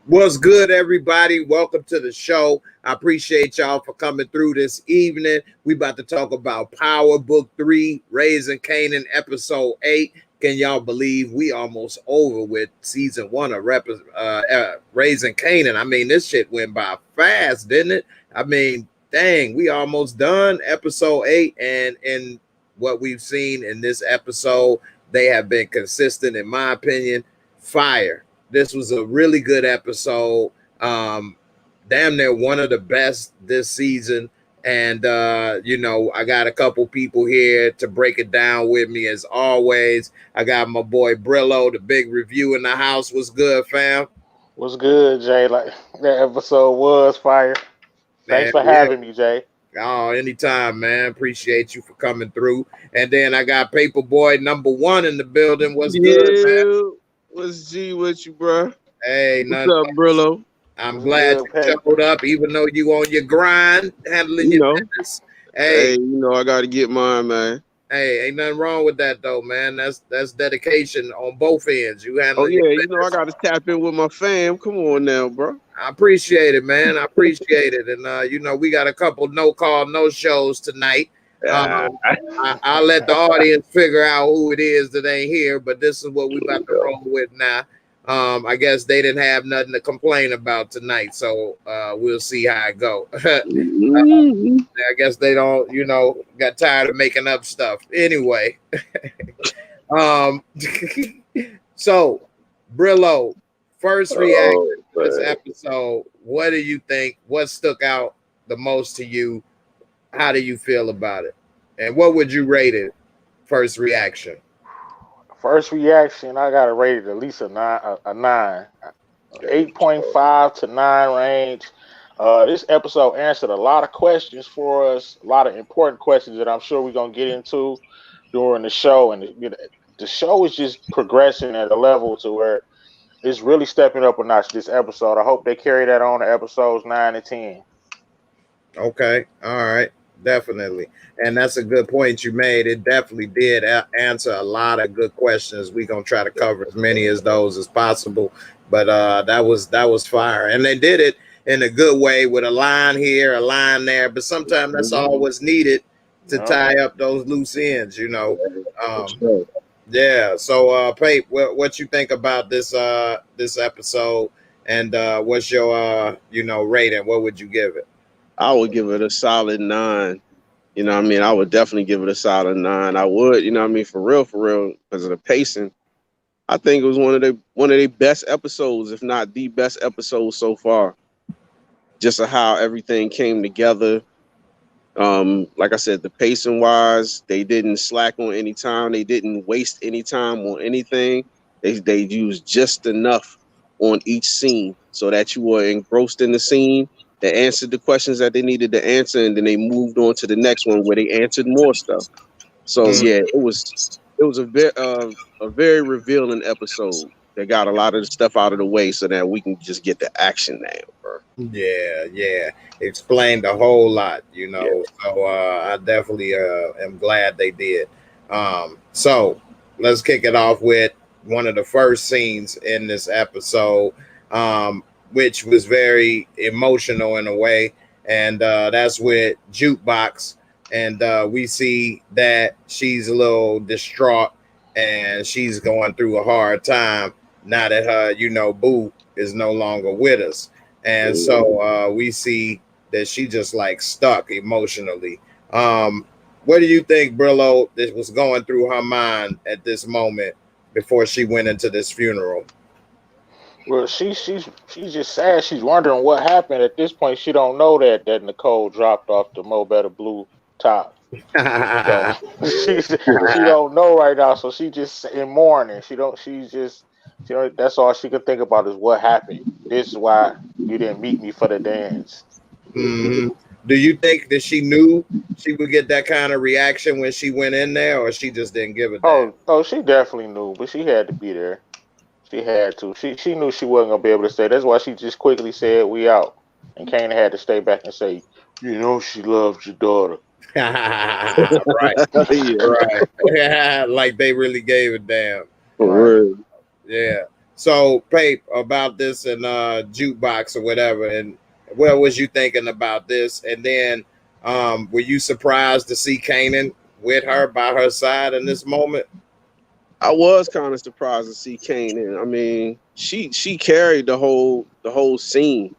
What's good, everybody? Welcome to the show. I appreciate y'all for coming through this evening. We about to talk about Power Book 3, Raising Kanan, Episode 8. Can y'all believe we almost over with Season 1 of Raising Kanan? I mean, this shit went by fast, didn't it? I mean, dang, we almost done Episode 8. And in what we've seen in this episode, they have been consistent, in my opinion. Fire. This was a really good episode. Damn near one of the best this season. And, you know, I got a couple people here to break it down with me as always. I got my boy Brillo, the big review in the house. What's good, fam? What's good, Jay? Like, that episode was fire. Thanks for having me, Jay. Oh, anytime, man. Appreciate you for coming through. And then I got Paperboy #1 in the building. What's good, man? What's G with you, bro? Hey, what's up, Brillo? I'm glad you showed up, even though you on your grind, handling your business. Hey, you know I got to get mine, man. Hey, ain't nothing wrong with that, though, man. That's dedication on both ends. You handle. Oh yeah, you know I got to tap in with my fam. Come on now, bro. I appreciate it, man. I appreciate it, and you know we got a couple no call, no shows tonight. I'll let the audience figure out who it is that ain't here, but this is what we about to roll with now. I guess they didn't have nothing to complain about tonight, so we'll see how it go. I guess they don't, you know, got tired of making up stuff. Anyway, so Brillo, first reaction to this episode. What do you think? What stuck out the most to you? How do you feel about it? And what would you rate it? First reaction. First reaction, I got to rate it at least a 9, 8.5 to 9 range. This episode answered a lot of questions for us, a lot of important questions that I'm sure we're gonna get into during the show. And you know, the show is just progressing at a level to where it's really stepping up a notch this episode. I hope they carry that on to episodes 9 and 10. Okay, all right. Definitely. And that's a good point you made. It definitely did answer a lot of good questions. We're going to try to cover as many as those as possible. But that was fire. And they did it in a good way with a line here, a line there. But sometimes that's all what's needed to tie up those loose ends, you know. Yeah. So, Pape, what you think about this this episode? And what's your, you know, rating? What would you give it? I would give it a solid 9. You know what I mean? I would definitely give it a solid 9. I would, you know what I mean, for real, because of the pacing. I think it was one of the best episodes, if not the best episode so far. Just how everything came together. Like I said, the pacing wise, they didn't slack on any time. They didn't waste any time on anything. They used just enough on each scene so that you were engrossed in the scene. They answered the questions that they needed to answer, and then they moved on to the next one where they answered more stuff. So yeah, it was a very revealing episode. They got a lot of the stuff out of the way so that we can just get the action now, bro. Yeah. Explained a whole lot, you know. Yeah. So I definitely am glad they did. So let's kick it off with one of the first scenes in this episode. Which was very emotional in a way, and that's with Jukebox, and we see that she's a little distraught, and she's going through a hard time now that her, you know, boo is no longer with us, and so we see that she just like stuck emotionally. What do you think, Brillo, that was going through her mind at this moment before she went into this funeral? Well, she's just sad. She's wondering what happened. At this point, she don't know that Nicole dropped off the Mo Better Blue top. So she don't know right now. So she just in mourning. That's all she could think about is what happened. This is why you didn't meet me for the dance. Mm-hmm. Do you think that she knew she would get that kind of reaction when she went in there, or she just didn't give a damn? Oh, she definitely knew, but she had to be there. She had to. She knew she wasn't gonna be able to stay. That's why she just quickly said, "We out." And Kanan had to stay back and say, "You know, she loves your daughter." Right, Yeah, right. Yeah, like they really gave a damn. for Right. real. Yeah. So, Pape, about this and Jukebox or whatever, and what was you thinking about this? And then, were you surprised to see Kanan with her by her side in this moment? I was kind of surprised to see Kanan. I mean, she carried the whole scene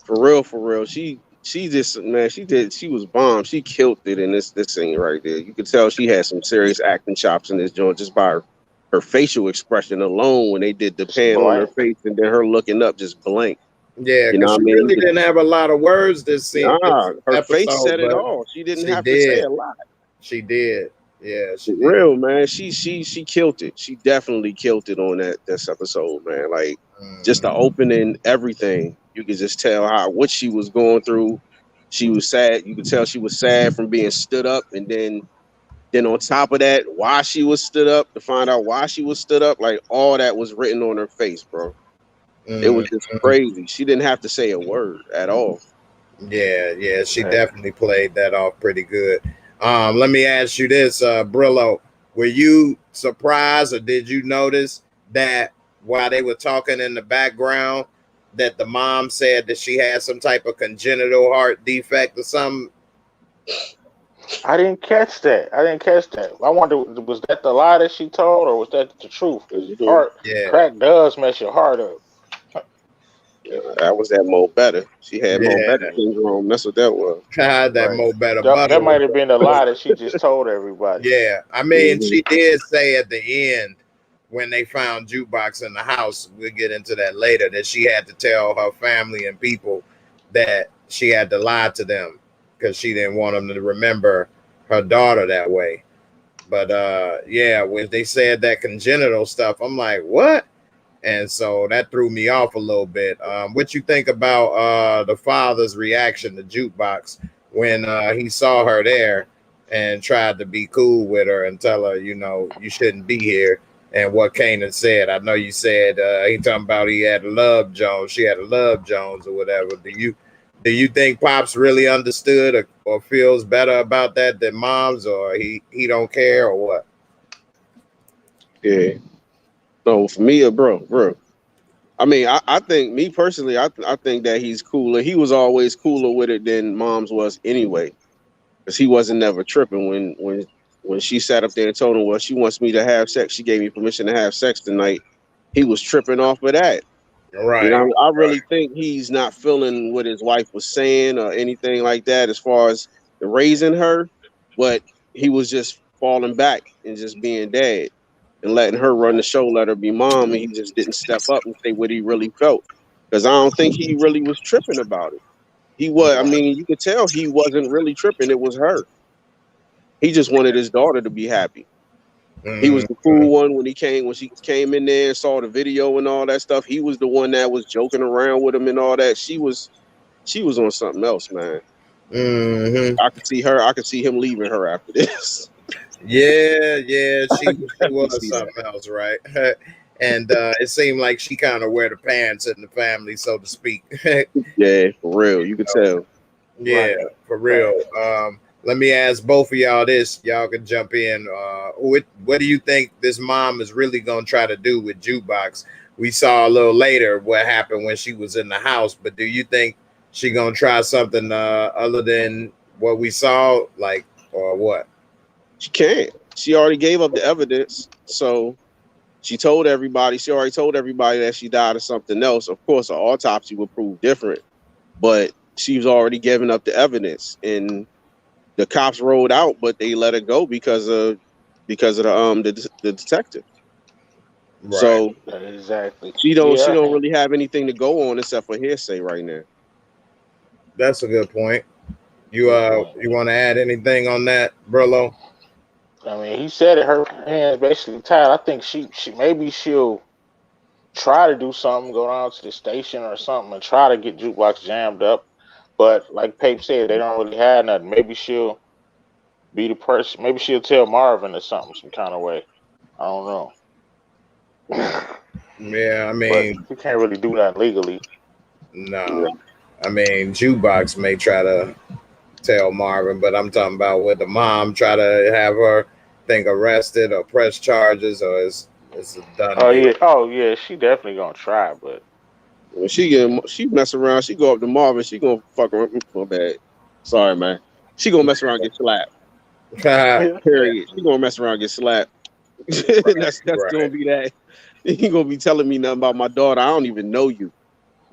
for real, for real. She just, man, she was bomb. She killed it in this scene right there. You could tell she had some serious acting chops in this joint just by her facial expression alone when they did the Just pan on her blank. face and then her looking up just blank. Yeah, You know because what she I mean? really didn't have a lot of words this Nah, her face episode, said it but all. She didn't she have to say did. a lot. She did. Yeah, she For did. real, man. She killed it. She definitely killed it on this episode, man. Like just the opening, everything. You could just tell what she was going through. She was sad. You could tell she was sad from being stood up, and then on top of that, why she was stood up, to find out why she was stood up. Like all that was written on her face, bro. It was just Mhm. crazy. She didn't have to say a word at all. Yeah, yeah, she Right. definitely played that off pretty good. Let me ask you this, Brillo, were you surprised or did you notice that while they were talking in the background, that the mom said that she had some type of congenital heart defect or something? I didn't catch that. I wonder, was that the lie that she told, or was that the truth? Because heart Yeah, crack does mess your heart up. That was that Mo Better. She had Mo Better yeah. syndrome. That's what that was. God, that Right. Mo Better That Butter. might have been the lie that she just told everybody. Yeah, I mean, Mhm. she did say at the end when they found Jukebox in the house, we'll get into that later, that she had to tell her family and people that she had to lie to them because she didn't want them to remember her daughter that way. But yeah, when they said that congenital stuff, I'm like, what? And so that threw me off a little bit. What you think about the father's reaction to Jukebox when he saw her there and tried to be cool with her and tell her, you know, you shouldn't be here? And what Kanan said, I know you said he talking about he had a love Jones, she had a love Jones or whatever. Do you think Pops really understood or feels better about that than Mom's, or he don't care or what? Yeah. No, for me, bro. I mean, I think me personally, I think that he's cooler. He was always cooler with it than Mom's was anyway, because he wasn't never tripping when she sat up there and told him, well, she wants me to have sex. She gave me permission to have sex tonight. He was tripping off of that. You Right, know, I right. really think he's not feeling what his wife was saying or anything like that as far as raising her, but he was just falling back and just being dad and letting her run the show, let her be mom, and he just didn't step up and say what he really felt. Because I don't think he really was tripping about it. He was, I mean, you could tell he wasn't really tripping. It was her. He just wanted his daughter to be happy. He was Mhm. the cool one when she came in there and saw the video and all that stuff. He was the one that was joking around with him and all that. She was on something else, man. Mhm. I could see him leaving her after this. Yeah, yeah, I she could she definitely was see that. something else, right? And it seemed like she kind of wear the pants in the family, so to speak. Yeah, for real. You could tell. Yeah, Right. for real. Facts. Let me ask both of y'all this. Y'all can jump in. What do you think this mom is really gonna try to do with Jukebox? We saw a little later what happened when she was in the house, but do you think she gonna try something other than what we saw, like, or what? She can't. She already gave up the evidence. So she already told everybody that she died of something else. Of course, an autopsy would prove different, but she was already giving up the evidence. And the cops rolled out, but they let her go because of the detective. Right. So Exactly. she Yeah. don't really have anything to go on except for hearsay right now. That's a good point. You Good point. you want to add anything on that, Brillo? I mean, he said it. Her hands basically tied. I think she maybe she'll try to do something, go down to the station or something, and try to get Jukebox jammed up. But like Pape said, they don't really have nothing. Maybe she'll be the person. Maybe she'll tell Marvin or something, some kind of way. I don't know. Yeah, I But mean, she can't really do that legally. no. Yeah. I mean, Jukebox may try to tell Marvin, but I'm talking about with the mom try to have her think arrested or press charges, or it's a done deal. Oh yeah, she definitely gonna try, but When she mess around, she go up to Marvin, she gonna fuck around. My bad. Sorry, man. She gonna mess around and get slapped. Period. She gonna mess around and get slapped. That's gonna be that. You gonna be telling me nothing about my daughter. I don't even know you.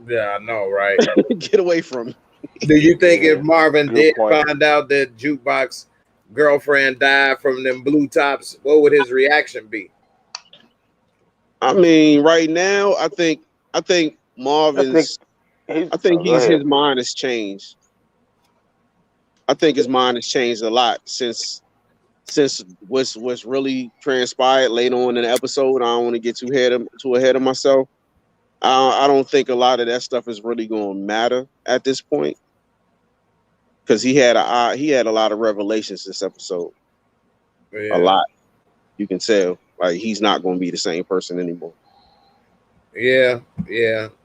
Yeah, I know, right? Get away from me. Do you think if Marvin did point. find out that Jukebox girlfriend died from them blue tops, what would his reaction be? I mean, right now, I think Marvin's. I think his mind has changed. I think his mind has changed a lot since what's really transpired later on in the episode. I don't want to get too ahead of myself. I don't think a lot of that stuff is really going to matter at this point, because he had a lot of revelations this episode. Yeah. A lot. You can tell, like, he's not going to be the same person anymore. Yeah,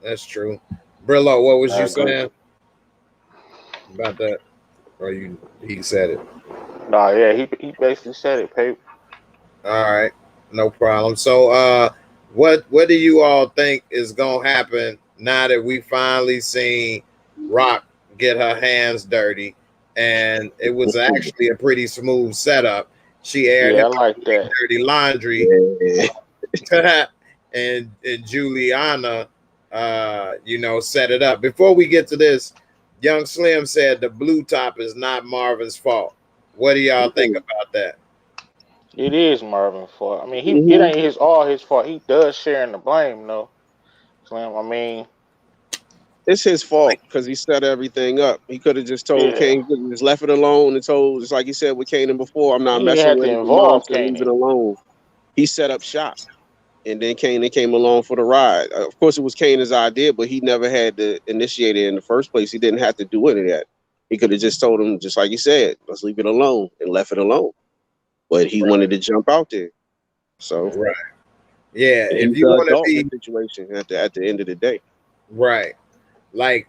that's true. Brillo, what was you saying about that? Or he said it? No, yeah, he basically said it, Pape. All right, no problem. So, what do you all think is gonna happen now that we finally seen Raq get her hands dirty, and it was actually a pretty smooth setup? She aired I like that dirty laundry, and Juliana, set it up. Before we get to this, Young Slim said the blue top is not Marvin's fault. What do y'all think about that? It is Marvin's fault. I mean, it ain't all his fault. He does share in the blame, though. Slim, I mean, it's his fault because he set everything up. He could have just told Kane, just left it alone, and told, just like he said with Kanan before, I'm not messing with it. Leave it alone. He set up shop, and then Kanan came along for the ride. Of course, it was Kanan's idea, but he never had to initiate it in the first place. He didn't have to do any of that. He could have just told him, just like he said, let's leave it alone, and left it alone. But he wanted to jump out there. So yeah, if you want to be in the situation at the end of the day, right, like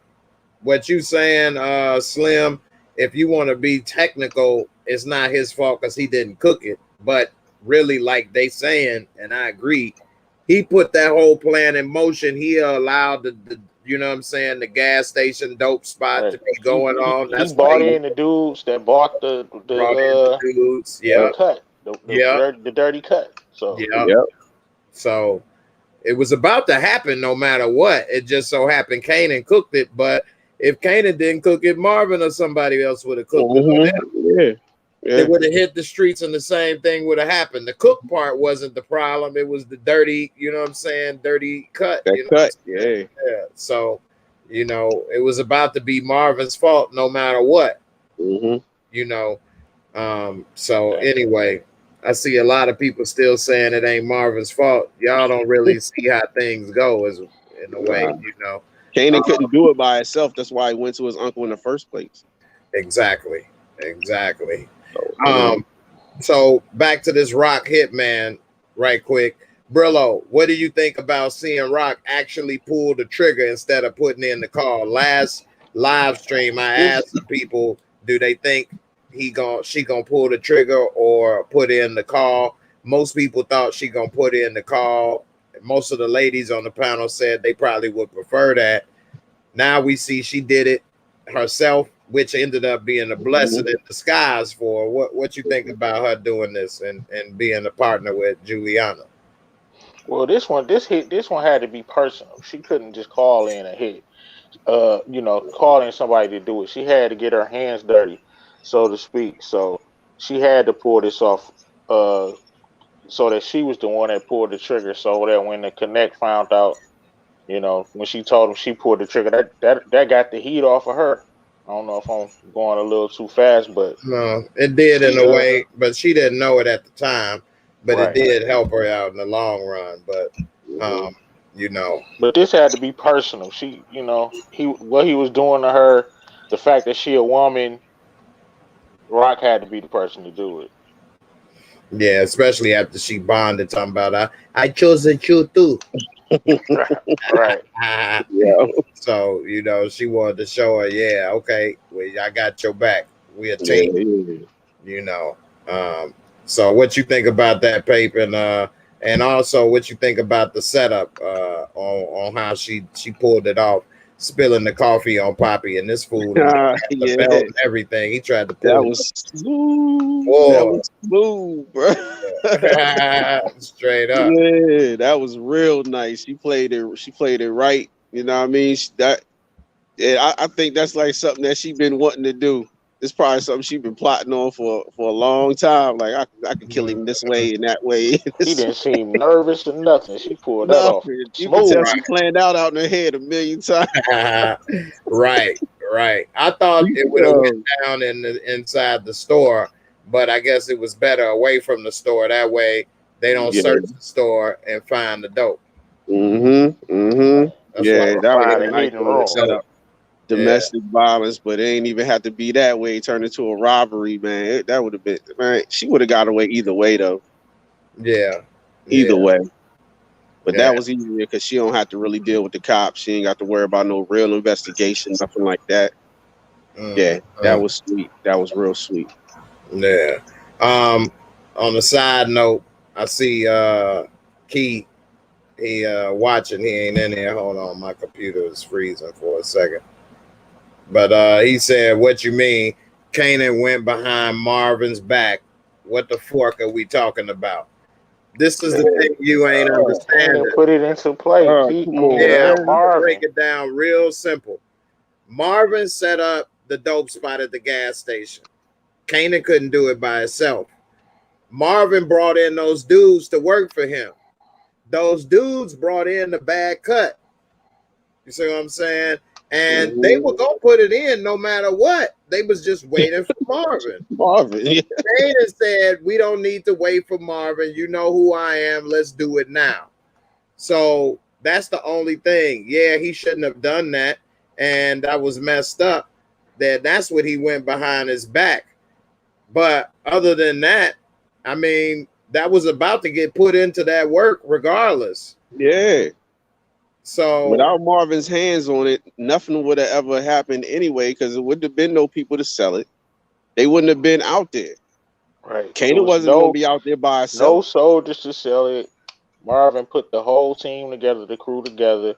what you saying, Slim. If you want to be technical, it's not his fault because he didn't cook it. But really, like they saying, and I agree, he put that whole plan in motion. He allowed the you know what I'm saying, the gas station dope spot to be going on. That's he brought in the dudes that bought the dudes, cut, the dirty cut. So so it was about to happen no matter what. It just so happened Kanan cooked it, but if Kanan didn't cook it, Marvin or somebody else would have cooked it. They would have hit the streets and the same thing would have happened. The cook part wasn't the problem. It was the dirty, you know what I'm saying, dirty cut. So, it was about to be Marvin's fault no matter what. So anyway, I see a lot of people still saying it ain't Marvin's fault. Y'all don't really see how things go as in a way, Kanan couldn't do it by himself. That's why he went to his uncle in the first place. Exactly. So back to this Raq hitman right quick. Brillo, what do you think about seeing Raq actually pull the trigger instead of putting in the call? Last live stream, I asked the people, do they think she gonna pull the trigger or put in the call? Most people thought she gonna put in the call. Most of the ladies on the panel said they probably would prefer that. Now we see she did it herself, which ended up being a blessing in disguise for her. What you think about her doing this and being a partner with Juliana? Well, this one had to be personal. She couldn't just call in a hit. Call in somebody to do it. She had to get her hands dirty, so to speak. So she had to pull this off, so that she was the one that pulled the trigger. So that when the Connect found out, when she told him she pulled the trigger, that got the heat off of her. I don't know if I'm going a little too fast, but no, it did in a way, but she didn't know it at the time. But it did help her out in the long run. But but this had to be personal. She, what he was doing to her, the fact that she a woman, Raq had to be the person to do it. Yeah, especially after she bonded, talking about I chose you too. Right. So she wanted to show her, okay, well, I got your back. We a team. You know. So what you think about that, Pape, and also what you think about the setup on how she pulled it off, spilling the coffee on Poppy and this fool, the belt and everything. He tried to pull that was smooth. That was smooth, bro. Straight up. Yeah, that was real nice. She played it right. You know what I mean? I think that's like something that she been wanting to do. It's probably something she's been plotting on for a long time. Like I could kill him this way and that way. He didn't seem nervous or nothing. She pulled that off. You can tell she planned out in her head a million times. Right. I thought it would have went down inside the store, but I guess it was better away from the store. That way they don't search the store and find the dope. Yeah, that was a nice little setup. Domestic violence, but it ain't even have to be that way. Turn into a robbery, man. That would have been, man. She would have got away either way, though. Yeah, either way. But that was easier because she don't have to really deal with the cops. She ain't got to worry about no real investigation, nothing like that. That was sweet. That was real sweet. Yeah. On the side note, I see Key. He watching. He ain't in here. Hold on, my computer is freezing for a second. But he said, "What you mean? Kanan went behind Marvin's back. What the fork are we talking about?" This is the thing you ain't understanding. Put it into play. Marvin. Break it down real simple. Marvin set up the dope spot at the gas station. Kanan couldn't do it by himself. Marvin brought in those dudes to work for him. Those dudes brought in the bad cut. You see what I'm saying? And they were gonna put it in no matter what. They was just waiting for Marvin. Kanan said, "We don't need to wait for Marvin. You know who I am. Let's do it now." So that's the only thing. Yeah, he shouldn't have done that, and that was messed up. That's what he went behind his back. But other than that, I mean, that was about to get put into that work regardless. Yeah. So without Marvin's hands on it, nothing would have ever happened anyway, because it wouldn't have been no people to sell it. They wouldn't have been out there. Right. Kanan wasn't going to be out there by himself. No soldiers to sell it. Marvin put the whole team together, the crew together.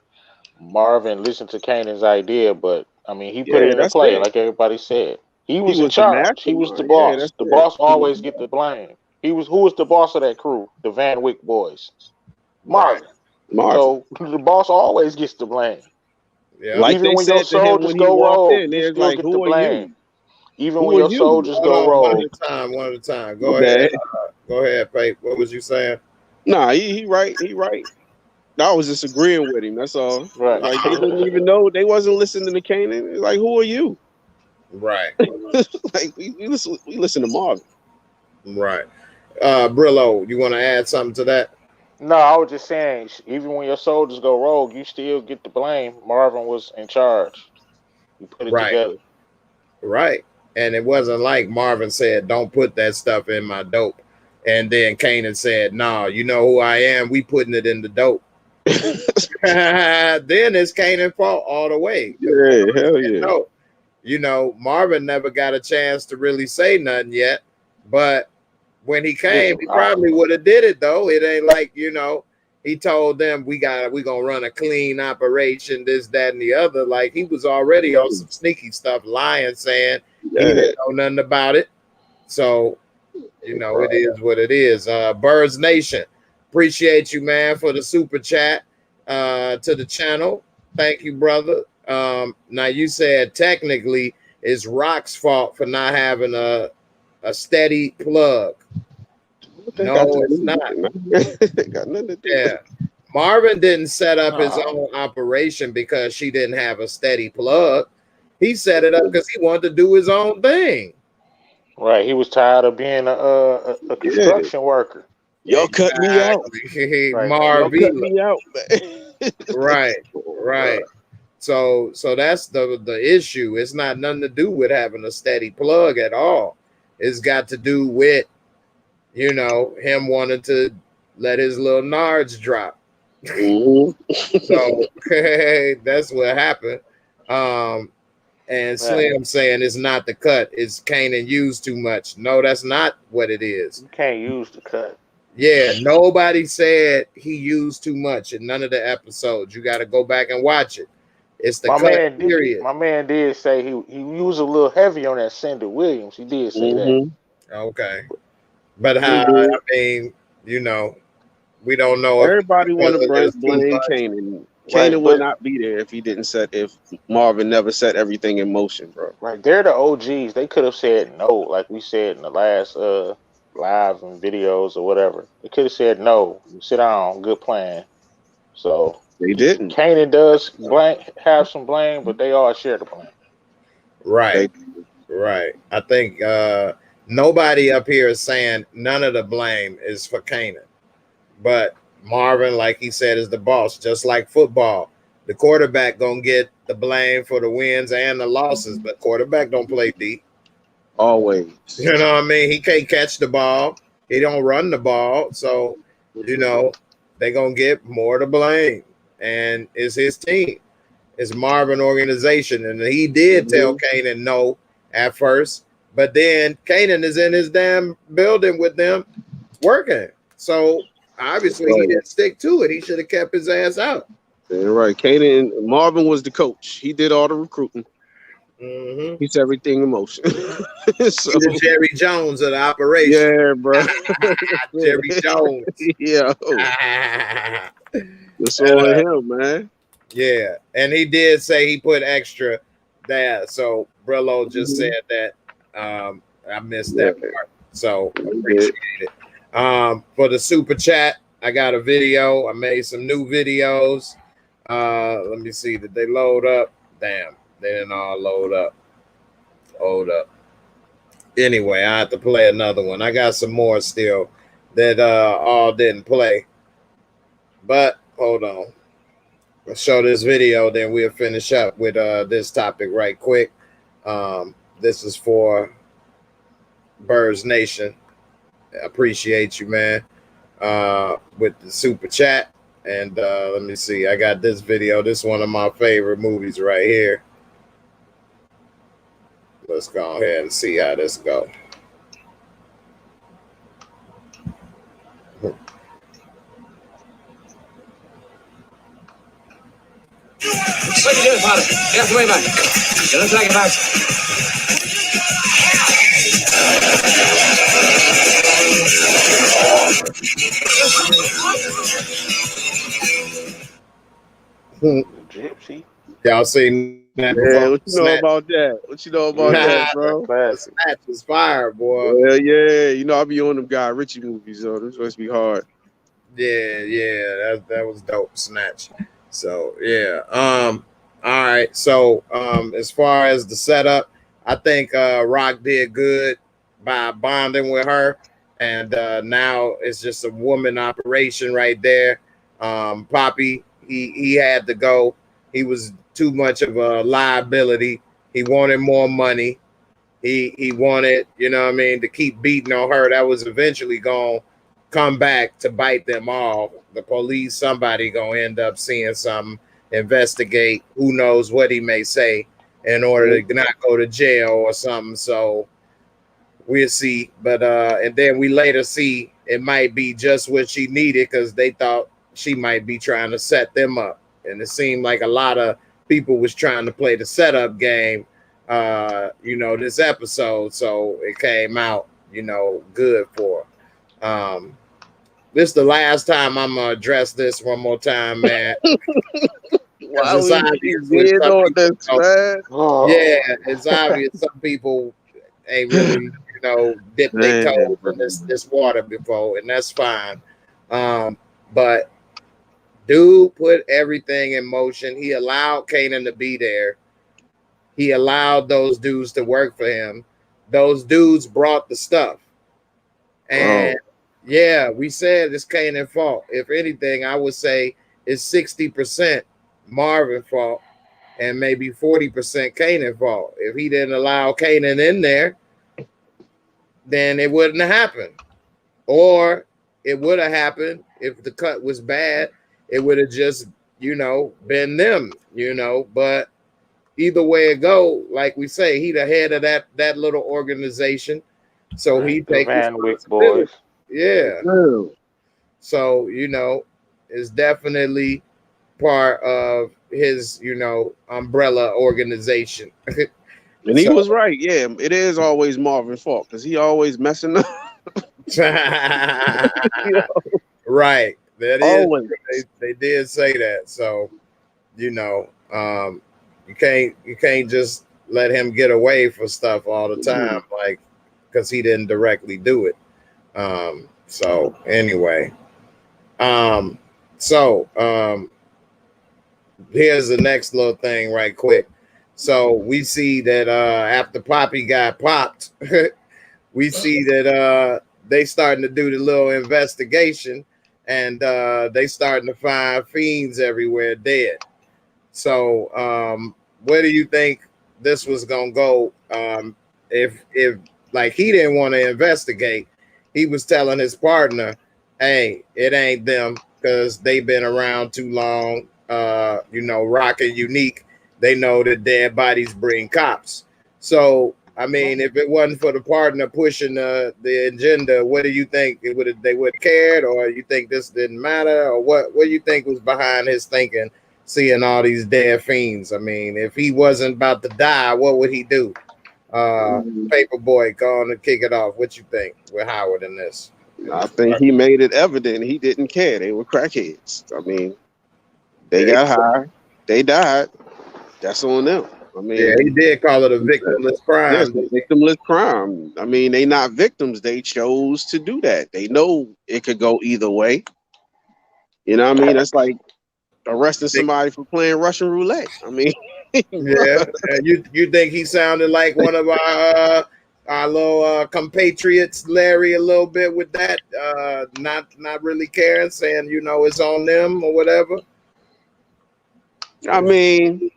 Marvin listened to Kanan's idea, but I mean, he put it into play, like everybody said. He was in charge. He was the boss. The boss always get the blame. Who was the boss of that crew? The Van Wyck boys. Marvin. So the boss always gets the blame. Yeah. Like even when your soldiers go rogue, you still get the blame. Even when your soldiers go rogue. One at a time. Go ahead. Go ahead, Pape. What was you saying? Nah, he right. He right. I was just agreeing with him. That's all. Right. Like they didn't even know. They wasn't listening to Kanan. Like, who are you? Right. Like we listen to Marvin. Right. Brillo, you want to add something to that? No, I was just saying, even when your soldiers go rogue, you still get the blame. Marvin was in charge. You put it together. Right. And it wasn't like Marvin said, "Don't put that stuff in my dope." And then Kanan said, "No, you know who I am. We putting it in the dope." Then it's Kanan's fault all the way. Yeah, hell yeah. You know, Marvin never got a chance to really say nothing yet, but when he came, he probably would have did it though. It ain't like, you know, he told them we gonna run a clean operation, this, that, and the other. Like he was already on some sneaky stuff, lying, saying he didn't know nothing about it. So, you know, it is what it is. Birds Nation, appreciate you, man, for the super chat to the channel. Thank you, brother. Now you said technically it's Rock's fault for not having a steady plug. No, it's not. Got nothing to do. Yeah. Marvin didn't set up his own operation because she didn't have a steady plug. He set it up because he wanted to do his own thing. Right. He was tired of being a construction worker. Y'all cut me out. Marvin. Cut me out. Right. So that's the issue. It's not nothing to do with having a steady plug at all. It's got to do with, you know, him wanting to let his little nards drop. So that's what happened. And Slim saying it's not the cut, it's Kanan used too much. No, that's not what it is. You can't use the cut. Yeah, nobody said he used too much in none of the episodes. You got to go back and watch it. It's the cut, period. My man did say he used a little heavy on that Cindy Williams. He did say that. Okay. But I mean, you know, we don't know. Everybody want to blame Kanan. Kanan would not be there if he didn't if Marvin never set everything in motion, bro. Right, they're the OGs. They could have said no, like we said in the last live and videos or whatever. They could have said no. Sit down, good plan. So they didn't. Kanan does have some blame, but they all share the blame. Right, right. I think nobody up here is saying none of the blame is for Kanan, but Marvin, like he said, is the boss. Just like football, the quarterback gonna get the blame for the wins and the losses, but quarterback don't play deep. Always. You know what I mean? He can't catch the ball. He don't run the ball. So, you know, they gonna get more to blame. And it's his team. It's Marvin organization. And he did tell Kanan no at first, but then Kanan is in his damn building with them working. So obviously he didn't stick to it. He should have kept his ass out. Yeah, right. Kanan, Marvin was the coach. He did all the recruiting. He set everything in motion. So, the Jerry Jones of the operation. Yeah, bro. Jerry Jones. Yeah. It's on him, man. Yeah. And he did say he put extra that. So Brillo just said that. I missed that part. So appreciate it. For the super chat, I got a video. I made some new videos. Let me see. Did they load up? Damn, they didn't all load up. Hold up. Anyway, I have to play another one. I got some more still that all didn't play. But hold on. Let's show this video, then we'll finish up with this topic right quick. This is for Birds Nation. I appreciate you, man, with the super chat. And let me see. I got this video. This is one of my favorite movies right here. Let's go ahead and see how this goes. What you doing, Father? Get off the way, man. You look like a bag. Gypsy. Y'all seen that? Yeah, what you know about that? What you know about that, bro? Snatch was fire, boy. Well, yeah, you know I be on them Guy Ritchie movies, so this must be hard. Yeah, that was dope. Snatch. So yeah. All right. So as far as the setup, I think Raq did good by bonding with her, and now it's just a woman operation right there. Poppy, he had to go. He was too much of a liability. He wanted more money. He wanted, you know what I mean, to keep beating on her. That was eventually going to come back to bite them all. The police, somebody going to end up seeing something, investigate. Who knows what he may say in order to not go to jail or something. So we'll see. But and then we later see it might be just what she needed because they thought she might be trying to set them up. And it seemed like a lot of people was trying to play the setup game, you know, this episode. So it came out, you know, good for her. This is the last time I'm going to address this one more time, man. Why it's obvious with some people, man? Yeah, it's obvious some people ain't really, you know, dipped their toes in this water before, and that's fine. But dude put everything in motion. He allowed Kanan to be there. He allowed those dudes to work for him. Those dudes brought the stuff. And yeah, we said it's Kanan's fault. If anything, I would say it's 60% Marvin's fault and maybe 40% Kanan's fault. If he didn't allow Kanan in there, then it wouldn't have happened. Or it would have happened if the cut was bad. It would have just, you know, been them, you know, but either way it go, like we say, he the head of that little organization, so he The take Van Wyck responsibility. boys. Yeah. True. So it's definitely part of his umbrella organization. And he was right. Yeah, it is always Marvin's fault because he always messing up. Right. That is. Always. They did say that. So you can't just let him get away for stuff all the time, like because he didn't directly do it. So anyway, here's the next little thing right quick. So we see that after Poppy got popped, we see that they starting to do the little investigation, and they starting to find fiends everywhere dead. So where do you think this was gonna go? If like he didn't want to investigate, he was telling his partner, hey, it ain't them because they've been around too long. Raq and Unique, they know that dead bodies bring cops. So I mean, if it wasn't for the partner pushing the agenda, what do you think they would have cared, or you think this didn't matter, or what do you think was behind his thinking, seeing all these dead fiends? I mean, if he wasn't about to die, what would he do? Paperboy, go on and kick it off. What you think with Howard in this? I think he made it evident he didn't care. They were crackheads. I mean, they got high, they died. That's on them. I mean, yeah, he did call it a victimless crime. Yes, a victimless crime. I mean, they not victims. They chose to do that. They know it could go either way. You know what I mean? That's like arresting somebody for playing Russian roulette. I mean, yeah. You think he sounded like one of our little compatriots, Larry, a little bit with that, not really caring, saying it's on them or whatever. I mean,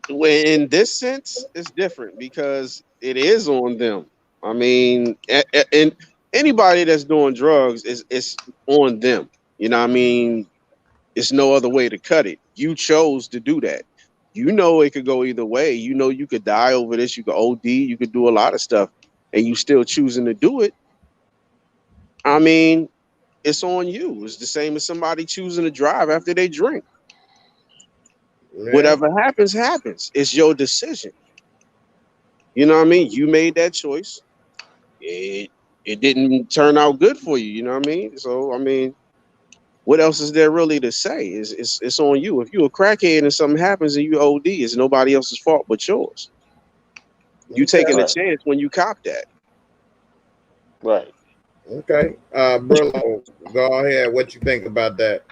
in this sense, it's different because it is on them. I mean, and anybody that's doing drugs it's on them. You know what I mean? It's no other way to cut it. You chose to do that. You know it could go either way. You know you could die over this. You could OD. You could do a lot of stuff, and you still choosing to do it. I mean, it's on you. It's the same as somebody choosing to drive after they drink. Yeah. Whatever happens, happens. It's your decision. You know what I mean? You made that choice. It didn't turn out good for you. You know what I mean? So I mean, what else is there really to say? It's on you. If you're a crackhead and something happens and you OD, it's nobody else's fault but yours. You taking a chance when you cop that. Right. Okay. Brillo, go ahead. What you think about that?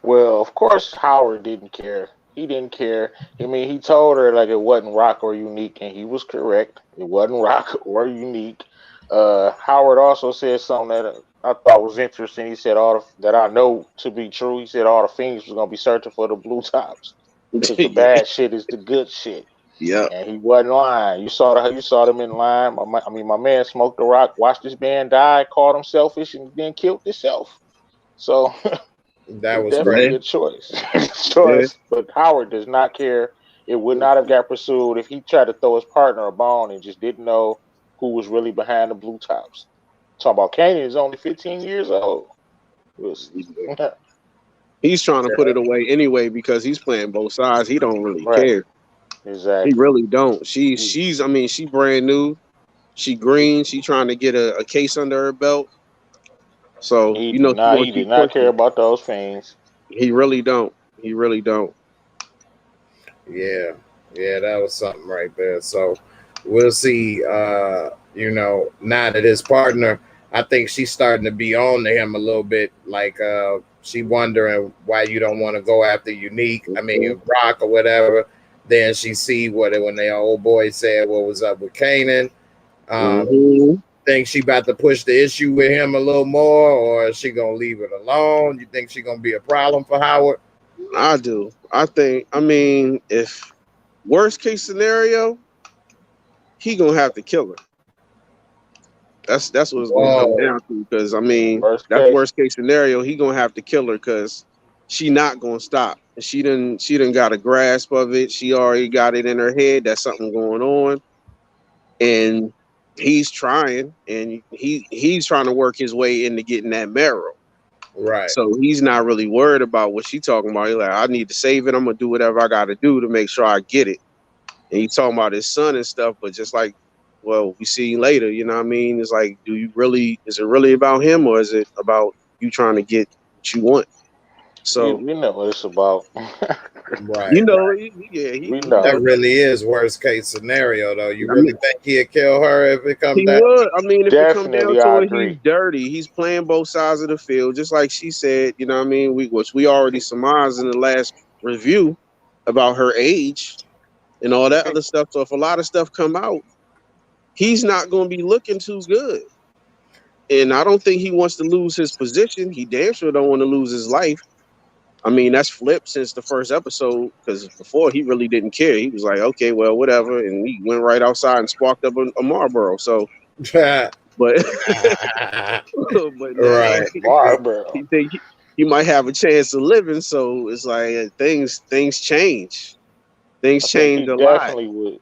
Well, of course, Howard didn't care. He didn't care. I mean, he told her like it wasn't Raq or Unique, and he was correct. It wasn't Raq or Unique. Howard also said something that I thought was interesting. He said that I know to be true. He said all the fiends was gonna be searching for the blue tops because the bad shit is the good shit. Yeah, and he wasn't lying. You saw them in line. My man smoked the rock, watched this man die, called him selfish, and then killed himself. So that was definitely a choice. But Howard does not care. It would not have got pursued if he tried to throw his partner a bone and just didn't know who was really behind the blue tops. Talking about Kanan is only 15 years old. He's trying to put it away anyway because he's playing both sides. He don't really care. Exactly. He really don't. She's I mean, she brand new. She green. She trying to get a case under her belt. So he did not care about those things. He really don't. He really don't. Yeah, that was something right there. So we'll see. Now that his partner, I think she's starting to be on to him a little bit. Like she wondering why you don't want to go after Unique. I mean Raq or whatever. Then she see when the old boy said what was up with Kanan. Think she about to push the issue with him a little more, or is she gonna leave it alone? You think she gonna be a problem for Howard? I do. I mean, if worst case scenario, he gonna have to kill her. That's what it's gonna come down to. Because I mean, worst case scenario, he gonna have to kill her because she not gonna stop she done got a grasp of it. She already got it in her head that something going on, and he's trying, and he's trying to work his way into getting that marrow. Right. So he's not really worried about what she's talking about. He's like, I need to save it. I'm gonna do whatever I got to do to make sure I get it. And he's talking about his son and stuff, but just like, well, we see later. You know what I mean? It's like, is it really about him, or is it about you trying to get what you want? So you know what it's about. Right. you know, right. We know. That really is worst case scenario, though. You I really mean, think he'd kill her if it comes he down? would. I mean, if it come down Definitely, I to it, agree. he's dirty. He's playing both sides of the field, just like she said. You know what I mean? Which we already surmised in the last review about her age and all that other stuff. So if a lot of stuff come out, he's not going to be looking too good. And I don't think he wants to lose his position. He damn sure don't want to lose his life. I mean, that's flipped since the first episode, because before he really didn't care. He was like, okay, well, whatever. And he went right outside and sparked up a Marlboro. So, but but now Right. he think he might have a chance of living. So it's like things change. Things change a lot. Definitely would.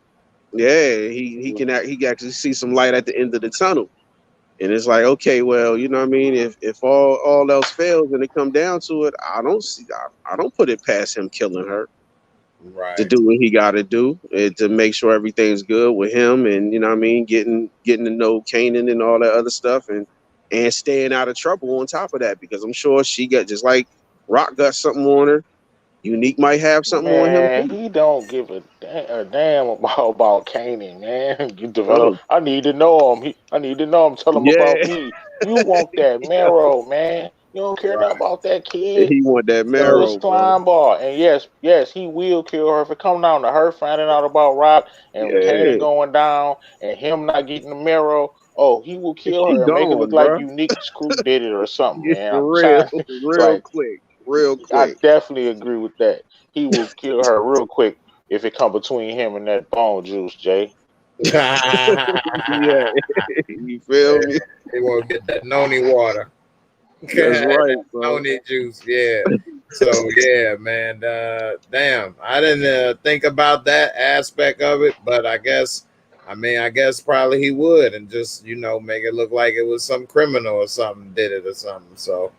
Yeah, he can actually see some light at the end of the tunnel. And it's like, okay, well, you know what I mean? If all else fails and it come down to it, I don't put it past him killing her Right. to do what he got to do to make sure everything's good with him, and you know what I mean, getting to know Kanan and all that other stuff, and staying out of trouble on top of that, because I'm sure she got, just like Raq got something on her, Unique might have something on him Man, too. he don't give a damn about Kanan, man. You develop. Oh, I need to know him. I need to know him. Tell him about yeah, me. You want that marrow, man. You don't care nothing about that kid. he want that You a marrow, bro. slime ball. And yes, he will kill her if it come down to her finding out about Raq and Kanan Yeah, going down and him not getting the marrow. Oh, he will kill she her and make it look gone, like bro. Unique's crew did it or something, Yeah, man. for I'm real, trying. real quick, real I quick. definitely agree with that. He will kill her real quick if it come between him and that bone juice, Jay. Yeah, you feel me? They won't get that noni water. That's right, bro. Noni juice, yeah. So yeah, man. Damn, I didn't think about that aspect of it, but I guess probably he would, and just make it look like it was some criminal or something did it or something. So,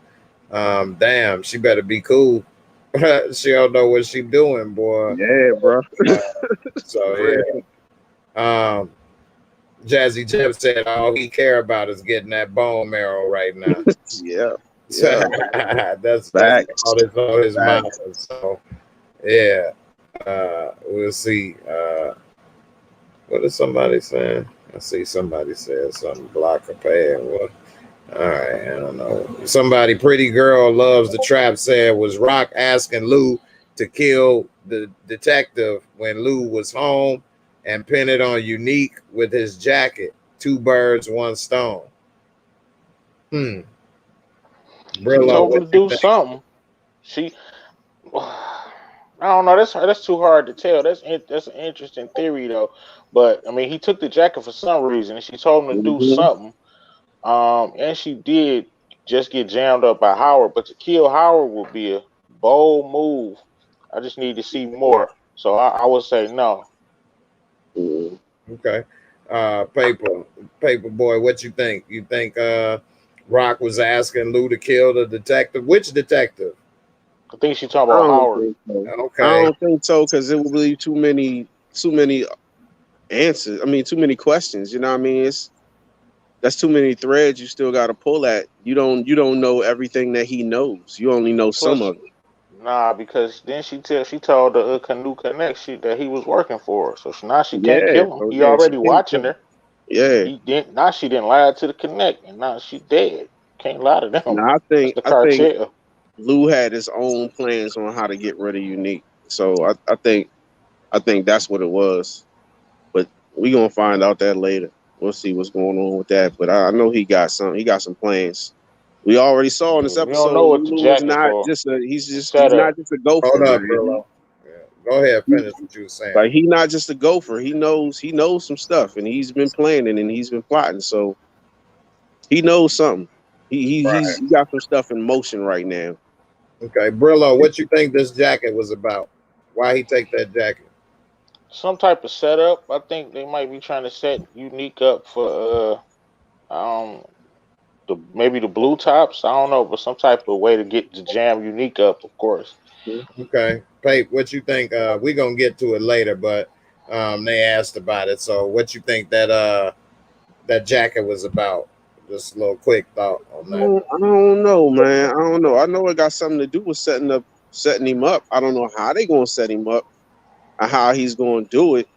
damn, she better be cool. She don't know what she doing, boy. Yeah, bro. So yeah. Jazzy Jeff said all he care about is getting that bone marrow right now. Yeah. That's Facts. all that's on his mind. So yeah. We'll see. What is somebody saying? I see somebody said something, block a pad. What? All right, I don't know. Somebody, pretty girl loves the trap, said, was Raq asking Lou to kill the detective when Lou was home and pin it on Unique with his jacket? 2 birds, 1 stone. She Brillo, told him what to do you think? something. I don't know. That's too hard to tell. That's an interesting theory though. But I mean, he took the jacket for some reason, and she told him to do something. And she did just get jammed up by Howard. But to kill Howard would be a bold move. I just need to see more. So I would say no. Okay. Paper boy, what you think? You think Raq was asking Lou to kill the detective? Which detective? I think she's talking about Howard. Okay. I don't think so, because it will be too many answers. I mean, too many questions. You know what I mean? That's too many threads you still got to pull at. You don't know everything that he knows. You only know some of it. Nah, because then she told the Canoe Connect that he was working for her. So now she can't kill him. He already watching her. Yeah. He didn't. Now she didn't lie to the Connect, and now she dead. Can't lie to them. Now, I think Lou had his own plans on how to get rid of Unique. So I think that's what it was. But we gonna find out that later. We'll see what's going on with that. But I know he got some plans. We already saw in this episode. We don't know what the Lou is not for. he's not just a gopher. Hold up, bro. Yeah. Go ahead, finish what you were saying. Like, he not just a gopher. He knows some stuff, and he's been planning and he's been plotting. So he knows something. He's got some stuff in motion right now. Okay, Brillo, what you think this jacket was about? Why he take that jacket? Some type of setup. I think they might be trying to set Unique up for um maybe the blue tops. I don't know, but some type of way to get the jam Unique up, of course. Okay, Pape, what you think? We gonna get to it later, but they asked about it. So, what you think that jacket was about? Just a little quick thought on that. I don't know, man. I don't know. I know it got something to do with setting him up. I don't know how they gonna set him up or how he's gonna do it.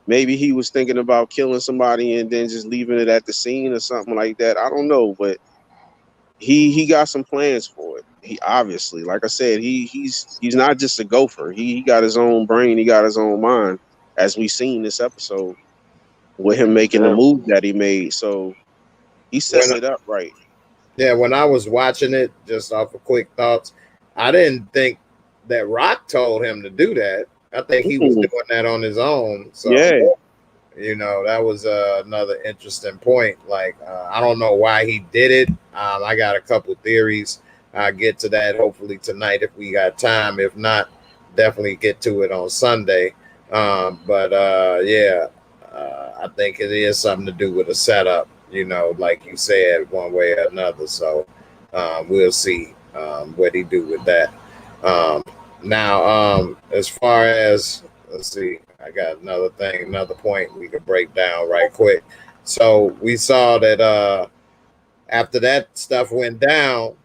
Maybe he was thinking about killing somebody and then just leaving it at the scene or something like that. I don't know, but he got some plans for it. He obviously, like I said, he's not just a gopher. He got his own brain. He got his own mind, as we seen this episode with him making the move that he made. So he's setting it up right. Yeah, when I was watching it, just off of quick thoughts, I didn't think that Raq told him to do that. I think he was doing that on his own. So, yeah, you know, that was another interesting point. Like, I don't know why he did it. I got a couple theories. I'll get to that hopefully tonight if we got time. If not, definitely get to it on Sunday. Yeah, I think it is something to do with a setup, you know, like you said, one way or another. So we'll see what he do with that. Now, as far as, let's see, I got another point we could break down right quick. So we saw that after that stuff went down,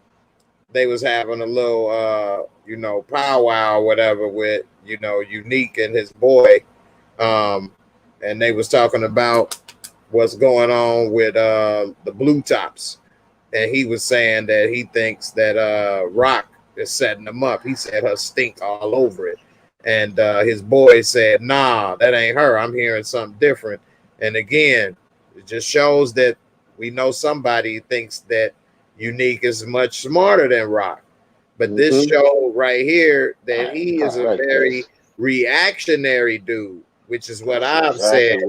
they was having a little, you know, powwow or whatever with, you know, Unique and his boy. And they was talking about what's going on with the blue tops. And he was saying that he thinks that Raq is setting them up. He said her stink all over it. And his boy said, nah, that ain't her. I'm hearing something different. And again, it just shows that we know somebody thinks that Unique is much smarter than Raq. But this show right here that he is a very reactionary dude, which is what I've said.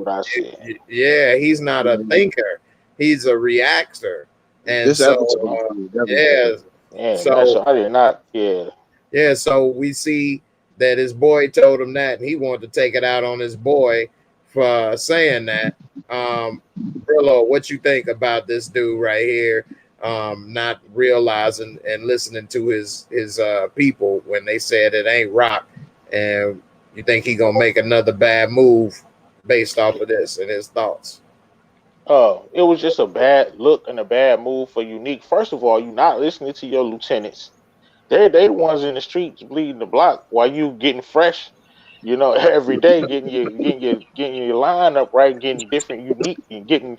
Yeah, he's not a thinker. He's a reactor. And this so, so I did not, yeah, so we see that his boy told him that, and he wanted to take it out on his boy for saying that. Brillo, what you think about this dude right here, not realizing and listening to his people when they said it ain't Raq, and you think he gonna make another bad move based off of this and his thoughts? It was just a bad look and a bad move for Unique. First of all, you're not listening to your lieutenants. They the ones in the streets bleeding the block while you getting fresh, you know, every day getting your line up right, getting different, unique, and getting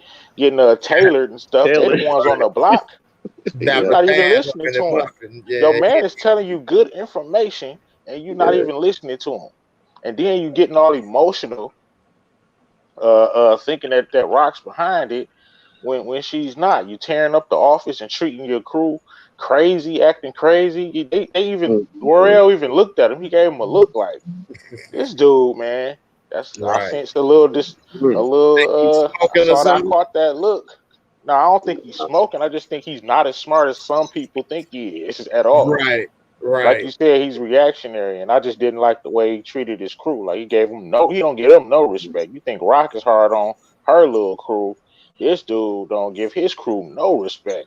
tailored and stuff. They're the ones on the block. You're not even listening to them. Your man is telling you good information, and you're not even listening to him. And then you getting all emotional, thinking that Raq's behind it when she's not. You tearing up the office and treating your crew crazy, acting crazy. They even Royale even looked at him. He gave him a look like, this dude, man. That's right. I sensed a little I saw that, I caught that look. No, I don't think he's smoking. I just think he's not as smart as some people think he is at all. Right. Like you said, he's reactionary, and I just didn't like the way he treated his crew. Like he don't give him no respect. You think Raq is hard on her little crew? This dude don't give his crew no respect.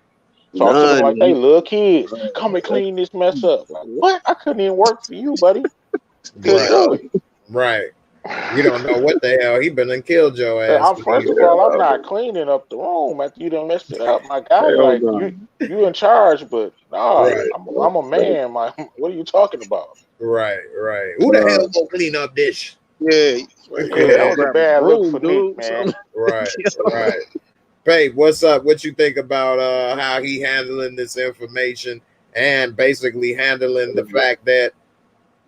Talk to them like they little kids. Come and clean this mess up. Like, what? I couldn't even work for you, buddy. Couldn't do it. Right. You don't know what the hell he been and killed your ass. First of all, I'm not cleaning up the room after you done messed it up. My guy, like you in charge, but I'm a man. What are you talking about? Right. Who the hell gonna clean up this? Yeah, that was a bad look for Nick, man. Right. Babe, what's up? What you think about how he handling this information and basically handling the fact that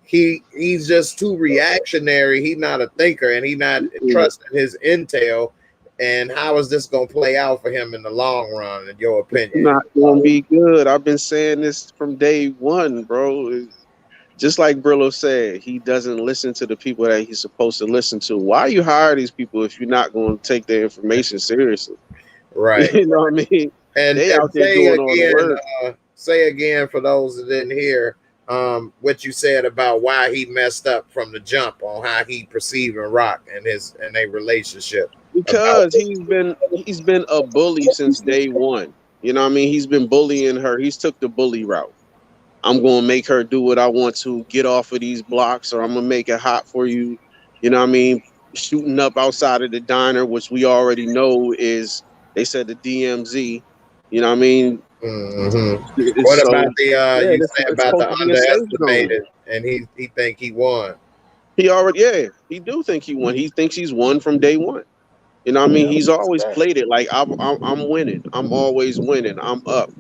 he's just too reactionary. He's not a thinker, and he's not trusting his intel. And how is this going to play out for him in the long run, in your opinion? It's not going to be good. I've been saying this from day one, bro. Just like Brillo said, he doesn't listen to the people that he's supposed to listen to. Why you hire these people if you're not going to take their information seriously? Right. You know what I mean? And they out there doing all the work. Say again for those that didn't hear. what you said about why he messed up from the jump on how he perceiving Raq and their relationship. Because he's been a bully since day one. You know what I mean? He's been bullying her. He's took the bully route. I'm gonna make her do what I want to, get off of these blocks, or I'm gonna make it hot for you. You know what I mean? Shooting up outside of the diner, which we already know is, they said, the DMZ. You know what I mean? What So about the yeah, you this said is about supposed the to be a safe zone. underestimated, and he think he won? He already, yeah, he do think he won. He thinks he's won from day one. You know what I mean? He's always played it like I'm winning. I'm always winning. I'm up.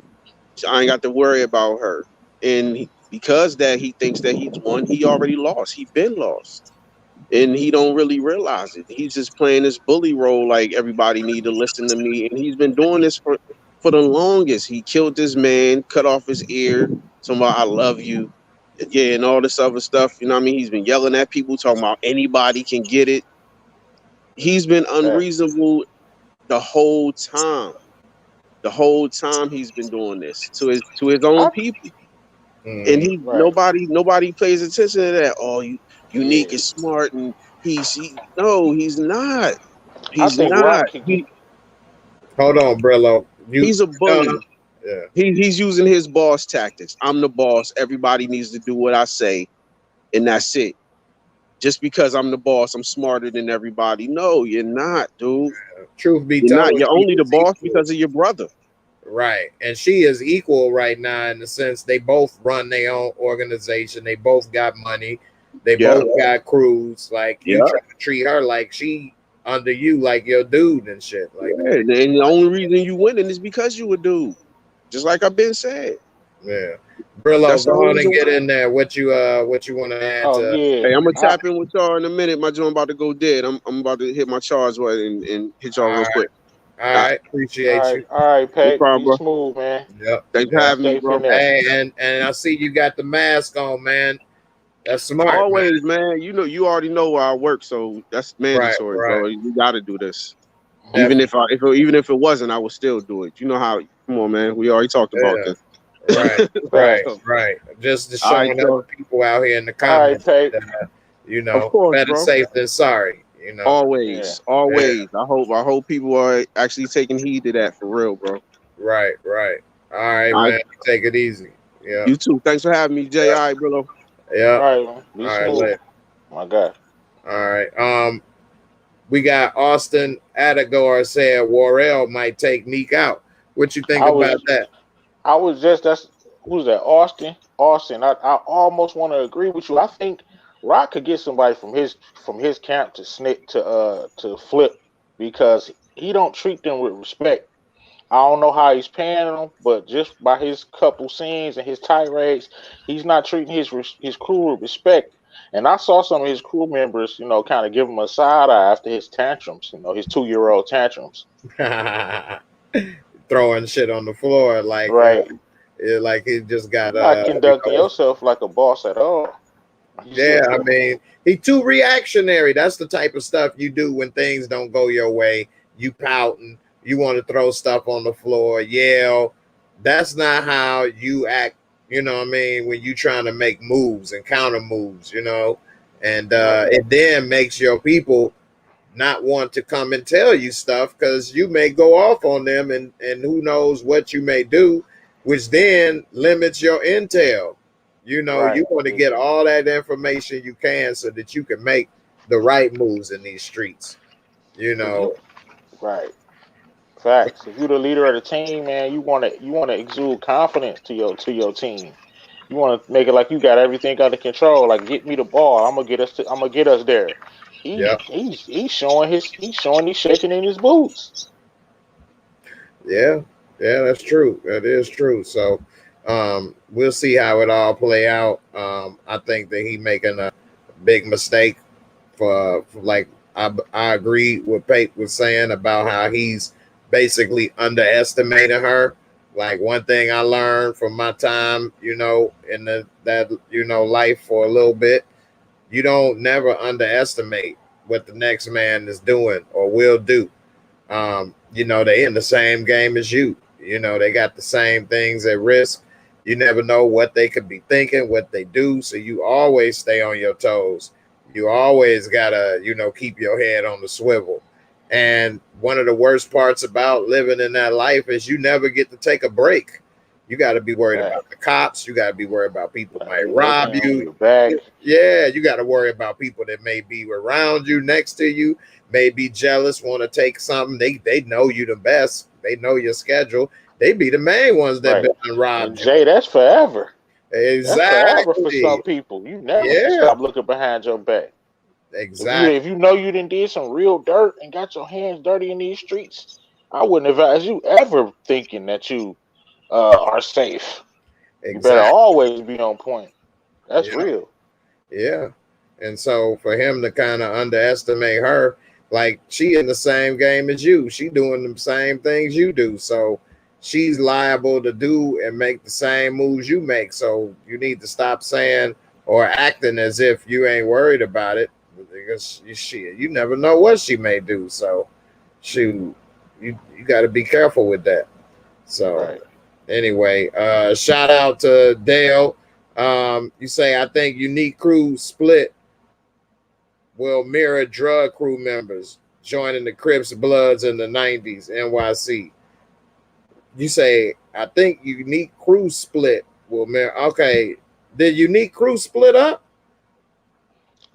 I ain't got to worry about her. And because that he thinks that he's won, he already lost. He been lost. And he don't really realize it. He's just playing this bully role like everybody need to listen to me. And he's been doing this for the longest. He killed this man, cut off his ear, talking about I love you. Yeah, and all this other stuff. You know what I mean? He's been yelling at people, talking about anybody can get it. He's been unreasonable the whole time. The whole time he's been doing this to his own people. And nobody pays attention to that. Oh, Unique is smart, and he's not. He's not. Hold on, Brillo. He's a bully. Yeah. He's using his boss tactics. I'm the boss. Everybody needs to do what I say, and that's it. Just because I'm the boss, I'm smarter than everybody. No, you're not, dude. Truth be told, not. You're only the boss because of your brother. Right. And she is equal right now in the sense they both run their own organization. They both got money. They both got crews. Like you try to treat her like she under you, like your dude and shit. Like and the only reason you winning is because you a dude. Just like I've been saying. Yeah. Brillo, go on and get in there. What you want to add to? Hey, I'm gonna tap in with y'all in a minute. My joint about to go dead. I'm about to hit my charge button and hit y'all real quick. All right, appreciate you. All right, Pat. No problem, be smooth, man. Yep. Thanks for having me, bro. Hey, and I see you got the mask on, man. That's smart. Always, man. You know, you already know where I work, so that's mandatory, bro. You got to do this. Definitely. Even if it wasn't, I would still do it. You know how? Come on, man. We already talked about this. Right. Just to showing other people out here in the comments, you know, better safe than sorry. You know, always. I hope people are actually taking heed to that for real, bro. Right. All right, man. Take it easy. Yeah. You too. Thanks for having me, Jay. All right, bro. Yeah. All right. My God. All right. We got Austin Adegor said Warrell might take Neek out. What you think about that? I was just who's that? Austin. I almost want to agree with you. I think Raq could get somebody from his camp to flip because he don't treat them with respect. I don't know how he's paying them, but just by his couple scenes and his tirades, he's not treating his crew with respect. And I saw some of his crew members, you know, kind of give him a side eye after his tantrums, you know, his 2-year-old tantrums. Throwing shit on the floor like like he just got not conducting yourself like a boss at all. I mean, he too reactionary. That's the type of stuff you do when things don't go your way. You pouting, you want to throw stuff on the floor, yell. That's not how you act, you know what I mean, when you trying to make moves and counter moves, you know. And it then makes your people not want to come and tell you stuff because you may go off on them and who knows what you may do, which then limits your intel. You know, you want to get all that information you can so that you can make the right moves in these streets, you know. Right. Facts. If you're the leader of the team, man, you want to exude confidence to your team. You want to make it like you got everything under control. Like, get me the ball. I'm gonna get us there. He's showing he's shaking in his boots. Yeah, that's true. That is true. So we'll see how it all play out. I think that he making a big mistake for like I agree with Pate was saying about how he's basically underestimating her. Like one thing I learned from my time, you know, in that life for a little bit, you don't never underestimate what the next man is doing or will do. You know, they in the same game as you. You know, they got the same things at risk. You never know what they could be thinking, what they do. So you always stay on your toes. You always gotta, keep your head on the swivel. And one of the worst parts about living in that life is you never get to take a break. You got to be worried about the cops. You got to be worried about people might rob you. Yeah, you got to worry about people that may be around you, next to you, may be jealous, want to take something. They know you the best. They know your schedule. They be the main ones that been robbed. And Jay, that's forever. Exactly. That's forever for some people. You never can stop looking behind your back. Exactly. If you know you done did some real dirt and got your hands dirty in these streets, I wouldn't advise you ever thinking that you are safe. Exactly. You better always be on point. That's real. Yeah. And so for him to kind of underestimate her, like she in the same game as you, she doing the same things you do. So she's liable to do and make the same moves you make. So you need to stop saying or acting as if you ain't worried about it, because you never know what she may do. So you got to be careful with that. So anyway, shout out to Dale. You say, I think Unique Crew split will mirror drug crew members joining the Crips Bloods in the 90s, NYC. You say, I think Unique Crew split will mirror. Okay. Did Unique Crew split up?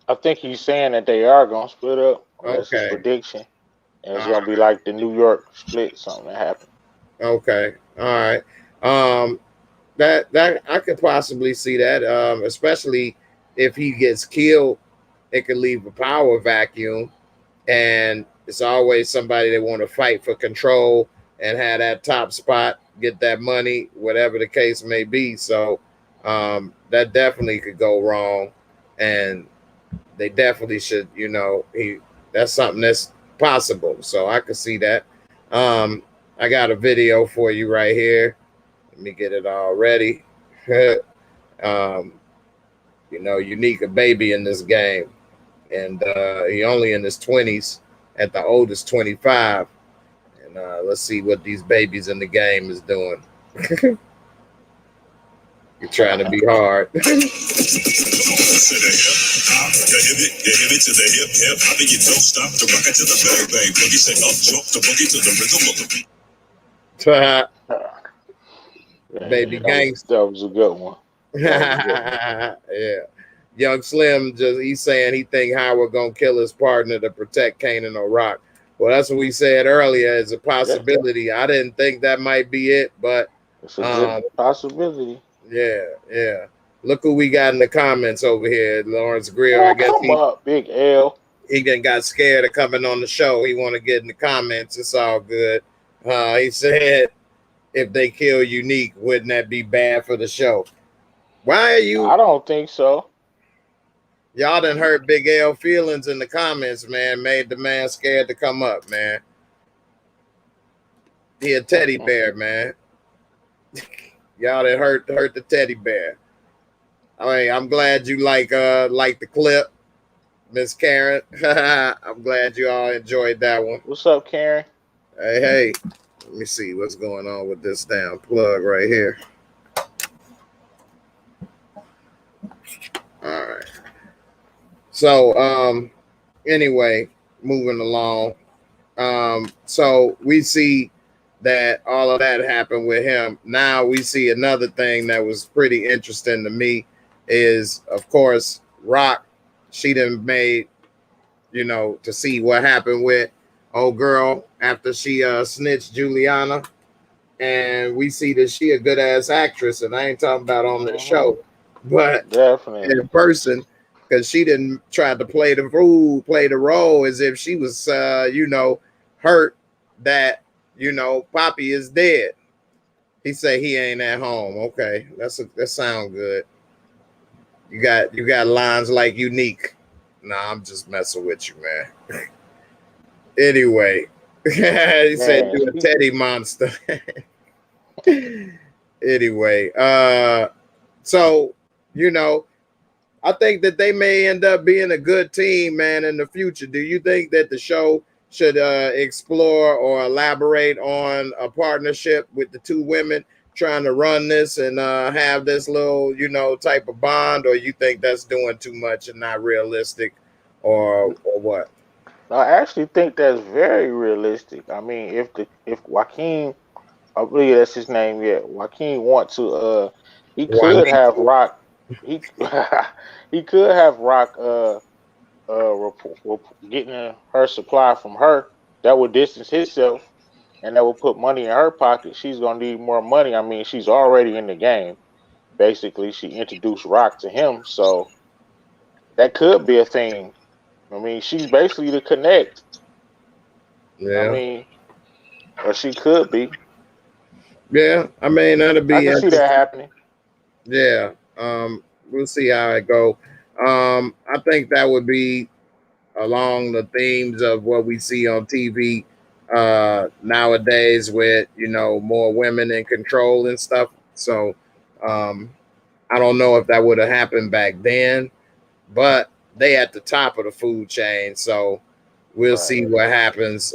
I think he's saying that they are going to split up. That's his prediction. And it's going to be like the New York split, something that happened. Okay. All right. That I could possibly see that, especially if he gets killed, it could leave a power vacuum, and it's always somebody that want to fight for control and have that top spot, get that money, whatever the case may be. So that definitely could go wrong, and they definitely should, that's something that's possible. So I could see that. I got a video for you right here. Let me get it all ready. Unique a baby in this game, and he only in his 20s, at the oldest 25. And let's see what these babies in the game is doing. You're trying to be hard. Baby gangster. That was a good one. Yeah. Young Slim he's saying he think Howard gonna kill his partner to protect Kanan or Raq. Well, that's what we said earlier as a possibility. Yeah. I didn't think that might be it, but it's a good possibility. Yeah. Look who we got in the comments over here. Lawrence Greer. I guess come up, Big L. He got scared of coming on the show. He want to get in the comments. It's all good. He said, if they kill Unique, wouldn't that be bad for the show? Why are you? I don't think so. Y'all done hurt Big L feelings in the comments, man. Made the man scared to come up, man. He a teddy bear, man. Y'all done hurt the teddy bear. All right, I'm glad you like the clip, Miss Karen. I'm glad you all enjoyed that one. What's up, Karen? Hey. Let me see what's going on with this damn plug right here. All right. So, anyway, moving along. So we see that all of that happened with him. Now we see another thing that was pretty interesting to me is, of course, Raq. She done made, to see what happened with old girl after she snitched Juliana, and we see that she a good ass actress, and I ain't talking about on the show, but definitely in person, because she didn't try to play the role as if she was hurt that Poppy is dead. He say he ain't at home. Okay, that sound good. You got lines like Unique. Nah, I'm just messing with you, man. Anyway, he said you a teddy monster. Anyway, so I think that they may end up being a good team, man, in the future. Do you think that the show should explore or elaborate on a partnership with the two women, trying to run this and have this little, you know, type of bond, or you think that's doing too much and not realistic, or what? I actually think that's very realistic. I mean, if Joaquin, I believe that's his name, yeah, Joaquin want to, he could have Juanito. Raq, he he could have Raq, getting her supply from her. That would distance himself, and that would put money in her pocket. She's gonna need more money. I mean, she's already in the game. Basically, she introduced Raq to him, so that could be a thing. I mean, she's basically the connect. I Yeah. mean, or she could be. Yeah. I mean, that'll I be can see interesting. that happening. Yeah. We'll see how it go. I think that would be along the themes of what we see on TV nowadays, with, you know, more women in control and stuff. So I don't know if that would have happened back then, but they at the top of the food chain. So we'll see what happens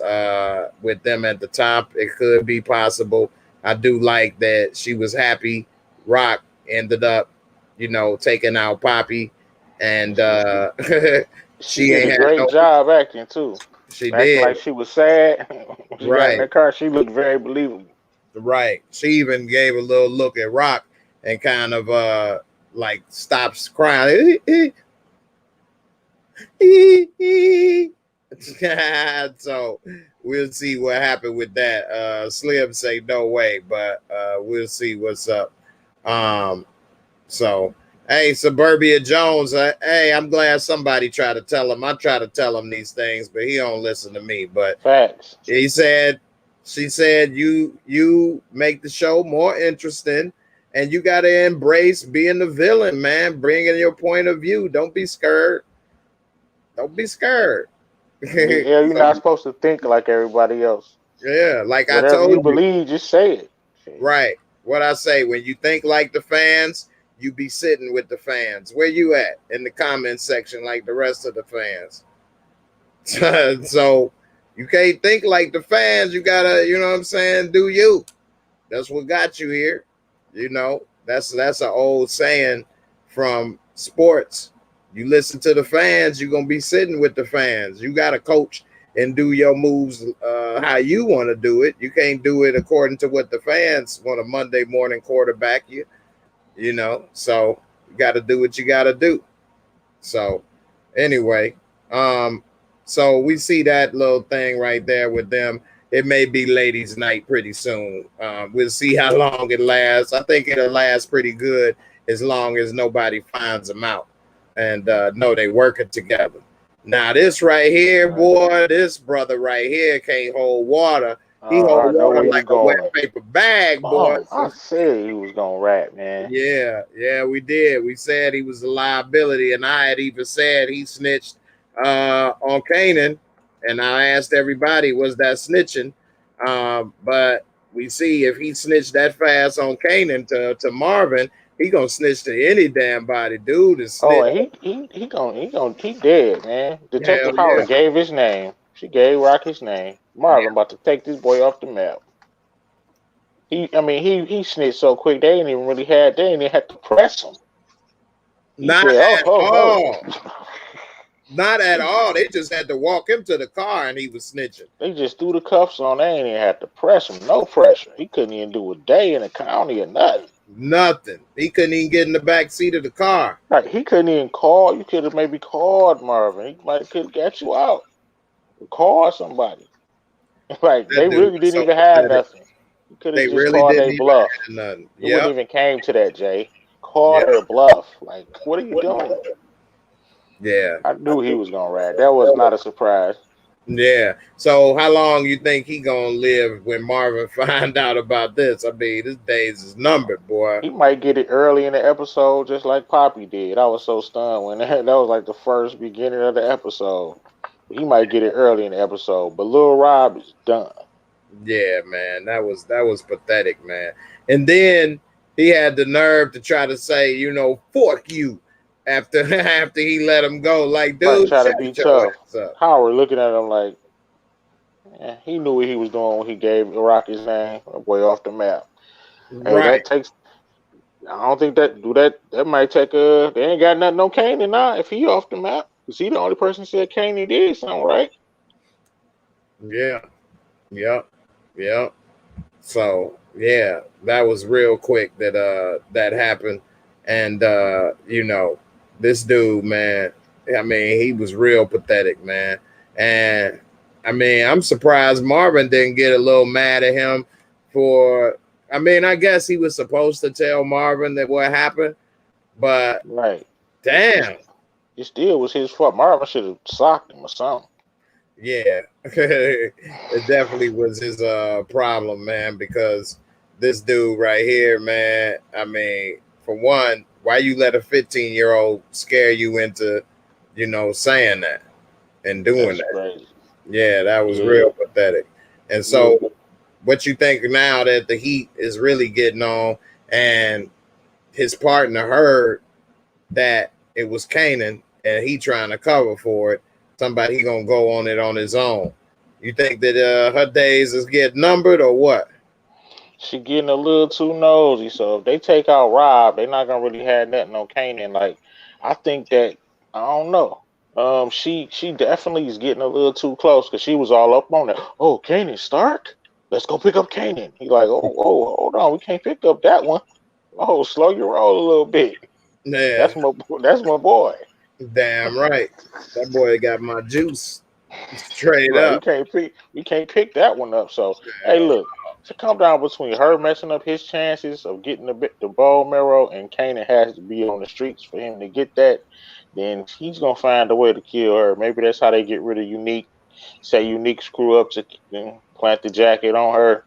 with them at the top. It could be possible. I do like that she was happy Raq ended up, you know, taking out Poppy, and She she did ain't a had great no. job acting too. She Acting did. like she was sad when she got in Right. that car. She looked very believable. Right. She even gave a little look at Raq and kind of like stops crying. So we'll see what happened with that. Slim say no way, but we'll see what's up. So hey, Suburbia Jones, hey, I'm glad somebody tried to tell him. I try to tell him these things, but he don't listen to me. But Facts. she said you make the show more interesting, and you got to embrace being the villain, man. Bringing your point of view. Don't be scared. Don't be scared. Yeah, you're not supposed to think like everybody else. Yeah, like I Whatever you told you. believe, just say it. Right. What I say, when you think like the fans, you be sitting with the fans. Where you at? In the comment section, like the rest of the fans. So you can't think like the fans. You gotta, you know what I'm saying, do you. That's what got you here. You know, that's an old saying from sports. You listen to the fans, you're gonna be sitting with the fans. You gotta coach and do your moves how you want to do it. You can't do it according to what the fans want a Monday morning quarterback you. You know, so you got to do what you got to do. So anyway, so we see that little thing right there with them. It may be ladies' night pretty soon. We'll see how long it lasts. I think it'll last pretty good as long as nobody finds them out and know they working together. Now this right here, boy, this brother right here can't hold water. He I hold know water where you like a wet going. paper bag, boy. Oh, I said he was gonna rap, man. Yeah, we did. We said he was a liability, and I had even said he snitched on Kanan, and I asked everybody, was that snitching? But we see if he snitched that fast on Kanan to Marvin, he gonna snitch to any damn body, dude. Is Oh, snitch. and he dead, man. Detective Hell Holly yeah. gave his name. She gave Raq his name. Marvin about to take this boy off the map. He snitched so quick they ain't even really had they ain't even had to press him. He Not said, at all. oh. Not at all. They just had to walk him to the car and he was snitching. They just threw the cuffs on. They ain't even had to press him. No pressure. He couldn't even do a day in the county or nothing. Nothing. He couldn't even get in the back seat of the car. Like, he couldn't even call. You could have maybe called Marvin. He might could have got you out. Call somebody. Like, That they dude really was didn't so even have pathetic. nothing. You could have They just really called didn't their even bluff. have nothing. It wouldn't Yep. even came to that, Jay. Call Yep. their bluff. Like, what are you doing? Yeah. I knew he was gonna rap. That was not a surprise. Yeah. So how long you think he gonna live when Marvin find out about this? I mean, his days is numbered, boy. He might get it early in the episode, just like Poppy did. I was so stunned when that was like the first beginning of the episode. He might get it early in the episode, but Lil Rob is done. Yeah, man. That was pathetic, man. And then he had the nerve to try to say, you know, fuck you after after he let him go. Like, Right, dude, try to shut be your tough. ass up. Howard looking at him like, he knew what he was doing when he gave Rock his name, boy off the map. Hey, Right. that takes. I don't think that might take They ain't got nothing on Kanan now. If he off the map, cause he the only person said Kanan did something right. Yeah. Yep. Yep. So yeah, that was real quick that happened. And you know, this dude, man, I mean, he was real pathetic, man. And I mean, I'm surprised Marvin didn't get a little mad at him for I mean, I guess he was supposed to tell Marvin that what happened, but Right. damn. It still was his fault. Marvin should have socked him or something. Yeah, it definitely was his problem, man, because this dude right here, man, I mean, for one, why you let a 15-year-old scare you into, you know, saying that and doing That's that? crazy. Yeah, that was Yeah. real pathetic. And so what you think now that the heat is really getting on and his partner heard that it was Kanan and he trying to cover for it, somebody he gonna go on it on his own. You think that her days is getting numbered or what? She getting a little too nosy. So if they take out Rob, they're not gonna really have nothing on Kanan. Like, I think that I don't know. She definitely is getting a little too close because she was all up on it. Oh, Kanan Stark, let's go pick up Kanan. He like, oh, hold on, we can't pick up that one. Oh, slow your roll a little bit. Yeah, That's my boy. damn right. That boy got my juice straight Right, up. we can't pick that one up. So hey, look, to come down between her messing up his chances of getting the bone marrow and Kanan has to be on the streets for him to get that, then he's gonna find a way to kill her. Maybe that's how they get rid of Unique. Say Unique screw up to plant the jacket on her.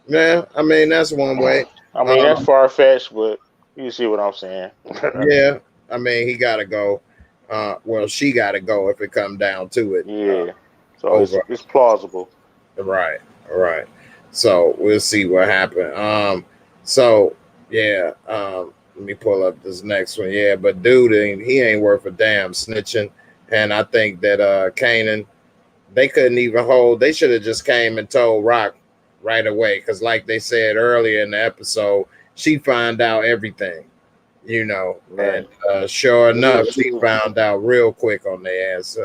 Yeah, I mean that's one way. I mean that's Um, far fetched, but you see what I'm saying. yeah, I mean he gotta go. Well, she gotta go if it come down to it. Yeah. So Over. it's plausible. Right, right. So we'll see what happened. So yeah, let me pull up this next one. Yeah, but dude, he ain't worth a damn snitching. And I think that Kanan, they couldn't even hold. They should have just came and told Raq right away, because like they said earlier in the episode, she found out everything, you know. Right. And sure enough, Yeah, she found out real quick on their ass.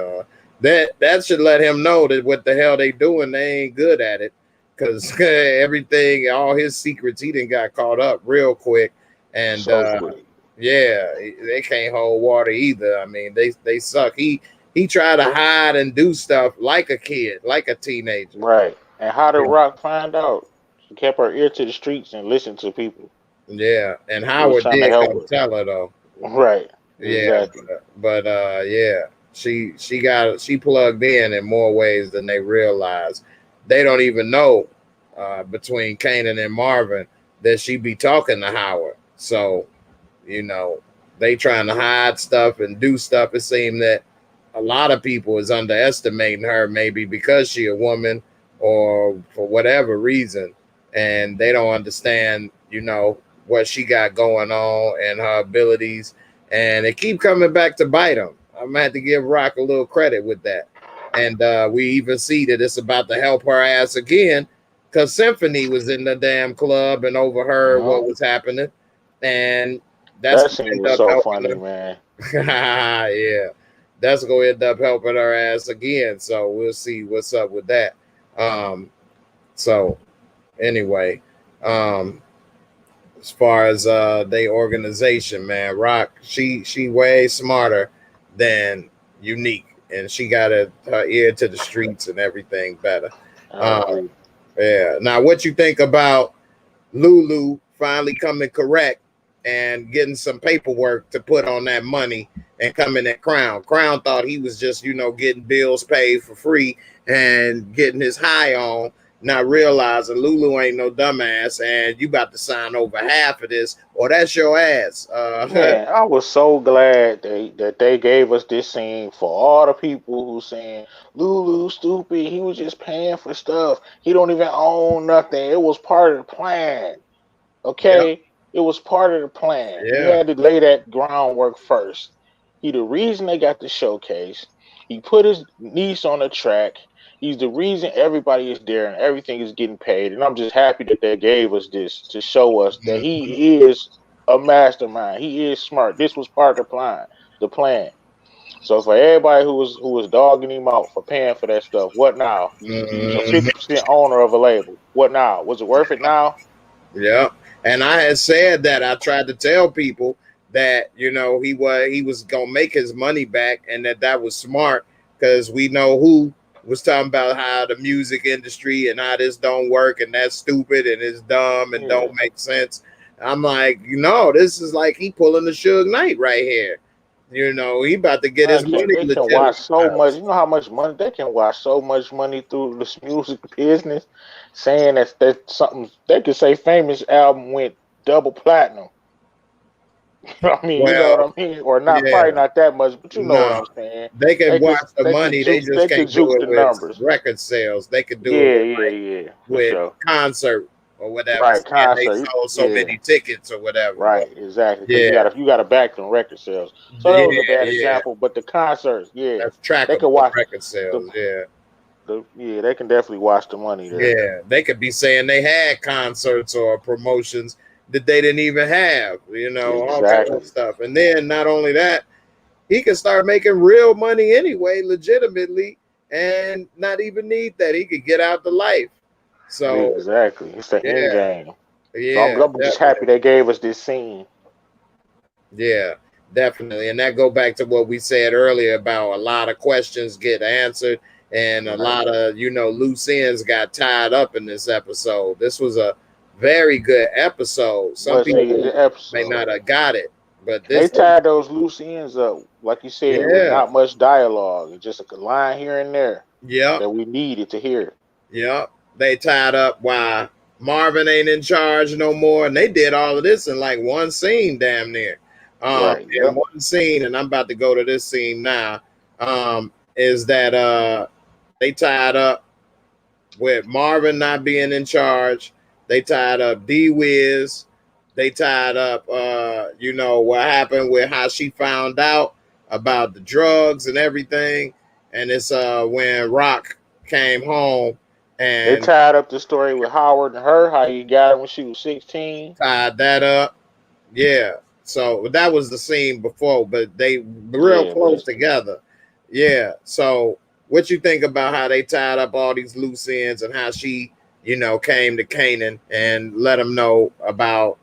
That should let him know that what the hell they doing, they ain't good at it, because everything, all his secrets, he didn't got caught up real quick. And so quick. yeah, they can't hold water either. I mean, they suck. He tried to hide and do stuff like a kid, like a teenager. Right. And how did Rock find out? She kept her ear to the streets and listened to people Yeah, and who was Howard trying to did help come her. tell her though. Right. Yeah, Exactly. but yeah, she plugged in more ways than they realize. They don't even know between Kanan and Marvin that she be talking to Howard. So, you know, they trying to hide stuff and do stuff. It seemed that a lot of people is underestimating her, maybe because she a woman or for whatever reason, and they don't understand, you know, what she got going on and her abilities, and they keep coming back to bite them. I'm gonna have to give Raq a little credit with that, and we even see that it's about to help her ass again, because Symphony was in the damn club and overheard Uh-huh. what was happening, and that's That gonna scene end was up so helping funny, her. man. Yeah, that's gonna end up helping her ass again. So we'll see what's up with that. So anyway, um, as far as they organization, man, Raq, she way smarter than Unique, and she got her ear to the streets and everything better. I Uh, agree. yeah. Now, what you think about Lulu finally coming correct and getting some paperwork to put on that money and coming at Crown? Crown thought he was just, you know, getting bills paid for free and getting his high on, not realizing Lulu ain't no dumbass and you about to sign over half of this or that's your ass. Man, I was so glad that they gave us this scene for all the people who saying Lulu stupid. He was just paying for stuff. He don't even own nothing. It was part of the plan. Yep. Okay, it was part of the plan. He Yeah. had to lay that groundwork first. He the reason they got the showcase. He put his niece on the track. He's the reason everybody is there and everything is getting paid. And I'm just happy that they gave us this to show us that he is a mastermind. He is smart. This was part of the plan. So for everybody who was dogging him out for paying for that stuff, what now? He's a 50% owner of a label. What now? Was it worth it now? Yeah. And I had said that I tried to tell people that, you know, he was gonna make his money back, and that was smart, because we know who was talking about how the music industry and how this don't work and that's stupid and it's dumb and don't make sense. I'm like, you know, this is like he pulling the Suge Knight right here. You know, he about to get his money. They can wash so much. You know how much money they can wash so much money through this music business, saying that something they could say famous album went double platinum. I mean, Well, you know what I mean, or not? Probably not that much, but you know what I'm saying. They can watch the money. They just can't do it with numbers. Record sales. They could do it with concert or whatever. Right, concert. They sold so many tickets or whatever. Right, exactly. Yeah, you got to back them record sales. So that was a bad example. But the concerts, that's trackable. They can watch record sales. They can definitely watch the money there. Yeah, they could be saying they had concerts or promotions that they didn't even have, you know, all that kind of stuff. And then not only that, he can start making real money anyway, legitimately, and not even need that. He could get out the life. So exactly, it's the end game. Yeah, so I'm just happy they gave us this scene. Yeah, definitely. And that go back to what we said earlier about a lot of questions get answered, and a lot of, you know, loose ends got tied up in this episode. This was a very good episode. Some people may not have got it, but they tied those loose ends up, like you said, with not much dialogue, just a line here and there. Yeah, that we needed to hear. Yeah, they tied up why Marvin ain't in charge no more, and they did all of this in like one scene, damn near. One scene, and I'm about to go to this scene now. Is that they tied up with Marvin not being in charge. They tied up D-Wiz. They tied up, you know, what happened with how she found out about the drugs and everything. And it's when Raq came home. And they tied up the story with Howard and her, how he got her when she was 16. Tied that up. Yeah. So that was the scene before, but they real close together. Yeah. So what you think about how they tied up all these loose ends and how she, you know, came to Kanan and let him know about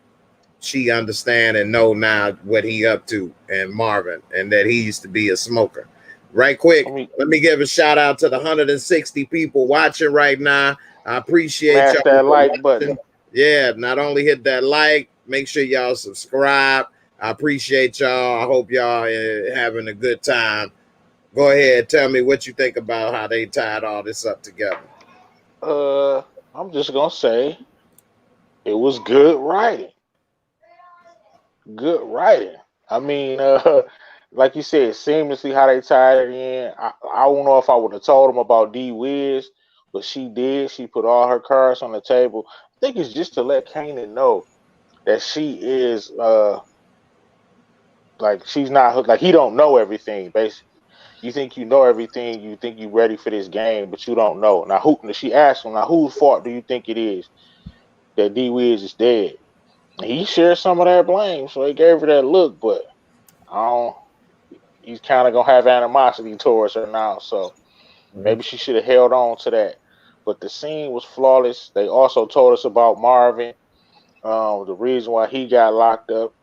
she understand and know now what he up to, and Marvin, and that he used to be a smoker. Right quick, let me give a shout out to the 160 people watching right now. I appreciate y'all. That like button. Yeah, not only hit that like, make sure y'all subscribe. I appreciate y'all. I hope y'all are having a good time. Go ahead, tell me what you think about how they tied all this up together. I'm just gonna say it was good writing. Good writing. I mean, like you said, seamlessly how they tied it in. I don't know if I would have told them about D-Wiz, but she did. She put all her cards on the table. I think it's just to let Kanan know that she is like she's not like he don't know everything, basically. You think you know everything, you think you're ready for this game, but you don't know. Now she asked him, now whose fault do you think it is that D-Wiz is dead? And he shared some of that blame, so he gave her that look, but he's kind of gonna have animosity towards her now, so maybe she should have held on to that. But the scene was flawless. They also told us about Marvin, the reason why he got locked up.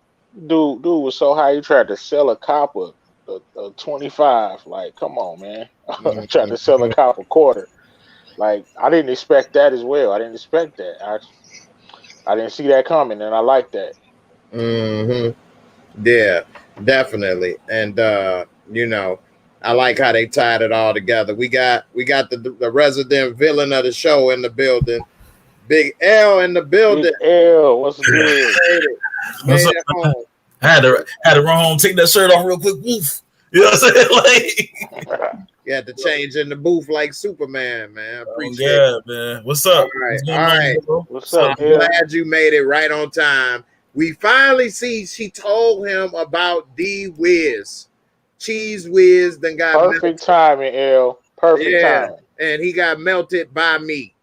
Dude was so high he tried to sell a cop a 25. Like, come on, man. Tried to sell a cop a quarter. Like, I didn't expect that as well. I didn't expect that. I didn't see that coming, and I like that. Yeah, definitely. And you know, I like how they tied it all together. We got the resident villain of the show in the building. Big L in the building. Big L, what's good? What's up? I had to run home, take that shirt off real quick. Woof. You know what I'm saying? Like, you had to change in the booth like Superman, man. Appreciate it. Man. What's up? All right. What's up? I'm glad you made it right on time. We finally see she told him about D-Wiz. Cheese Wiz then got perfect timing, L. Perfect timing. and he got melted by me.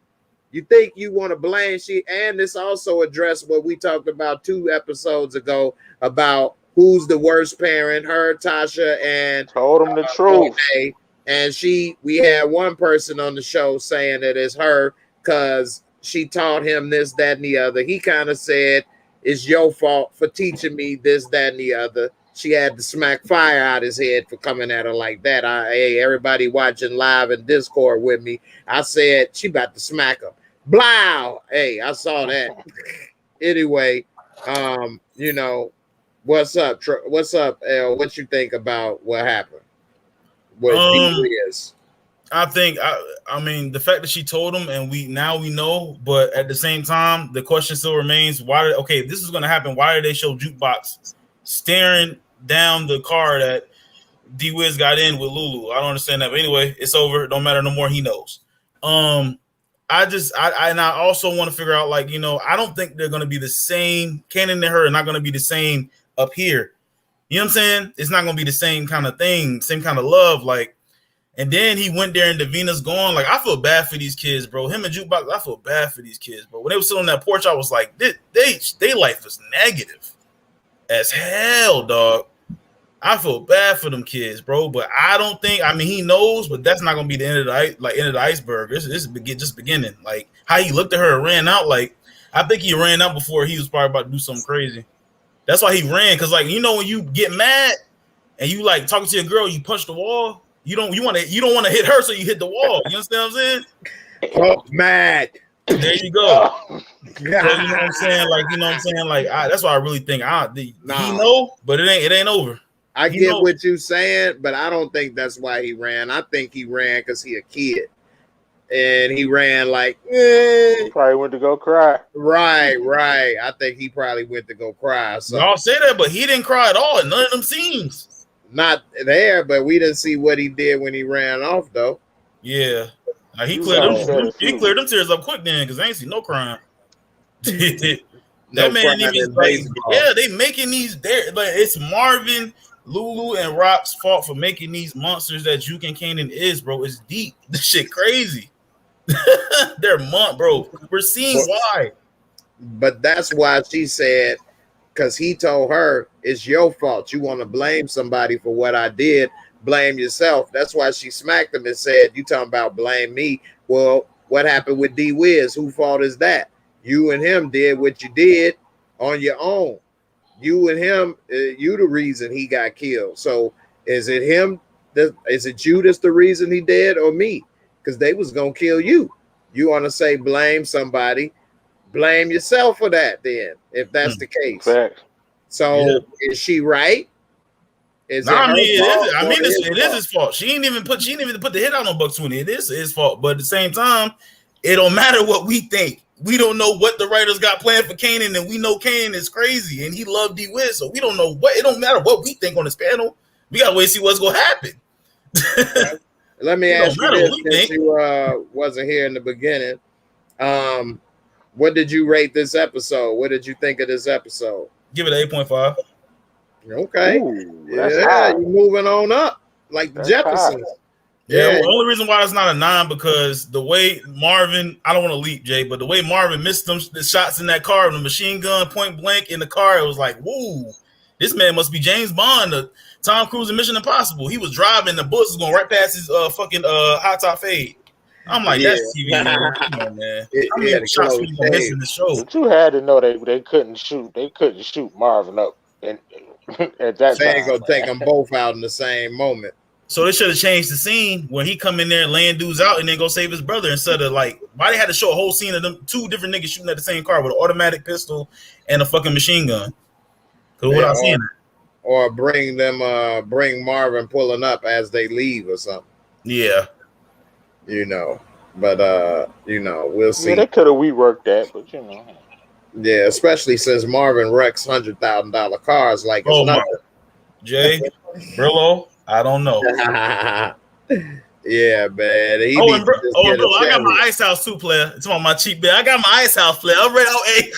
You think you want to blame and this also addressed what we talked about 2 episodes ago about who's the worst parent, her, Tasha, and told him the truth. Monet. And we had one person on the show saying that it's her because she taught him this, that, and the other. He kind of said, it's your fault for teaching me this, that, and the other. She had to smack fire out his head for coming at her like that. Hey, everybody watching live in Discord with me, I said, she about to smack him. Blow! Hey, I saw that. Anyway, you know, what's up? What's up, El? What you think about what happened? What is? I think I mean the fact that she told him and we know, but at the same time, the question still remains: why? If this is going to happen, why did they show Jukebox staring down the car that D-Wiz got in with Lulu? I don't understand that. But anyway, it's over. It don't matter no more. He knows. I also want to figure out, like, you know, I don't think they're going to be the same. Kanan and her are not going to be the same up here. You know what I'm saying? It's not going to be the same kind of thing, same kind of love. Like, and then he went there and Davina's gone. Like, I feel bad for these kids, bro. Him and Jukebox, I feel bad for these kids, bro. When they were sitting on that porch, I was like, they life was negative as hell, dog. I feel bad for them kids, bro. But I don't think, I mean, he knows, but that's not gonna be the end of the iceberg. This is just beginning. Like how he looked at her and ran out. Like I think he ran out before he was probably about to do something crazy. That's why he ran, because like, you know, when you get mad and you like talking to your girl, you punch the wall. You don't want to hit her, so you hit the wall. You understand what I'm saying? Oh, mad. There you go. You know what I'm saying? Like, you know what I'm saying? Like that's why I really think he know, but it ain't over. I get what you're saying, but I don't think that's why he ran. I think he ran because he a kid. And he ran like, He probably went to go cry. Right. I think he probably went to go cry. So. Y'all say that, but he didn't cry at all in none of them scenes. Not there, but we didn't see what he did when he ran off, though. Yeah. He cleared them tears up quick then, because I ain't see no crime. That man even like, yeah, they making these there, but it's Marvin, Lulu, and Rock's fault for making these monsters that Juke and Kanan is, bro. It's deep. This shit crazy. They're bro. We're seeing why. But that's why she said, because he told her, it's your fault. You want to blame somebody for what I did, blame yourself. That's why she smacked him and said, you talking about blame me. Well, what happened with D-Wiz? Whose fault is that? You and him did what you did on your own. You and him, you the reason he got killed. So is it him? Is it you that's the reason he dead, or me? Because they was going to kill you. You want to say blame somebody, blame yourself for that then, if that's the case. Fact. So is she right? It is his fault. She didn't even put the hit out on Buck 20. It is his fault. But at the same time, it don't matter what we think. We don't know what the writers got planned for Kanan, and we know Kanan is crazy and he loved D-Wiz, so we don't know what. It don't matter what we think on this panel. We gotta wait and see what's gonna happen. Let me ask you this, since you wasn't here in the beginning. What did you rate this episode? What did you think of this episode? Give it an 8.5. Okay. Ooh, you're moving on up like the Jeffersons. Yeah, well, the only reason why it's not a 9 because the way Marvin, I don't want to leap, Jay, but the way Marvin missed the shots in that car, the machine gun point blank in the car, it was like, whoa, this man must be James Bond, Tom Cruise in Mission Impossible. He was driving, the bullets was going right past his fucking high top fade. I'm like, that's TV, man. Come on, man. How many shots we gonna miss in the show? But you had to know they couldn't shoot. They couldn't shoot Marvin up, and at that they time, ain't gonna take them both out in the same moment. So they should have changed the scene when he come in there and laying dudes out and then go save his brother instead of like, why they had to show a whole scene of them 2 different niggas shooting at the same car with an automatic pistol and a fucking machine gun. Because without seeing it. Or bring Marvin pulling up as they leave or something. Yeah. You know, but we'll see. Yeah, they could have reworked that, but you know. Yeah, especially since Marvin wrecks $100,000 cars like it's nothing. Jay, Brillo, I don't know. Yeah, man. And bro, I got my ice house too, player. It's on my cheap bill. I got my ice house, player. I'm ready.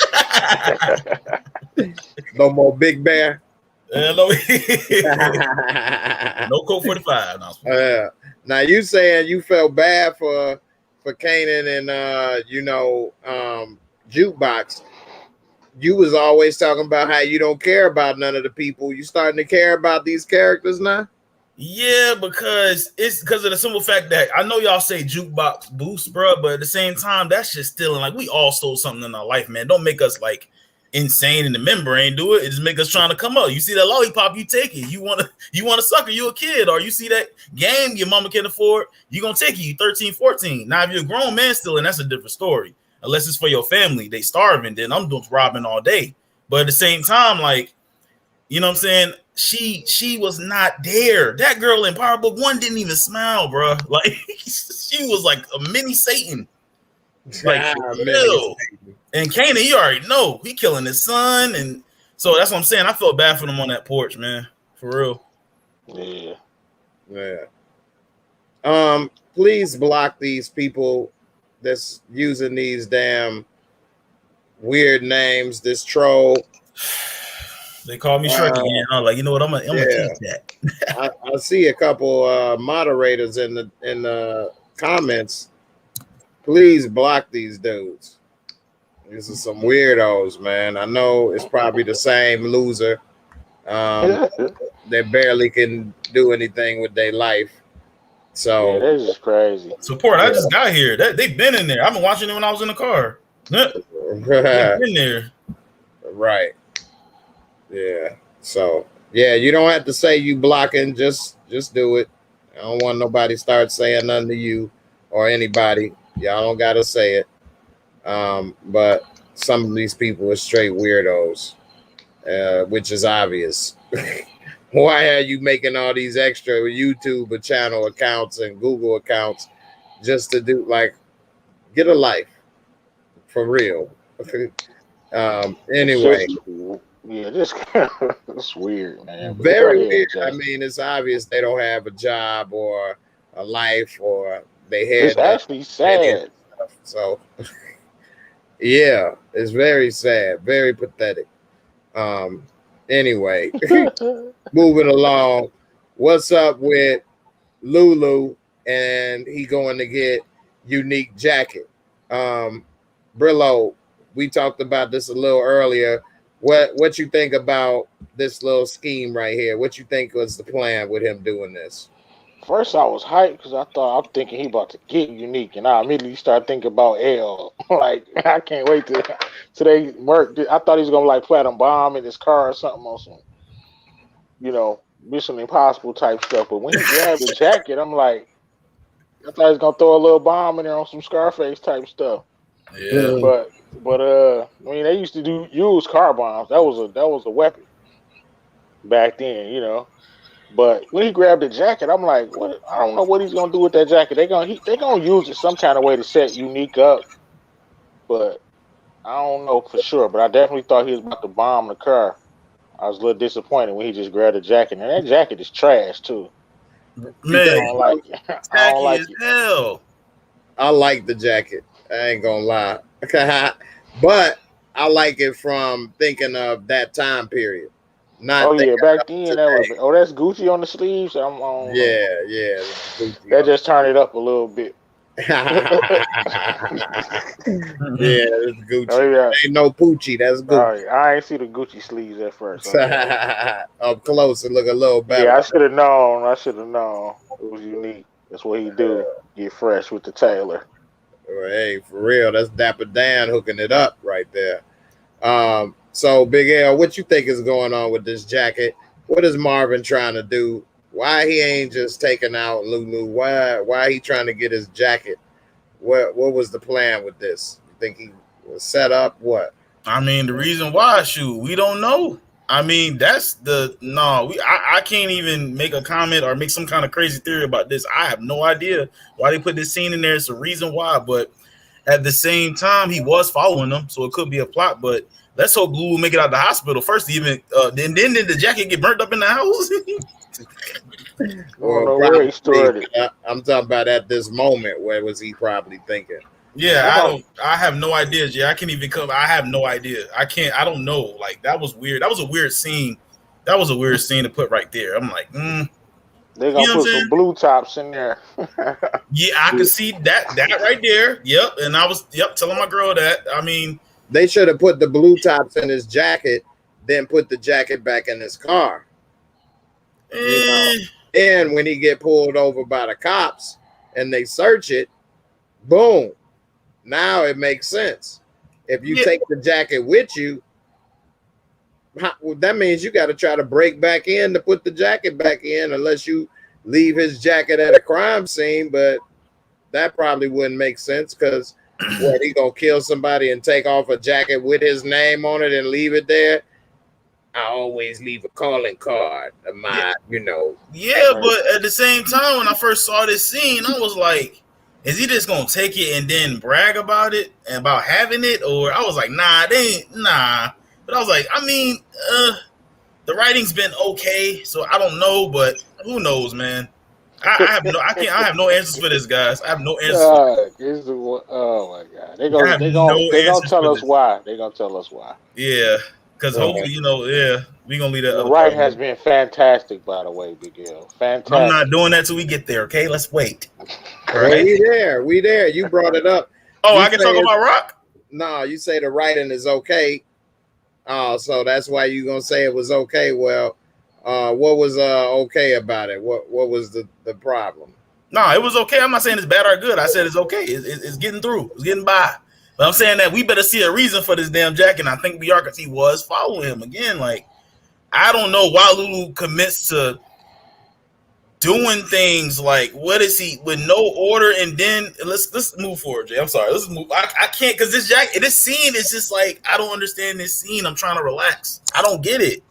No more Big Bear. No, no code 45. No. Now you saying you felt bad for Kanan and Jukebox. You was always talking about how you don't care about none of the people. You starting to care about these characters now? Yeah, because it's because of the simple fact that I know y'all say Jukebox boost, bro, but at the same time, that's just stealing. Like, we all stole something in our life, man. Don't make us like insane in the membrane. Do it. It just make us trying to come up. You see that lollipop, you take it. You want to sucker, you a kid. Or you see that game your mama can afford, you gonna take it. You 13, 14. Now, if you're a grown man still, and that's a different story. Unless it's for your family, they starving, then I'm doing robbing all day. But at the same time, like, you know what I'm saying? She was not there. That girl in Power Book 1 didn't even smile, bro. Like, she was like a mini Satan. Like, and Kanan, you already know he killing his son, and so that's what I'm saying. I felt bad for them on that porch, man. For real. Yeah. Please block these people that's using these damn weird names. This troll. They called me Shrek again. I'm like, you know what? I'm gonna teach that. I see a couple moderators in the comments. Please block these dudes. These are some weirdos, man. I know it's probably the same loser. They barely can do anything with their life. So this is crazy. Support. I just got here. They've been in there. I've been watching it when I was in the car. They've been there. Right. Yeah. So yeah, you don't have to say you blocking. Just do it. I don't want nobody start saying nothing to you or anybody. Y'all don't gotta say it. But some of these people are straight weirdos, which is obvious. Why are you making all these extra YouTube channel accounts and Google accounts just to do, like, get a life for real? Anyway. Yeah, it's weird, man. Very weird. I mean, it's obvious they don't have a job or a life, or they had. It's actually sad. So, yeah, it's very sad, very pathetic. Anyway, moving along. What's up with Lulu and he going to get unique jacket? Brillo, we talked about this a little earlier. What you think about this little scheme right here? What you think was the plan with him doing this? First, I was hyped because I'm thinking he about to get unique, and I immediately started thinking about L. Like, I can't wait till they work. I thought he was gonna like plant a bomb in his car or something on some, Mission Impossible type stuff. But when he grabbed the jacket, I'm like, I thought he was gonna throw a little bomb in there on some Scarface type stuff. Yeah, but I mean, they used to use car bombs. That was a weapon back then, But when he grabbed the jacket, I'm like, what? I don't know what he's gonna do with that jacket. They're gonna use it some kind of way to set Unique up, but I don't know for sure. But I definitely thought he was about to bomb the car. I was a little disappointed when he just grabbed the jacket, and that jacket is trash too. Man, I don't like it. I don't like it. Hell. I like the jacket. I ain't gonna lie, but I like it from thinking of that time period. Back then that's Gucci on the sleeves. Yeah. That just turned it up a little bit. Yeah, it's Gucci. Ain't no Poochie. That's Gucci. Right. I ain't see the Gucci sleeves at first. Up close, it look a little better. Yeah, I should have known. It was unique. That's what he do. Get fresh with the tailor. Hey, for real, that's Dapper Dan hooking it up right there. So Big L, what you think is going on with this jacket? What is Marvin trying to do? Why he ain't just taking out Lulu? Why he trying to get his jacket? What was the plan with this? You think he was set up? What? I mean, the reason why, we don't know. I mean, I can't even make a comment or make some kind of crazy theory about this. I have no idea why they put this scene in there. It's a reason why, but at the same time, he was following them, so it could be a plot. But let's hope Lulu will make it out of the hospital first. Even then the jacket get burnt up in the house. I'm talking about at this moment. Where was he probably thinking? Yeah, I have no idea, Jay. I can't even come. I have no idea. I don't know. Like, that was weird. That was a weird scene That was a weird scene to put right there. I'm like, They're gonna put some blue tops in there. Yeah, I could see that right there. Yep, and I was telling my girl that. I mean, they should have put the blue tops in his jacket, then put the jacket back in his car. You know? And when he get pulled over by the cops and they search it, boom, now it makes sense. If you take the jacket with you, that means you got to try to break back in to put the jacket back in, unless you leave his jacket at a crime scene. But that probably wouldn't make sense, because what, he gonna kill somebody and take off a jacket with his name on it and leave it there? I always leave a calling card of mine, you know. Yeah, but at the same time, when I first saw this scene, I was like, is he just gonna take it and then brag about it and about having it? Or I was like, nah, But I was like, I mean, the writing's been okay, so I don't know, but who knows, man. I have no answers for this, guys. I have no answers. Oh my God, they're gonna tell us why. They're gonna tell us why. Yeah, because hopefully, you know, we're gonna leave that. The writing has been fantastic, by the way, Big L. Fantastic. I'm not doing that till we get there. Okay, let's wait. Right? We there. You brought it up. Oh, I can talk about Raq? No, you say the writing is okay. So that's why you gonna say it was okay. Well, what was okay about it? What was the problem? No, it was okay. I'm not saying it's bad or good. I said it's okay. It's getting through. It's getting by. But I'm saying that we better see a reason for this damn jacket. And I think we are, because he was following him again. Like, I don't know why Lulu commits to doing things like, what is he, with no order? And then let's move forward, Jay. I'm sorry. Let's move. I can't, because this scene is just like, I don't understand this scene. I'm trying to relax. I don't get it.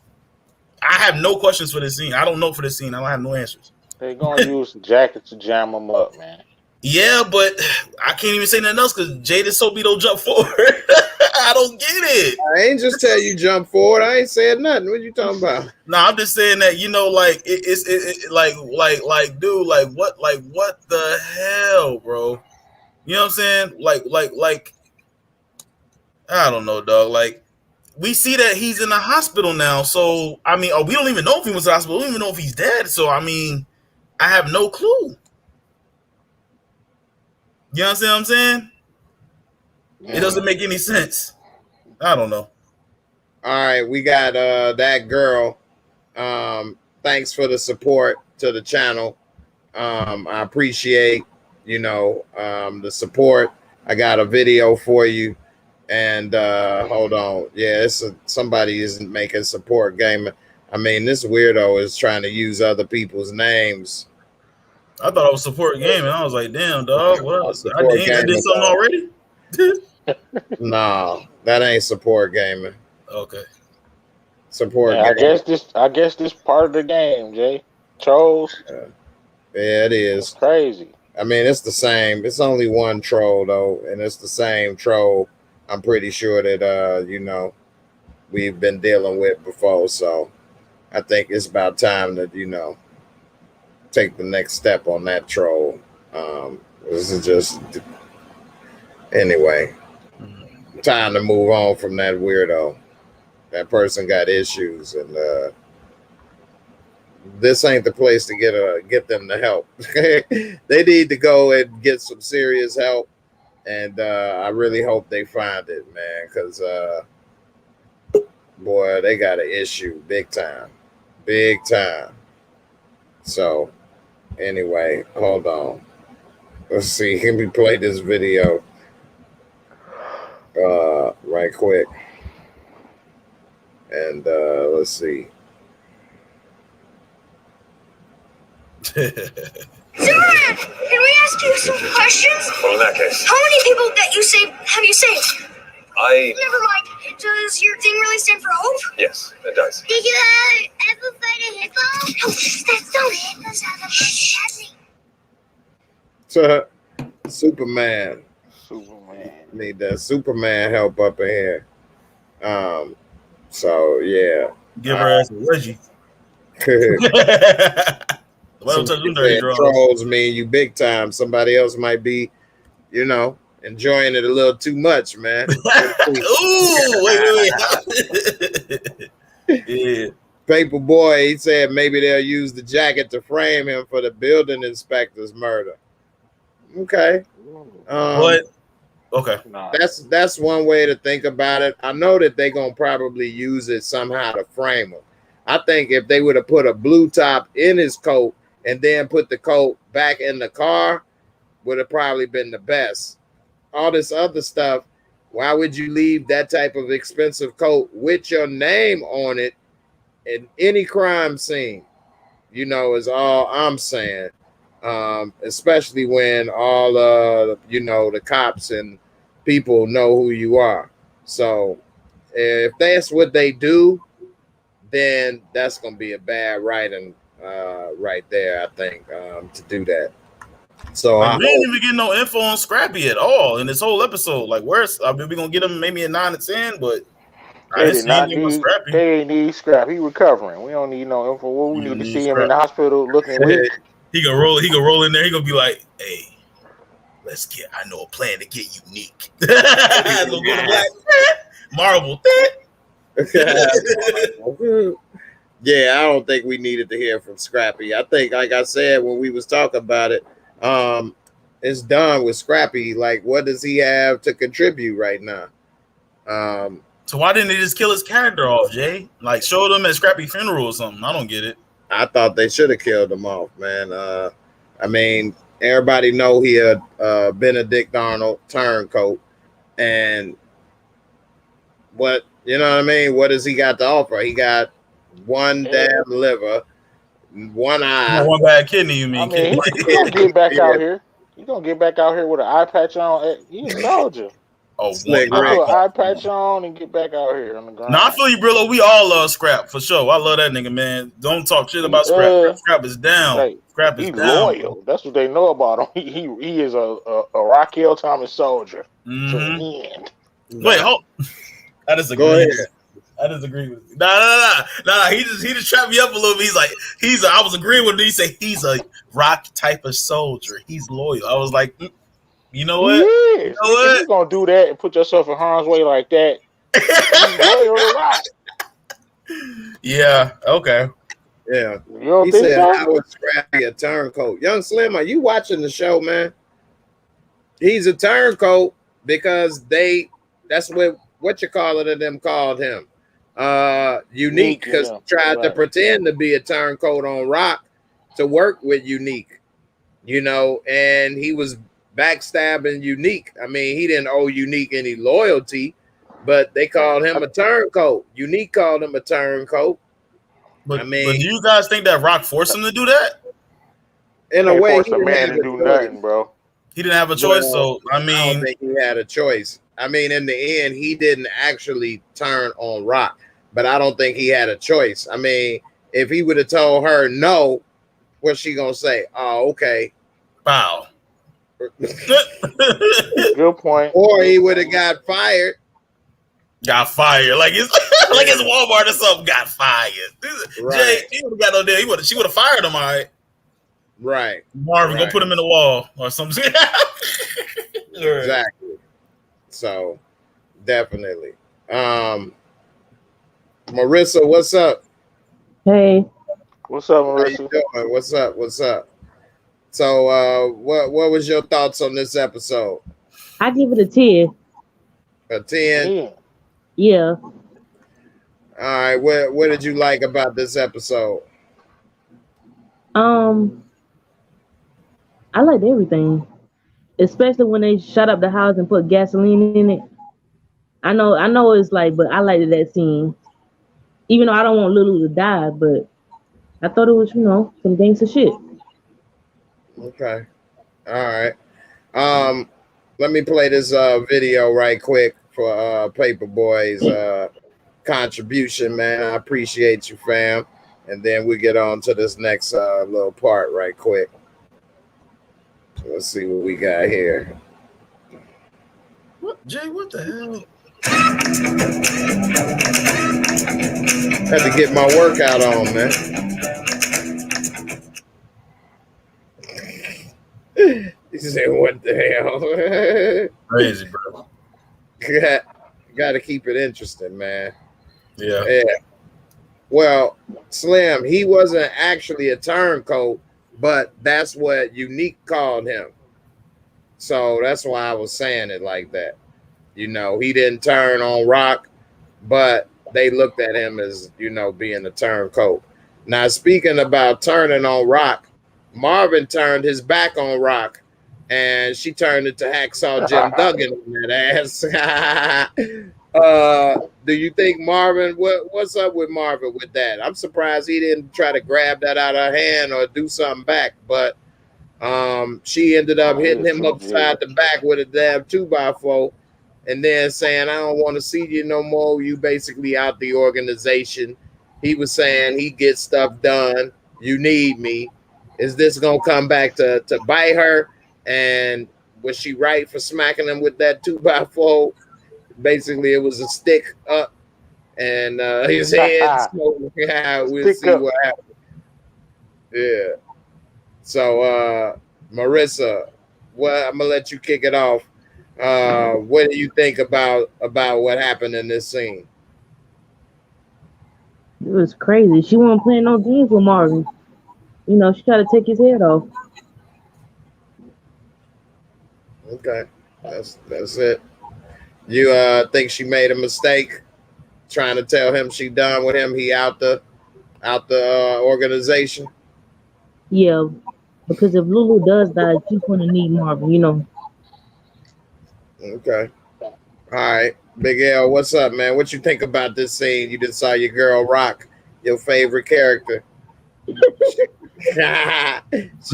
I have no questions for this scene. I don't know for this scene. I don't have no answers. They're gonna use the jacket to jam them up, man. Yeah, but I can't even say nothing else because Jada Soapy don't jump forward. I don't get it. I ain't just tell you jump forward. I ain't said nothing. What you talking about? No, I'm just saying that, you know, like it's dude, like what the hell, bro? You know what I'm saying? Like I don't know, dog. Like, we see that he's in the hospital now, so I mean, we don't even know if he was in the hospital. We don't even know if he's dead. So I mean, I have no clue. You understand what I'm saying? It doesn't make any sense. I don't know. All right, we got that girl. Thanks for the support to the channel. I appreciate, you know, the support. I got a video for you. And hold on. Yeah, somebody isn't making support game. I mean, this weirdo is trying to use other people's names. I thought it was support game, and I was like, damn, dog. What? I did something already? No, that ain't support gaming. Okay. Support I gaming. I guess this part of the game, Jay. Trolls. Yeah, it is. It's crazy. I mean, it's the same. It's only one troll though, and it's the same troll. I'm pretty sure that you know, we've been dealing with before. So I think it's about time that, you know, take the next step on that troll. This is just, anyway, time to move on from that weirdo. That person got issues, and this ain't the place to get them the help. They need to go and get some serious help, and I really hope they find it, man, because boy, they got an issue big time. So anyway, hold on. Let's see. Let me play this video right quick. And let's see. Zimmerman, can we ask you some questions? Well, in that case, How many people that have you saved? Never mind. Does your thing really stand for hope? yes, it does. Did you ever fight a hippo? No, that's not hippos have a Superman. Need that Superman help up in here. So yeah. Give her ass a wedgie. Trolls mean you big time. Somebody else might be, you know, enjoying it a little too much, man. Ooh, wait. Yeah. Paper Boy, he said maybe they'll use the jacket to frame him for the building inspector's murder. Okay. But okay. Nah. That's one way to think about it. I know that they're gonna probably use it somehow to frame him. I think if they would have put a blue top in his coat and then put the coat back in the car, would have probably been the best. All this other stuff, why would you leave that type of expensive coat with your name on it in any crime scene? You know, is all I'm saying. Especially when all the cops and people know who you are. So if that's what they do, then that's gonna be a bad writing right there, I think, to do that. So we didn't even get no info on Scrappy at all in this whole episode. Like, where's we're gonna get him maybe a 9 or 10, but they did not need Scrappy. They ain't need Scrappy. He recovering. We don't need no info. We need to see him in the hospital looking weak. He gonna roll in there. He gonna be like, "Hey, I know a plan to get unique." Go to Black Marvel. Yeah, I don't think we needed to hear from Scrappy. I think, like I said when we was talking about it, it's done with Scrappy. Like, what does he have to contribute right now? So why didn't they just kill his character off, Jay? Like, show them at Scrappy funeral or something. I don't get it. I thought they should have killed him off, man. I mean, everybody know he a Benedict Arnold turncoat, and what, you know what I mean? What does he got to offer? He got one damn liver, one eye, one bad kidney. You mean? I mean, he gonna get back out here. He gonna get back out here with an eye patch on. He a soldier. Oh, Slick put an eye patch on and get back out here on the ground. Nah, I feel you, Brillo. We all love Scrap for sure. I love that nigga, man. Don't talk shit about Scrap. Scrap is down. Like, Scrap is he's down. loyal. That's what they know about him. He is a Raquel Thomas soldier to the end. Wait, hold. I disagree. Go ahead. I disagree with you. Nah. He just trapped me up a little bit. He's I was agreeing with him. He said he's a rock type of soldier. He's loyal. I was like, you know what? You know what? If you're gonna do that and put yourself in harm's way like that, he's loyal to rock. Yeah. Okay. Yeah. You don't he think said, so? I was Scrappy a turncoat. Young Slim, are you watching the show, man? He's a turncoat because that's what you call it, and them called him. Unique, because he tried to pretend to be a turncoat on Rock to work with Unique, you know, and he was backstabbing Unique. I mean, he didn't owe Unique any loyalty, but they called him a turncoat. Unique called him a turncoat. But do you guys think that Rock forced him to do that? In a way, forced a man to do nothing, bro. He didn't have a choice, so I mean, I don't think he had a choice. I mean, in the end, he didn't actually turn on Rock, but I don't think he had a choice. I mean, if he would have told her no, what's she gonna say? Oh, okay. Wow. Good point. Or he would have got fired. Got fired. Like it's like it's Walmart or something. Got fired. Right. Jay, he would have got no deal. She would have fired him, all right. Right. Marvin, go put him in the wall or something. Exactly. So definitely. Marissa, what's up? Hey. What's up, Marissa? How you doing? What's up? What's up? So what was your thoughts on this episode? I give it a 10. A 10? Yeah. All right. What did you like about this episode? I liked everything, especially when they shut up the house and put gasoline in it. I know it's like, but I liked that scene. Even though I don't want Lulu to die, but I thought it was, some gangster shit. Okay. All right. Let me play this video right quick for Paperboy's contribution, man. I appreciate you, fam. And then we get on to this next little part right quick. Let's see what we got here. What, Jay? What the hell? Had to get my workout on, man. He said, "What the hell?" Crazy, bro. Got to keep it interesting, man. Yeah. Well, Slim, he wasn't actually a turncoat, but that's what Unique called him. So that's why I was saying it like that. You know, he didn't turn on Raq, but they looked at him as, you know, being a turncoat. Now, speaking about turning on Raq, Marvin turned his back on Raq, and she turned into Hacksaw Jim Duggan on that ass. Do you think Marvin? What's up with Marvin with that? I'm surprised he didn't try to grab that out of her hand or do something back, but she ended up hitting him upside the back with a damn 2x4 and then saying, I don't want to see you no more. You basically out the organization. He was saying he gets stuff done. You need me. Is this going to come back to bite her? And was she right for smacking him with that 2x4? Basically, it was a stick up and his head. So yeah, we'll see what happens. Yeah. So, Marissa, well, I'm gonna let you kick it off. What do you think about what happened in this scene? It was crazy. She wasn't playing no games with Marvin. You know, she tried to take his head off. Okay, that's it. You think she made a mistake trying to tell him she done with him? He out the organization. Yeah, because if Lulu does die, she's gonna need Marvin. You know. Okay. All right, Big L, what's up, man? What you think about this scene? You just saw your girl Raq, your favorite character. She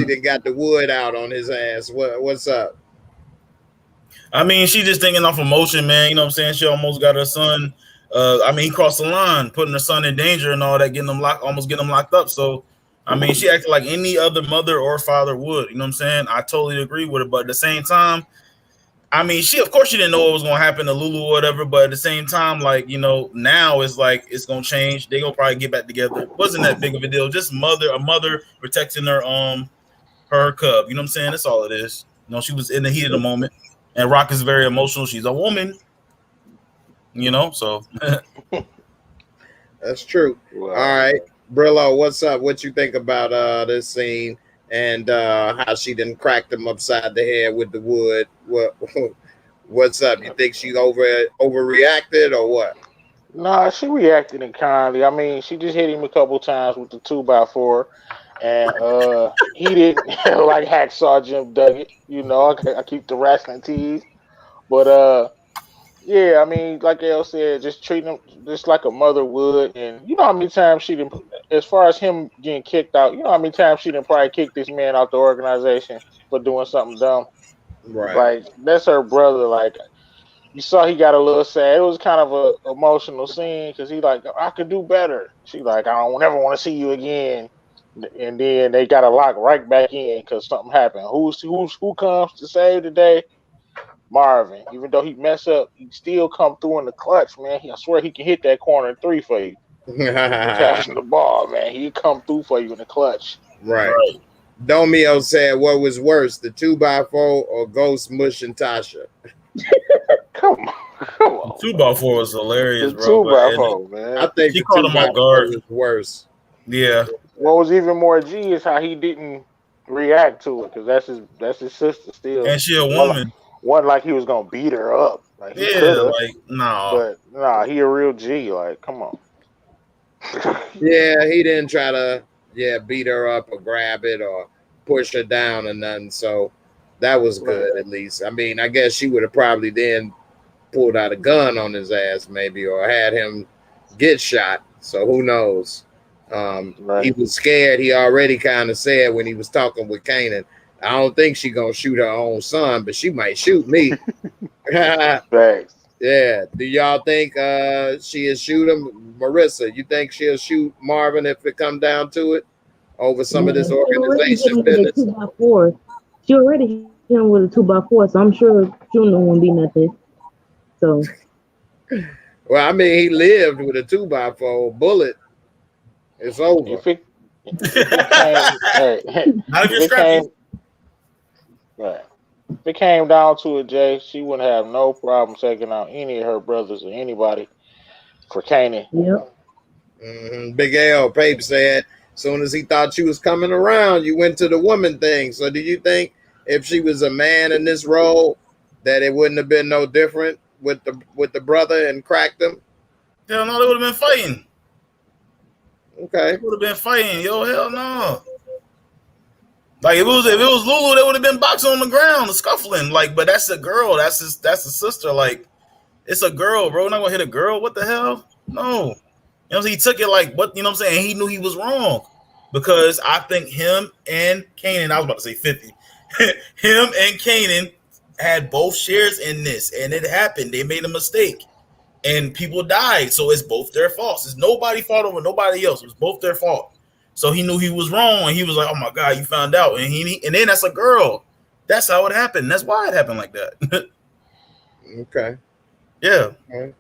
done got the wood out on his ass. What's up? I mean, she just thinking off emotion, man. You know what I'm saying? She almost got her son. I mean, he crossed the line, putting her son in danger and all that, almost getting them locked up. So, I mean, she acted like any other mother or father would. You know what I'm saying? I totally agree with it. But at the same time, I mean, of course, she didn't know what was going to happen to Lulu or whatever. But at the same time, like, you know, now it's like it's going to change. They're going to probably get back together. Wasn't that big of a deal. Just a mother protecting her cub. You know what I'm saying? That's all it is. You know, she was in the heat of the moment. And Raq is very emotional. She's a woman, you know, so. That's true. Wow. All right. Brillo, what's up? What you think about this scene and how she didn't crack them upside the head with the wood? What's up? You think she overreacted or what? Nah, she reacted in kindly. I mean, she just hit him a couple times with the 2x4. And he didn't like Hacksaw Jim Duggan. You know, I keep the wrestling tease. But yeah, I mean, like Elle said, just treating him just like a mother would. And you know how many times she didn't, as far as him getting kicked out, you know how many times she didn't probably kick this man out the organization for doing something dumb. Right. Like, that's her brother. Like, you saw he got a little sad. It was kind of a emotional scene because he like, I could do better. She like, I don't ever want to see you again. And then they got to lock right back in because something happened. Who comes to save the day? Marvin. Even though he mess up, he still come through in the clutch, man. I swear he can hit that corner 3 for you. Catching the ball, man. He come through for you in the clutch. Right. Domio said, what was worse, the 2x4 or Ghost mushing Tasha? Come on. 2x4 was hilarious, the bro. 2x4, man. I think she caught him off guard. Was worse. Yeah. What was even more G is how he didn't react to it, because that's his sister still. And she a woman. Wasn't like he was gonna beat her up. Like, he like nah. But nah, he a real G. Like, come on. Yeah, he didn't try to beat her up or grab it or push her down or nothing. So that was good, at least. I mean, I guess she would have probably then pulled out a gun on his ass, maybe, or had him get shot. So who knows? He was scared. He already kind of said when he was talking with Kanan, I don't think she gonna shoot her own son, but she might shoot me. Thanks. Yeah. Do y'all think she'll shoot him? Marissa, you think she'll shoot Marvin if it come down to it over some of this organization business? She already hit him with a 2x4, so I'm sure shooting won't be nothing. So. Well, I mean, he lived with a 2x4 bullet. It's over. If it came down to it, Jay, she wouldn't have no problem taking out any of her brothers or anybody for Kanan. Yep. Big L Pape said, soon as he thought you was coming around, you went to the woman thing. So do you think if she was a man in this role, that it wouldn't have been no different with the brother and cracked him? Hell no, they would have been fighting. Okay. Would have been fighting. Yo, hell no. Like if it was Lulu, they would have been boxing on the ground, scuffling. Like, but that's a girl. That's a sister. Like, it's a girl, bro. We're not gonna hit a girl. What the hell? No. You know, he took it like what, you know what I'm saying? He knew he was wrong. Because I think him and Kanan, I was about to say 50. Him and Kanan had both shares in this, and it happened. They made a mistake. And people died. So it's both their faults. It's nobody fault over nobody else. It was both their fault. So he knew he was wrong, and he was like, "Oh my God, you found out!" And then that's a girl. That's how it happened. That's why it happened like that. Okay. Yeah. Okay.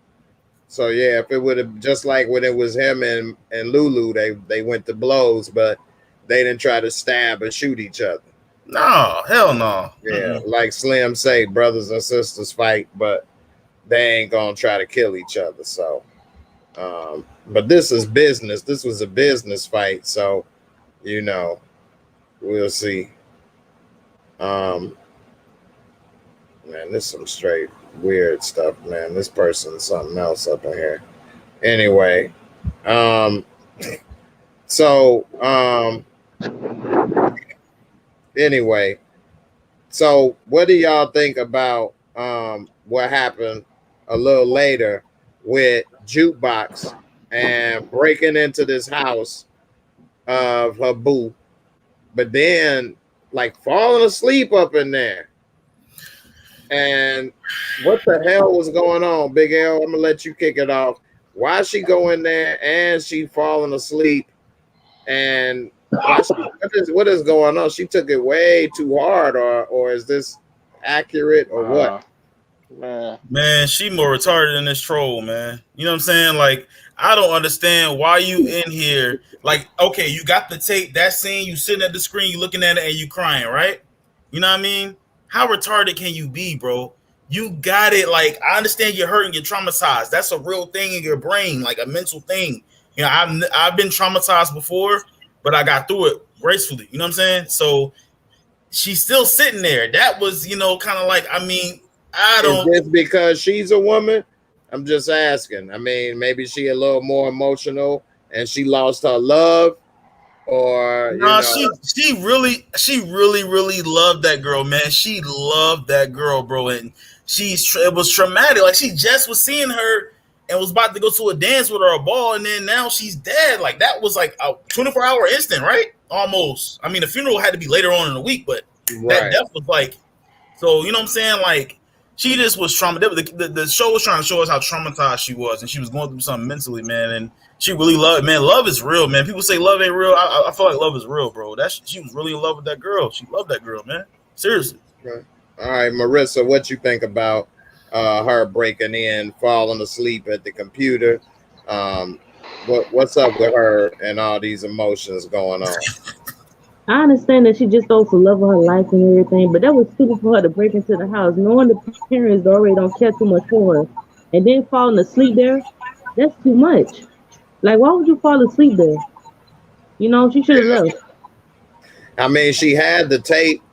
So yeah, if it would have just like when it was him and Lulu, they went to blows, but they didn't try to stab and shoot each other. No, hell no. Yeah, like Slim say, brothers and sisters fight, but they ain't gonna try to kill each other. So. But this is business. This was a business fight, so you know, we'll see. Man, this is some straight weird stuff, man. This person's something else up in here. Anyway, so what do y'all think about what happened a little later with Jukebox and breaking into this house of her boo, but then like falling asleep up in there? And what the hell was going on, Big L? I'm gonna let you kick it off. Why she go in there and she falling asleep? And what is going on? She took it way too hard, or is this accurate, or what? Man, she more retarded than this troll, man. You know what I'm saying? Like, I don't understand why you in here. Like, okay, you got the tape, that scene, you sitting at the screen, you looking at it, and you crying, right? You know what I mean? How retarded can you be, bro? You got it. Like, I understand you're hurting, you're traumatized. That's a real thing in your brain, like a mental thing. You know, I've been traumatized before, but I got through it gracefully. You know what I'm saying? So she's still sitting there. That was, you know, kind of like, I mean, I don't. Is this because she's a woman? I'm just asking. I mean, maybe she a little more emotional and she lost her love, or no, she really loved that girl, man. She loved that girl, bro, and it was traumatic. Like, she just was seeing her and was about to go to a dance with her, a ball, and then now she's dead. Like, that was like a 24-hour instant, right? Almost. I mean, the funeral had to be later on in the week, but that death was like, so, you know what I'm saying? Like, she just was traumatized. The show was trying to show us how traumatized she was, and she was going through something mentally, man. And she really loved, man. Love is real, man. People say love ain't real. I feel like love is real, bro. She was really in love with that girl. She loved that girl, man. Seriously. Right. All right, Marissa, what you think about her breaking in, falling asleep at the computer? What's up with her and all these emotions going on? I understand that she just goes for love of her life and everything, but that was stupid for her to break into the house, knowing the parents already don't care too much for her, and then falling asleep there. That's too much. Like, why would you fall asleep there? You know, she should have left. I mean, she had the tape,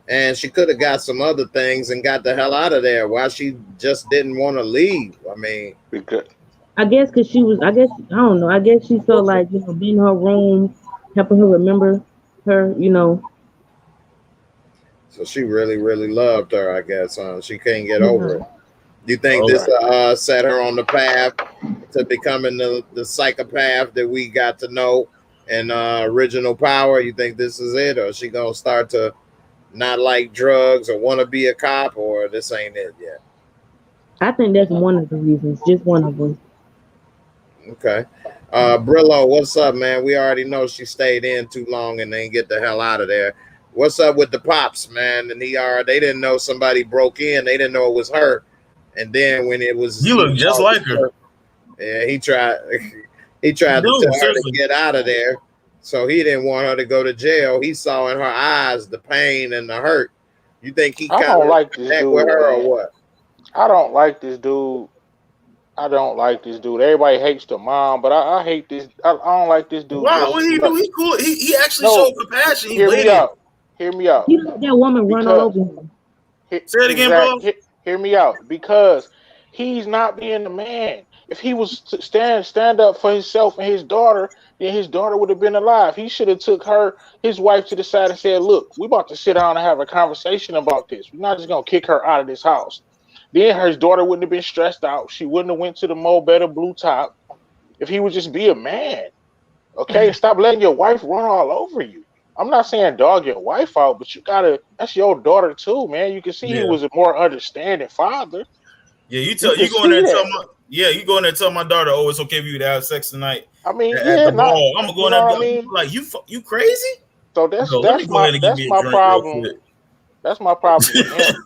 and she could have got some other things and got the hell out of there. Why she just didn't want to leave? I mean, I guess because she was, I don't know. I guess she felt like, you know, being in her room, helping her remember her, you know. So she really, really loved her, I guess. She can't get over it. You think this set her on the path to becoming the psychopath that we got to know in Original Power? You think this is it, or is she gonna start to not like drugs or want to be a cop, or this ain't it yet? I think that's one of the reasons, just one of them. Okay. Brillo, what's up, man? We already know she stayed in too long and then get the hell out of there. What's up with the pops, man? And they didn't know somebody broke in. They didn't know it was her. And then when it was, you look just like her. Yeah, he tried to tell her to get out of there. So he didn't want her to go to jail. He saw in her eyes the pain and the hurt. You think he kind of like this dude with her, or what? I don't like this dude. I don't like this dude. Everybody hates the mom, but I hate this. I don't like this dude. Wow, what he do? He cool. He actually No, showed compassion. He hear me waited. out. Hear me out. He let that woman run all Because over him. Say it again, bro. Hear me out. Because he's not being a man. If he was to stand up for himself and his daughter, then his daughter would have been alive. He should have took his wife to the side and said, "Look, we about to sit down and have a conversation about this. We're not just gonna kick her out of this house." Then his daughter wouldn't have been stressed out. She wouldn't have went to the Mo Better Blue Top. If he would just be a man, okay, stop letting your wife run all over you. I'm not saying dog your wife out, but you gotta. That's your daughter too, man. You can see he was a more understanding father. Yeah, you go in there and tell my daughter, "Oh, it's okay for you to have sex tonight." I mean, at the mall. I'm gonna go in there and be like, "You crazy?" So that's my problem. That's my problem with him.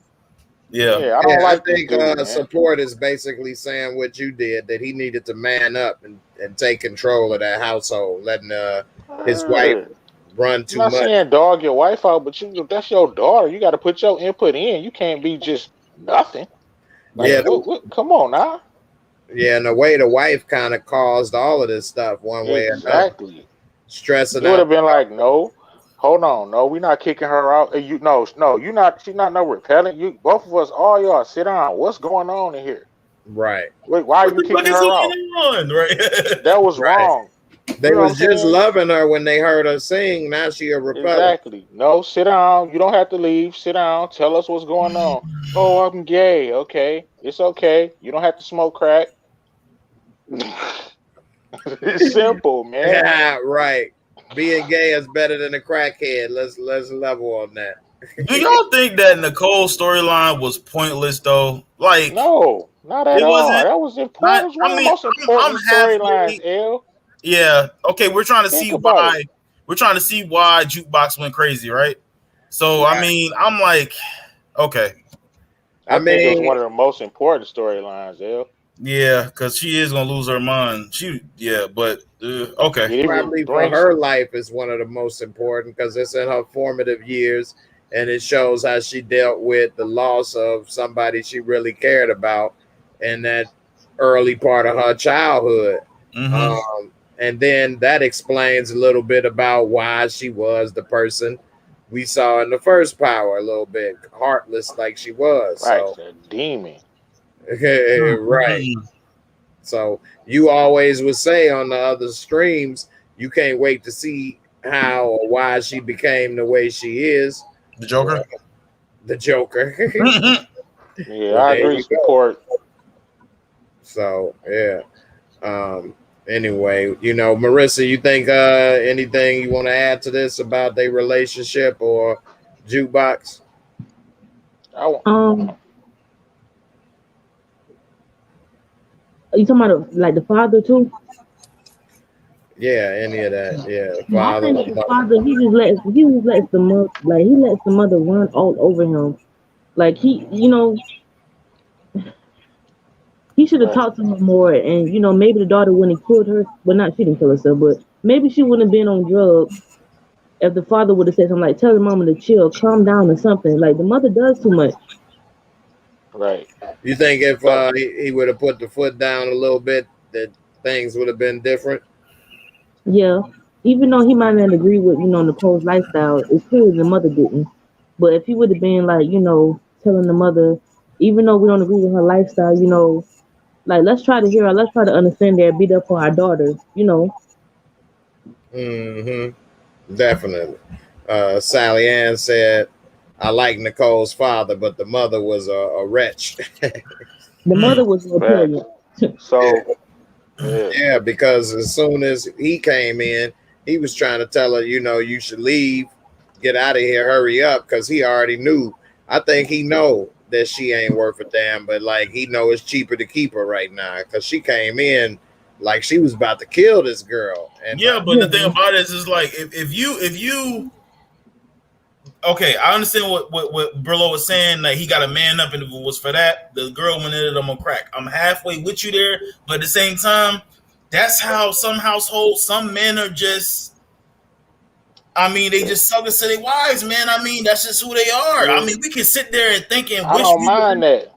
Yeah, I think support is basically saying what you did, that he needed to man up and take control of that household, letting his wife run too much. I'm not saying dog your wife out, but that's your daughter. You got to put your input in. You can't be just nothing. Like, come on now. Yeah, and the way the wife kind of caused all of this stuff one way or another. Exactly. Stressing out. Would have been like, no, hold on, no, we're not kicking her out. She's not no repellent. You, both of us, all y'all, sit down. What's going on in here? Right. Wait, why are you kicking her out? Right. That was wrong. They was just loving her when they heard her sing. Now she a repellent. Exactly. No, sit down. You don't have to leave. Sit down. Tell us what's going on. Oh, I'm gay. Okay. It's okay. You don't have to smoke crack. It's simple, man. Yeah, right. Being gay is better than a crackhead. Let's level on that. Do y'all think that Nicole's storyline was pointless though? Like, no, not at all. That was important. It was one of the most important storylines, L. Yeah. Okay, we're trying to see why. We're trying to see why Jukebox went crazy, right? So I mean, I'm like, okay. I think it was one of the most important storylines, L. Yeah, because she is gonna lose her mind. But okay. Probably for her life is one of the most important because it's in her formative years, and it shows how she dealt with the loss of somebody she really cared about in that early part of her childhood. Mm-hmm. And then that explains a little bit about why she was the person we saw in the first Power, a little bit heartless like she was. Right, so. A demon. Right. So you always would say on the other streams, you can't wait to see how or why she became the way she is. The Joker? The Joker. Yeah, I agree. Support. So, yeah. Anyway, Marissa, you think anything you want to add to this about their relationship or Jukebox? Are you talking about like the father too? Yeah, any of that. Yeah, the father. I think the father, he just lets the mother, like he lets the mother run all over him. Like he should have talked to her more, and maybe the daughter wouldn't have killed her. Well, she didn't kill herself, but maybe she wouldn't have been on drugs if the father would have said something like, "Tell the mama to chill, calm down," or something. Like the mother does too much. Right. You think if he would have put the foot down a little bit, that things would have been different? Yeah. Even though he might not agree with, Nicole's lifestyle, it's clear the mother didn't. But if he would have been like, telling the mother, even though we don't agree with her lifestyle, like let's try to hear her, let's try to understand her, be there for our daughter, Mm-hmm. Definitely. Sally Ann said, I like Nicole's father, but the mother was a wretch. The mother was a rebellion. So, yeah, because as soon as he came in, he was trying to tell her, you should leave, get out of here, hurry up, because he already knew. I think he know that she ain't worth a damn, but like he know it's cheaper to keep her right now because she came in like she was about to kill this girl. And but the thing about it is like if you okay, I understand what Brillo was saying, that he got a man up, and if it was for that, the girl went in it, I'm gonna crack. I'm halfway with you there, but at the same time, that's how some households, some men are just, they just suck us to their wives, man. That's just who they are. We can sit there and thinking. I don't mind that.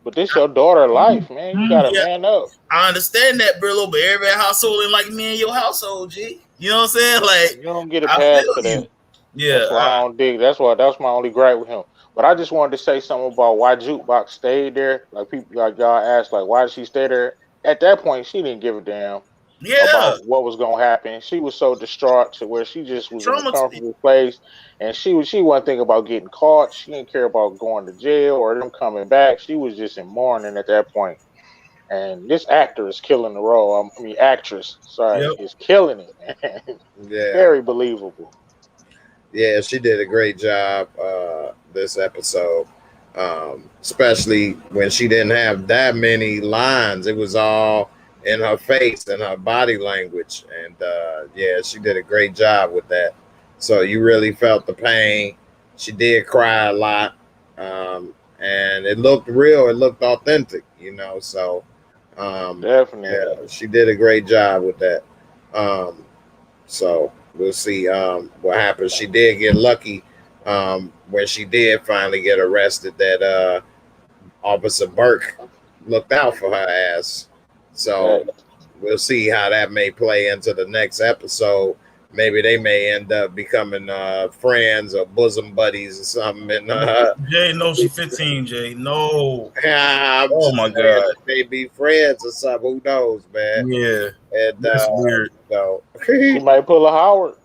But this your daughter life, man. You gotta man up. I understand that, Brillo, but every household ain't like me and your household, G. You know what I'm saying? Like, You don't get a pass for that. Yeah, that's why I don't dig. That's my only gripe with him. But I just wanted to say something about why Jukebox stayed there. Like people, like y'all asked, like why did she stay there? At that point, she didn't give a damn about what was gonna happen. She was so distraught to where she just was in a comfortable place, and she wasn't thinking about getting caught. She didn't care about going to jail or them coming back. She was just in mourning at that point. And this actor is killing the role. I mean, actress, sorry, is killing it. Yeah, very believable. Yeah, she did a great job this episode, especially when she didn't have that many lines. It was all in her face and her body language. And yeah, she did a great job with that. So you really felt the pain. She did cry a lot. And it looked real. It looked authentic, you know. So definitely, yeah, she did a great job with that. So we'll see what happens. She did get lucky when she did finally get arrested that Officer Burke looked out for her ass. So we'll see how that may play into the next episode. Maybe they may end up becoming friends or bosom buddies or something. And Jay, no, she 15, Jay. No. Oh my God. They be friends or something. Who knows, man? Yeah. And that's weird. So she might pull a Howard.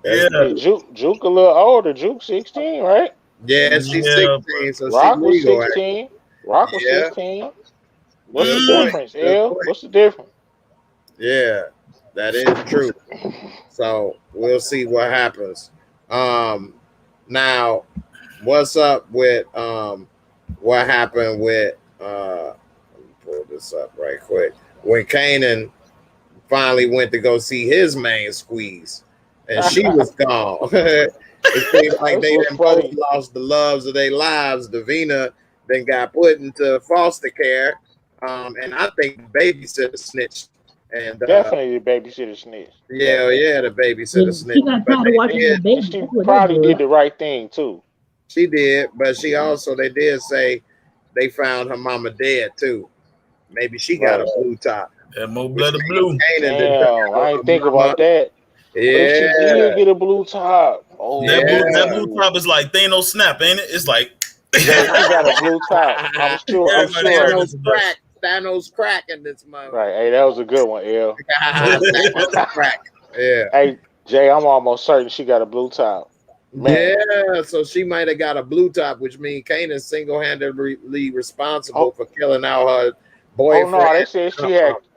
Yeah. Juke a little older. Juke 16, right? Yeah, she's 16. So Raq was legal, 16. Raq was 16. What's the difference, L? What's the difference? Yeah, that is true. So we'll see what happens. Now, what's up with what happened with let me pull this up right quick. When Kanan finally went to go see his main squeeze, and she was gone. It seemed like they done both lost the loves of their lives. Davina then got put into foster care, and I think the babysitter snitched. And definitely the babysitter snitched. Yeah, yeah, the babysitter snitched. She got tired of watching the baby. She probably did the right thing too. She did, but she also, they did say they found her mama dead too. Maybe she got a blue top. Yeah, more blood of blue. Damn, I ain't think about that. Yeah, if she did get a blue top. Oh, that blue top is like Thanos snap, ain't it? It's like she got a blue top. I'm sure. Thanos crack in this month. Right. Hey, that was a good one, L. Crack. Yeah. Hey, Jay, I'm almost certain she got a blue top. Man. Yeah, so she might have got a blue top, which means Kanan's single-handedly responsible for killing out her boyfriend. Oh no,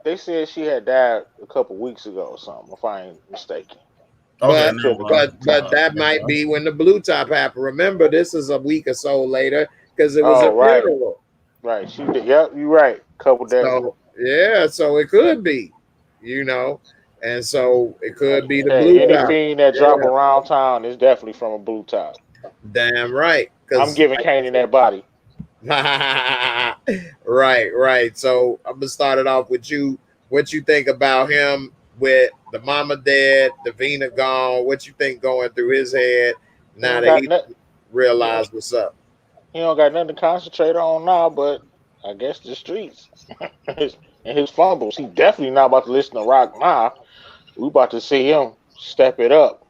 they said she had died a couple weeks ago or something, if I ain't mistaken. But that might be when the blue top happened. Remember, this is a week or so later because it was a funeral. Right, she did. Yep, you're right. Couple days. So, yeah, so it could be, you know, and so it could be the blue top. Anything that drop around town is definitely from a blue top. Damn right. I'm giving Kanan that body. Right. So I'm gonna start it off with you. What you think about him with the mama dead, Davina gone? What you think going through his head now that he realized what's up? He don't got nothing to concentrate on now, but I guess the streets and his fumbles. He definitely not about to listen to Raq now. We about to see him step it up.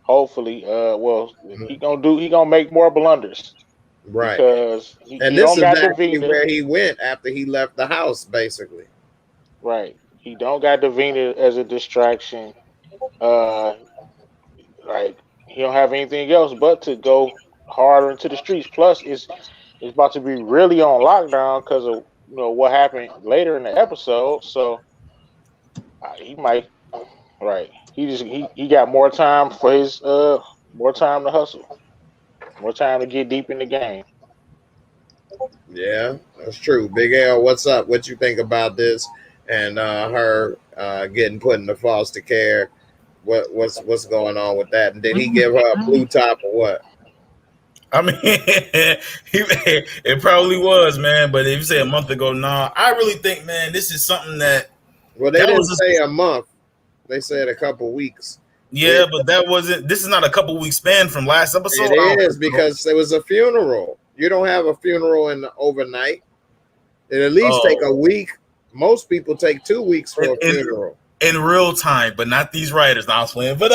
Hopefully, he gonna make more blunders. Right. Because and this is exactly where he went after he left the house, basically. Right. He don't got Davina as a distraction. Like he don't have anything else but to go harder into the streets. Plus, it's about to be really on lockdown because of what happened later in the episode. So he might. Right. He got more time for his more time to hustle. More time to get deep in the game. Yeah, that's true. Big L, what's up? What you think about this and her getting put into foster care? What's going on with that? And did he give her a blue top or what? I mean, it probably was, man. But if you say a month ago, nah. I really think, man, this is something that. Well, they didn't say a month. They said a couple weeks. Yeah, but that wasn't. This is not a couple weeks span from last episode. It is because there was a funeral. You don't have a funeral in the overnight. It at least take a week. Most people take 2 weeks for a funeral. In real time, but not these writers. Nah, I was playing, but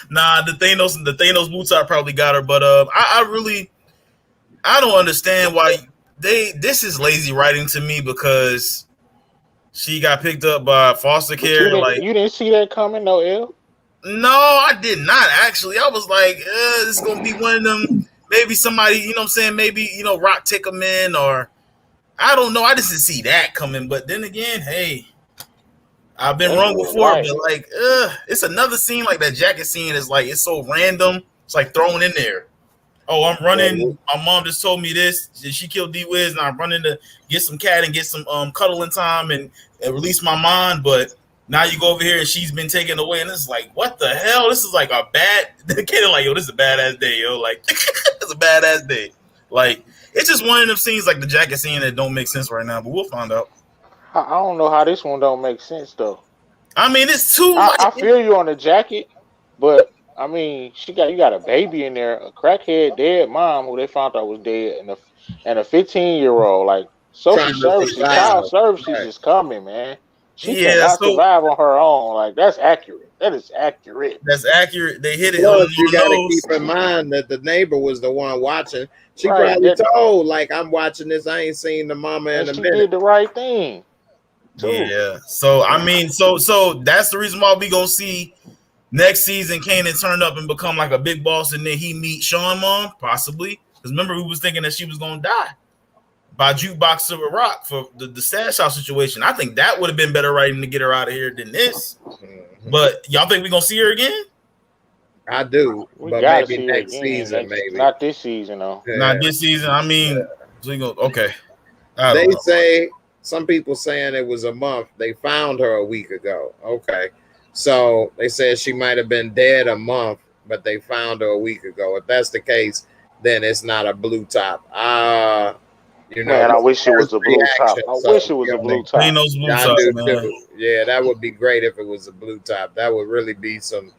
nah, the Thanos boots I probably got her, but I don't understand why this is lazy writing to me, because she got picked up by foster care. You didn't see that coming, no, L? No, I did not actually. I was like, this is gonna be one of them. Maybe somebody, you know what I'm saying? Maybe, Raq take them in, or I don't know. I just didn't see that coming. But then again, hey, I've been wrong before. Right. But like, it's another scene like that jacket scene is like, it's so random. It's like thrown in there. Oh, I'm running. My mom just told me this. She killed D-Wiz, and I'm running to get some cat and get some cuddling time and release my mind. But now you go over here and she's been taken away, and it's like, what the hell? This is like a bad. The kid is like, yo, this is a badass day, yo. Like, it's a badass day. Like, it's just one of them scenes like the jacket scene that don't make sense right now, but we'll find out. I don't know how this one don't make sense though. I mean, it's too. I feel you on the jacket, but I mean, you got a baby in there, a crackhead dead mom who they found out was dead, and a 15-year-old. Like, social services, child services is coming, man. She cannot survive on her own. Like, that's accurate. That is accurate. That's accurate. They hit it. Plus, you got to keep in mind that the neighbor was the one watching. She probably told, like, I'm watching this. I ain't seen the mama in a minute. She did the right thing. Too. Yeah. So I mean, so that's the reason why we gonna see next season Kanan turn up and become like a big boss, and then he meet Sean mom, possibly. Because remember, we was thinking that she was gonna die by Jukebox of Raq for the stash house situation. I think that would have been better writing to get her out of here than this. But y'all think we gonna see her again? I do, but maybe next season, maybe not this season, though. Yeah. Not this season. I mean, so you go okay. They say some people saying it was a month. They found her a week ago. Okay, so they said she might have been dead a month, but they found her a week ago. If that's the case, then it's not a blue top. Man, I wish it was a blue top. I wish it was a blue top. Ain't those blue tops, man. Yeah, that would be great if it was a blue top. That would really be some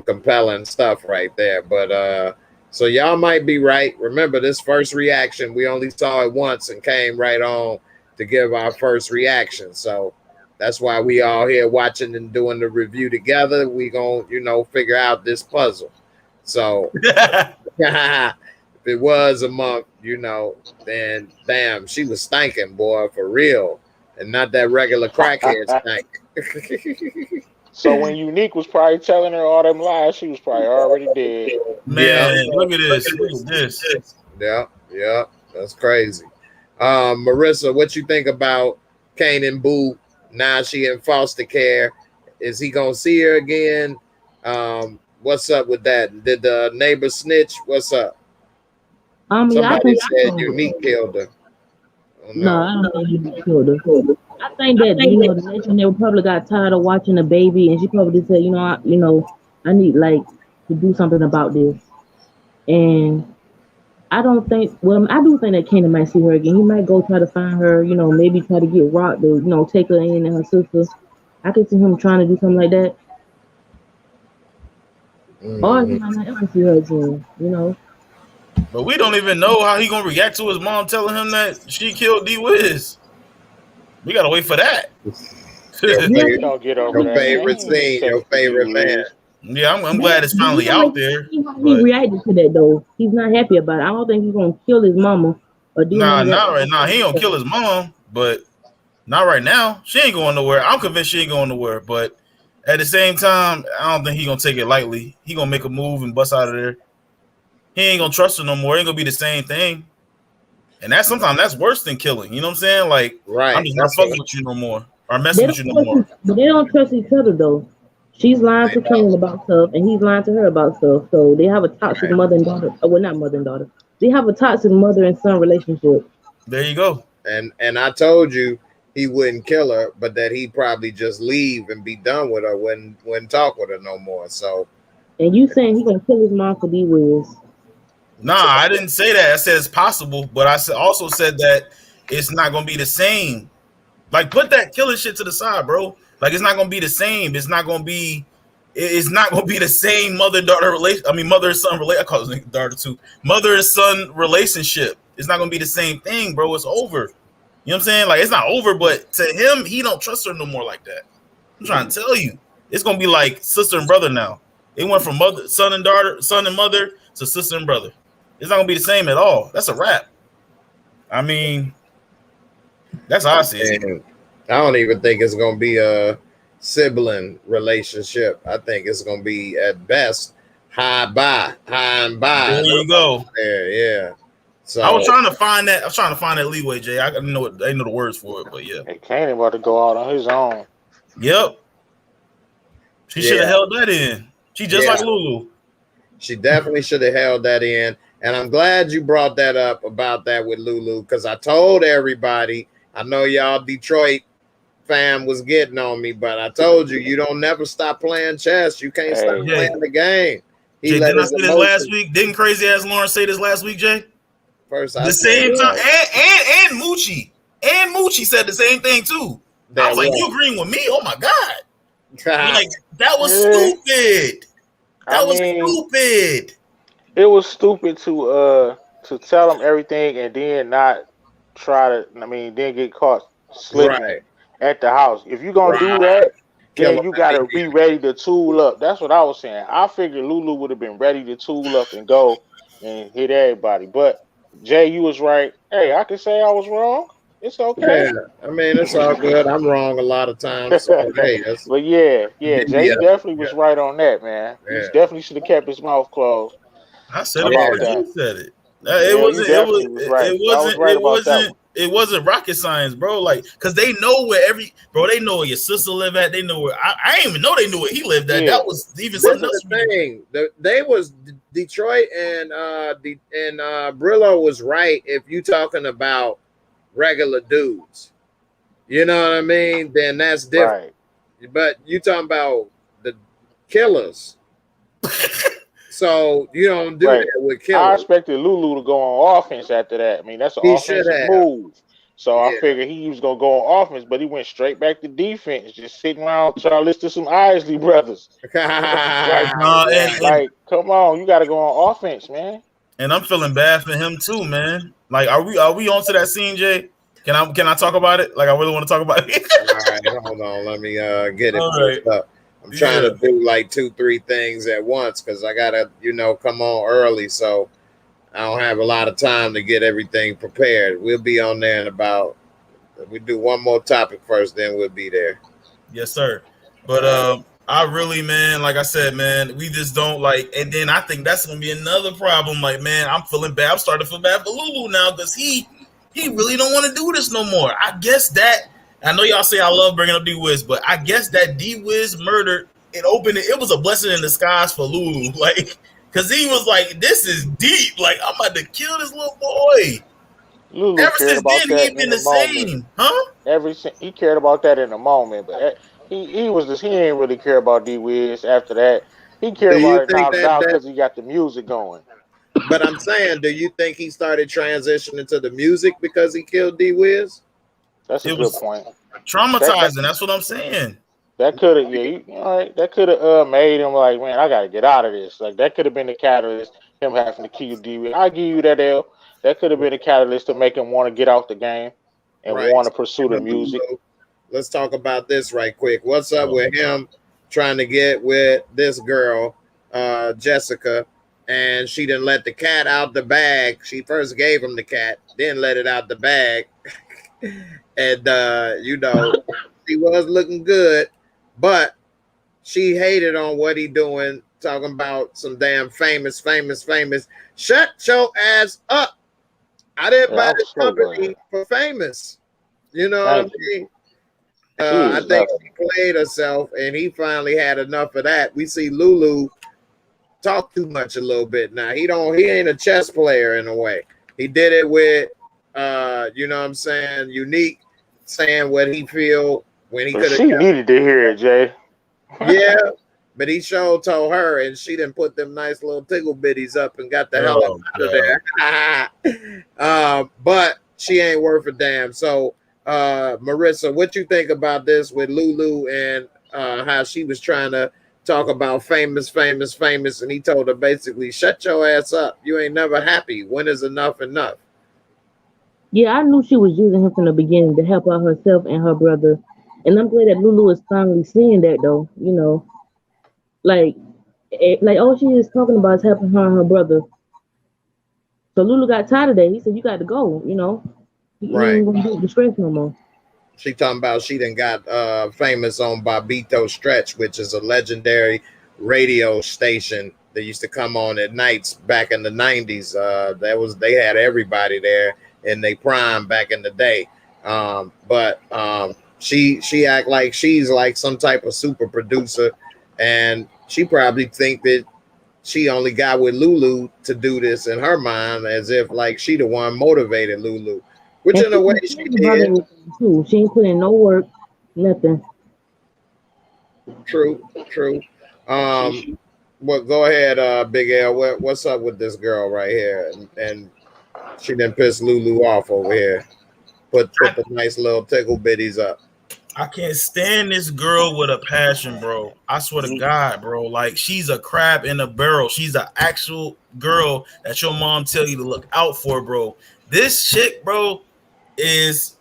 compelling stuff right there. But so y'all might be right. Remember, this first reaction, we only saw it once and came right on to give our first reaction. So that's why we all here watching and doing the review together. We gonna, figure out this puzzle. So if it was a month, then damn, she was stinking, boy, for real. And not that regular crackhead stank. So when Unique was probably telling her all them lies, she was probably already dead. Man, look at this. Look at this. Yeah, that's crazy. Marissa, what you think about Kanan Boo? Now she in foster care. Is he gonna see her again? What's up with that? Did the neighbor snitch? What's up? Somebody said Unique killed her. No, I don't think Unique killed her. I think that the next one, they probably got tired of watching the baby, and she probably said, I need to do something about this. And I don't think. Well, I do think that Kanan might see her again. He might go try to find her. Maybe try to get Raq to take her in and her sister. I could see him trying to do something like that. Or he might not ever see her again. But we don't even know how he gonna react to his mom telling him that she killed D-Wiz. We gotta wait for that. Your favorite scene, your favorite man. Yeah, I'm glad it's finally out there. He reacted to that though. He's not happy about it. I don't think he's gonna kill his mama or do not right now. He ain't gonna kill his mom, but not right now. She ain't going nowhere. I'm convinced she ain't going nowhere, but at the same time, I don't think he gonna take it lightly. He gonna make a move and bust out of there. He ain't gonna trust her no more. It ain't gonna be the same thing. And sometimes that's worse than killing. You know what I'm saying? Like, right. I'm just not fucking with you no more. Or messing with you no more. But they don't trust each other though. She's lying to Kanan about stuff, and he's lying to her about stuff. So they have a toxic mother and daughter. Well, not mother and daughter. They have a toxic mother and son relationship. There you go. And I told you he wouldn't kill her, but that he'd probably just leave and be done with her, wouldn't talk with her no more. So. And you saying he gonna kill his mom for D-Wiz? Nah, I didn't say that. I said it's possible, but I also said that it's not gonna be the same. Like, put that killing shit to the side, bro. Like, it's not gonna be the same. It's not gonna be it's not gonna be the same mother-daughter relation. I mean, mother and son relate. I call it daughter too. Mother and son relationship. It's not gonna be the same thing, bro. It's over. You know what I'm saying? Like, it's not over, but to him, he don't trust her no more like that. I'm trying to tell you, it's gonna be like sister and brother now. It went from mother, son and daughter, son and mother to sister and brother. It's not gonna be the same at all. That's a wrap. I mean, that's how I see it. I don't even think it's gonna be a sibling relationship. I think it's gonna be at best high and by. There you go. Yeah. So I was trying to find that. I was trying to find that leeway, Jay. I didn't know the words for it, but yeah. Hey, Kanan about to go out on his own. Yep. She should have held that in. She just like Lulu. She definitely should have held that in. And I'm glad you brought that up about that with Lulu, because I told everybody, I know y'all Detroit fam was getting on me, but I told you, you don't never stop playing chess. You can't stop playing the game. Jay, didn't I say this last week? Didn't crazy ass Lauren say this last week, Jay? First, the same time, and Moochie. And Moochie said the same thing too. I was like, you agreeing with me? Oh my God. Like, that was stupid. That was stupid. It was stupid to tell him everything and then not try to, then get caught slipping at the house. If you're gonna do that, then you gotta be ready to tool up. That's what I was saying. I figured Lulu would have been ready to tool up and go and hit everybody. But Jay, you was right. Hey, I can say I was wrong. It's okay. Yeah, I mean, it's all good. I'm wrong a lot of times. So, hey, but Jay definitely was right on that, man. He definitely should have kept his mouth closed. I said it. You said it. It wasn't rocket science, bro. Like, cause they know where they know where your sister live at. They know where I didn't even know they knew where he lived at. That was even something else. They was Detroit and Brillo was right. If you talking about regular dudes, you know what I mean, then that's different. Right. But you talking about the killers. So you don't do that with killers. I expected Lulu to go on offense after that. I mean, that's an offensive move. So I figured he was gonna go on offense, but he went straight back to defense, just sitting around trying to listen to some Isley brothers. Come on, you got to go on offense, man. And I'm feeling bad for him too, man. Like, are we on to that scene, Jay? Can I talk about it? Like, I really want to talk about it. All right, hold on. Let me get it up. I'm trying to do like 2-3 things at once because I gotta, come on early, so I don't have a lot of time to get everything prepared. We'll be on there in about. We do one more topic first, then we'll be there. Yes, sir. But I really, man, like I said, man, we just don't like. And then I think that's gonna be another problem. Like, man, I'm feeling bad. I'm starting to feel bad for Lulu now because he really don't want to do this no more. I guess that. I know y'all say I love bringing up D-Wiz, but I guess that D-Wiz murder, it was a blessing in disguise for Lulu. Like, because he was like, this is deep. Like, I'm about to kill this little boy. Lulu ever since then, he ain't been the same. Huh? He cared about that in the moment, but he ain't really care about D-Wiz after that. He cared about it now because he got the music going. But I'm saying, do you think he started transitioning to the music because he killed D-Wiz? That's a good point. Traumatizing. That's what I'm saying. That could have, that could have made him like, man, I got to get out of this. Like, that could have been the catalyst, him having to kill D-Wiz. I give you that, L. That could have been a catalyst to make him want to get out the game and want to pursue the music. Let's talk about this right quick. What's up with him trying to get with this girl, Jessica, and she didn't let the cat out the bag. She first gave him the cat, then let it out the bag. And, she was looking good, but she hated on what he doing, talking about some damn famous. Shut your ass up. I didn't buy this company for famous. You know what I mean? I think she played herself, and he finally had enough of that. We see Lulu talk too much a little bit now. He ain't a chess player in a way. He did it with, Unique, saying what he feel when he could have. She needed to hear it, Jay. Yeah, but he told her, and she didn't put them nice little tickle bitties up and got the hell out of there. But she ain't worth a damn. So, Marissa, what you think about this with Lulu and how she was trying to talk about famous, famous, famous, and he told her basically, shut your ass up. You ain't never happy. When is enough enough? Yeah, I knew she was using him from the beginning to help out herself and her brother. And I'm glad that Lulu is finally seeing that though, you know. Like like all she is talking about is helping her and her brother. So Lulu got tired of that. He said, you got to go, you know. He Right. ain't gonna do disgrace no more. She talking about she done got famous on Bobito Stretch, which is a legendary radio station that used to come on at nights back in the 90s. They had everybody there in their prime back in the day. But she act like she's like some type of super producer, and she probably think that she only got with Lulu to do this in her mind, as if like she the one motivated Lulu, which in a way she did. Too. She ain't put in no work, nothing. True. Well, go ahead, Big L. What's up with this girl right here? And she didn't piss Lulu off over here. Put the nice little tickle bitties up. I can't stand this girl with a passion, bro. I swear to God, bro. Like, she's a crab in a barrel. She's an actual girl that your mom tell you to look out for, bro. This chick, bro, is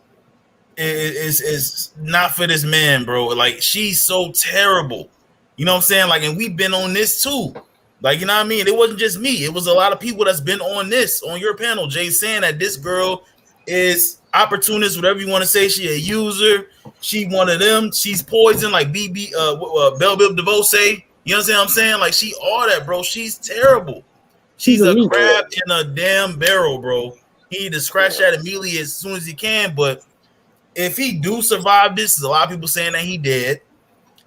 not for this man, bro. Like, she's so terrible. You know what I'm saying? Like, and we've been on this too. Like, you know what I mean? It wasn't just me. It was a lot of people that's been on this, on your panel, Jay, saying that this girl is opportunist, whatever you want to say. She a user. She one of them. She's poison, like Belle Biv DeVoe say. You understand what I'm saying? Like, she all that, bro. She's terrible. She's a crab in a damn barrel, bro. He need to scratch that immediately as soon as he can. But if he do survive this, there's a lot of people saying that he dead.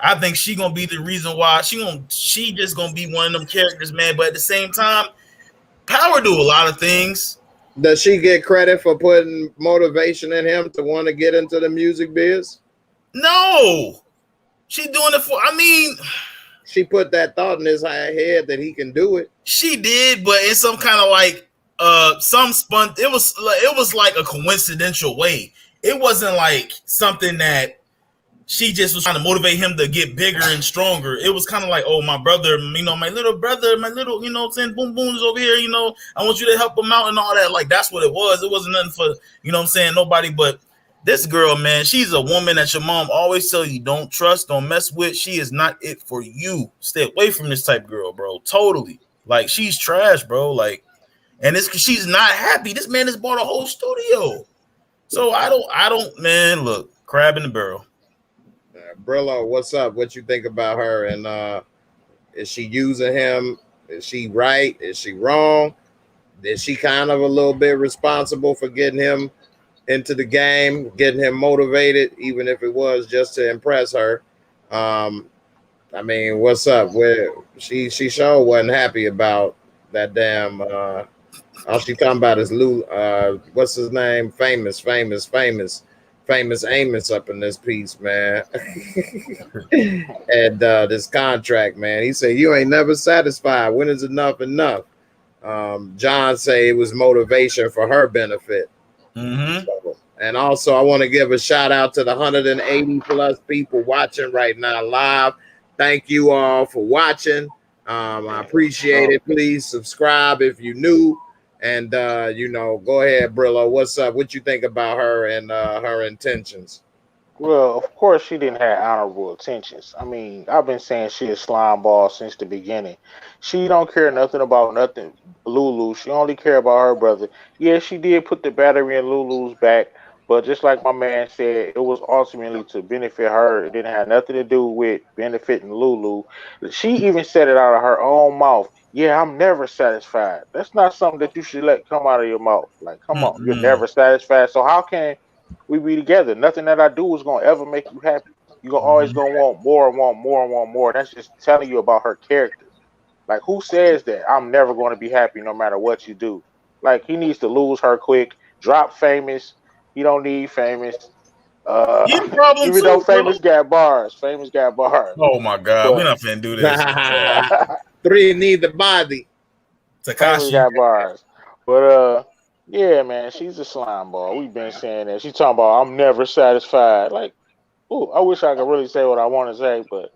I think she gonna be the reason why. She just gonna be one of them characters, man. But at the same time, Power do a lot of things. Does she get credit for putting motivation in him to want to get into the music biz? No, she doing it for. I mean, she put that thought in his head that he can do it. She did, but in some kind of like some spun. It was like a coincidental way. It wasn't like something that she just was trying to motivate him to get bigger and stronger. It was kind of like, oh, my brother, you know, my little brother, my little, you know what I'm saying, boom boom's over here, you know, I want you to help him out and all that. Like, that's what it was. It wasn't nothing for, you know what I'm saying, nobody. But this girl, man, she's a woman that your mom always tell you don't trust, don't mess with. She is not it for you. Stay away from this type of girl, bro. Totally. Like, she's trash, bro. Like, and it's because she's not happy. This man has bought a whole studio. So I don't, man, look, crab in the barrel. Brillo, what's up? What you think about her? And is she using him? Is she right? Is she wrong? Is she kind of a little bit responsible for getting him into the game, getting him motivated, even if it was just to impress her? I mean, what's up? Where she sure wasn't happy about that damn all she talking about is Lou what's his name? Famous Amos up in this piece, man. And this contract, man. He said, you ain't never satisfied. When is enough? John say it was motivation for her benefit. Mm-hmm. So, and also, I want to give a shout out to the 180 plus people watching right now live. Thank you all for watching. I appreciate it. Please subscribe if you're new. And, you know, go ahead, Brillo. What's up? What you think about her and her intentions? Well, of course, she didn't have honorable intentions. I mean, I've been saying she a slime ball since the beginning. She don't care nothing about nothing. Lulu, she only care about her brother. Yeah, she did put the battery in Lulu's back, but just like my man said, it was ultimately to benefit her. It didn't have nothing to do with benefiting Lulu. She even said it out of her own mouth. Yeah, I'm never satisfied. That's not something that you should let come out of your mouth. Like, come on, you're never satisfied. So how can we be together? Nothing that I do is gonna ever make you happy. You're gonna always gonna want more and want more and want more. That's just telling you about her character. Like, who says that I'm never going to be happy no matter what you do? Like, he needs to lose her quick, drop Famous. He don't need Famous. Even though Famous got bars. Oh my God, we're not finna do this. 3 need the body. Famous got bars. But yeah, man, she's a slime ball. We've been saying that. She's talking about I'm never satisfied. Like, ooh, I wish I could really say what I want to say, but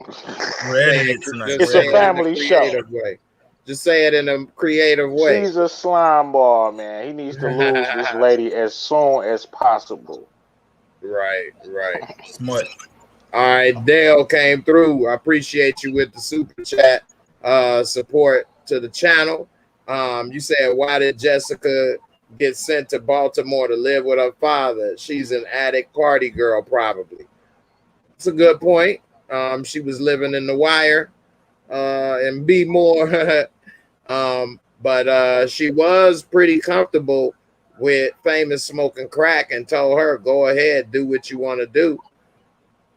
We're Say editing it, it tonight. just It's say a it in family a show. creative way. Just say it in a creative way. She's a slime ball, man. He needs to lose this lady as soon as possible. Right. Smart. All right, Dale came through. I appreciate you with the super chat support to the channel. You said, why did Jessica get sent to Baltimore to live with her father? She's an addict party girl, probably. It's a good point. She was living in the wire and be more. But she was pretty comfortable with Famous smoking crack and told her, go ahead, do what you want to do.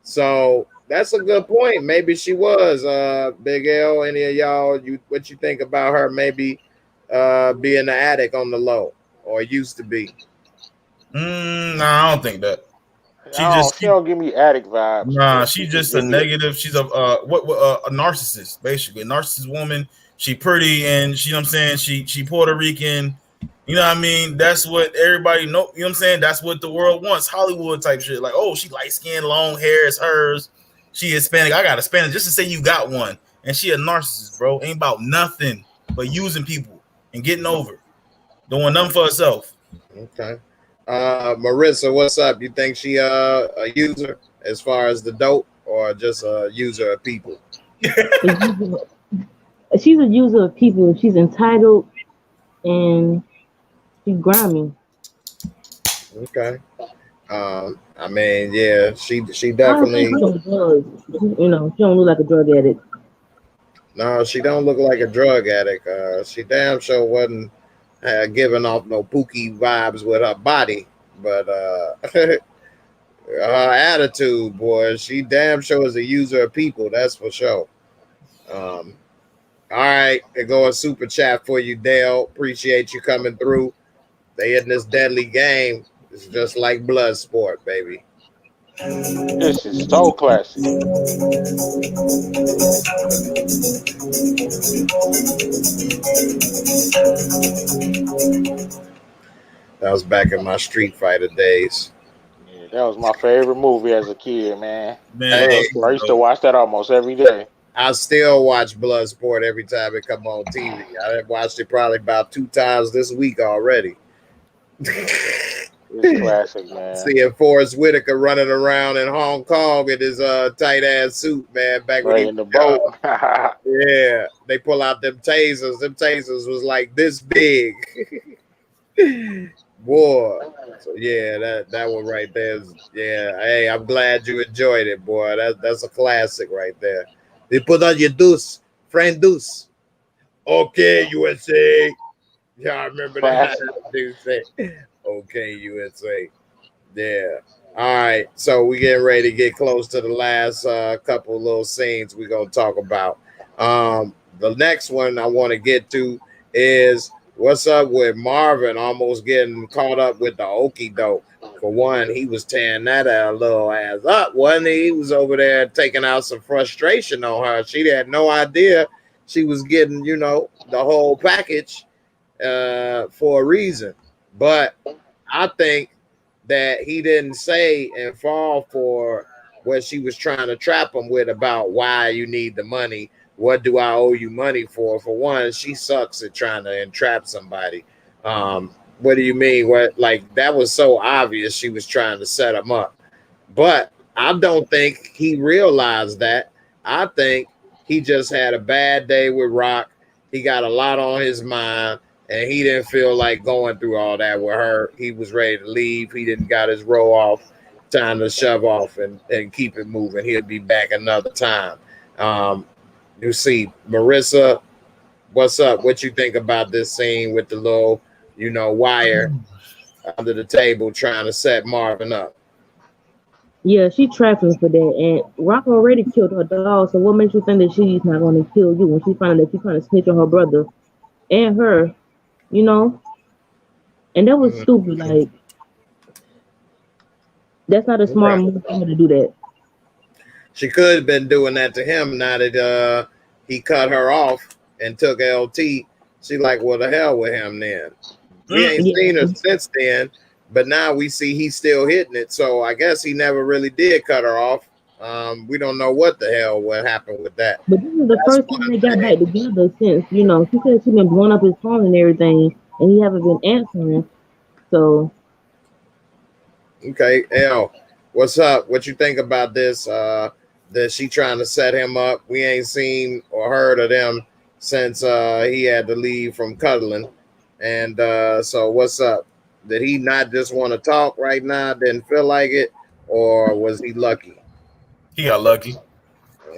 So that's a good point. Maybe she was Big L. Any of y'all, what you think about her? Maybe being an addict on the low, or used to be. Nah, I don't think that. She don't give me addict vibes. Nah, But she's she just give a me negative. She's a a narcissist, basically. A narcissist woman. She pretty and she, you know what I'm saying, she Puerto Rican. You know what I mean? That's what everybody know. You know what I'm saying? That's what the world wants. Hollywood type shit. Like, oh, she light skin, long hair, it's hers. She Hispanic. I got a Hispanic just to say you got one. And she a narcissist, bro. Ain't about nothing but using people and getting over. Don't want nothing for herself. Okay. Marissa, what's up? You think she a user as far as the dope, or just a user of people? She's a user of people. She's entitled and she's grimy. Okay. I mean, yeah, she I don't definitely. think she's on drugs. You know, she don't look like a drug addict. No, she don't look like a drug addict. She damn sure wasn't giving off no Pookie vibes with her body, but her attitude, boy, she damn sure is a user of people. That's for sure. All right, they go a super chat for you, Dale. Appreciate you coming through. They in this deadly game. It's just like blood sport, baby. this is so classic. That was back in my Street Fighter days. Yeah, that was my favorite movie as a kid, man. Man, Hey, I used to watch that almost every day. I still watch Bloodsport every time it come on TV. I watched it probably about 2 times this week already. It's classic, man. Seeing Forrest Whitaker running around in Hong Kong in his tight ass suit, man. Back when Right he in the was boat. yeah, they pull out them tasers. Them tasers was like this big. Boy. So yeah, that one right there is, yeah. Hey, I'm glad you enjoyed it, boy. That's a classic right there. They put on your deuce, friend deuce. Okay, USA. Yeah, I remember that. Dude say, okay, USA. Yeah. All right. So we getting ready to get close to the last couple little scenes we're gonna talk about. The next one I want to get to is what's up with Marvin almost getting caught up with the okie doke. For one, he was tearing that little ass up, wasn't he? He was over there taking out some frustration on her. She had no idea she was getting, you know, the whole package for a reason. But I think that he didn't say and fall for what she was trying to trap him with about why you need the money. What do I owe you money for? For one, she sucks at trying to entrap somebody. What do you mean? What, like, that was so obvious she was trying to set him up. But I don't think he realized that. I think he just had a bad day with Raq. He got a lot on his mind, and he didn't feel like going through all that with her. He was ready to leave. He didn't got his roll off, time to shove off and keep it moving. He'll be back another time. You see, Marissa, what's up? What you think about this scene with the little, you know, wire under the table trying to set Marvin up? Yeah, she trapping for that. And Raq already killed her dog, so what makes you think that she's not going to kill you when she found out that she's trying to snitch on her brother and her, you know? And that was stupid. Like, that's not a smart move for her to do that. She could have been doing that to him now that he cut her off and took LT. She like, well, the hell with him then. We ain't seen her since then, but now we see he's still hitting it. So I guess he never really did cut her off. We don't know what the hell what happened with that. But this is the That's first one time they got back thing. together since, you know, she said she been blowing up his phone and everything, and he haven't been answering. So Okay, L, what's up? What you think about this? That she trying to set him up? We ain't seen or heard of them since he had to leave from cuddling. And so what's up? Did he not just want to talk right now? Didn't feel like it, or was he lucky? He got lucky.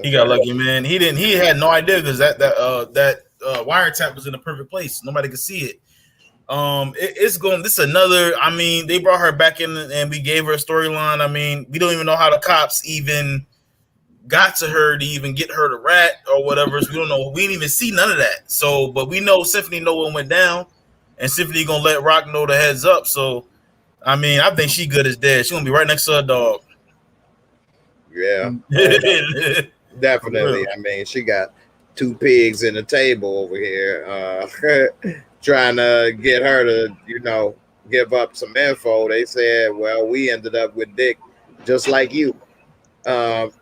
He got lucky, man. He didn't. He had no idea because that wiretap was in the perfect place. Nobody could see it. It's going. This is another. I mean, they brought her back in and we gave her a storyline. I mean, we don't even know how the cops even got to her to even get her to rat or whatever. So we don't know. We didn't even see none of that. So, but we know Symphony know what went down, and Symphony gonna let Raq know the heads up. So, I mean, I think she good as dead. She gonna be right next to her dog. Yeah, definitely. I mean, she got two pigs in the table over here, trying to get her to, you know, give up some info. They said, well, we ended up with Dick just like you. So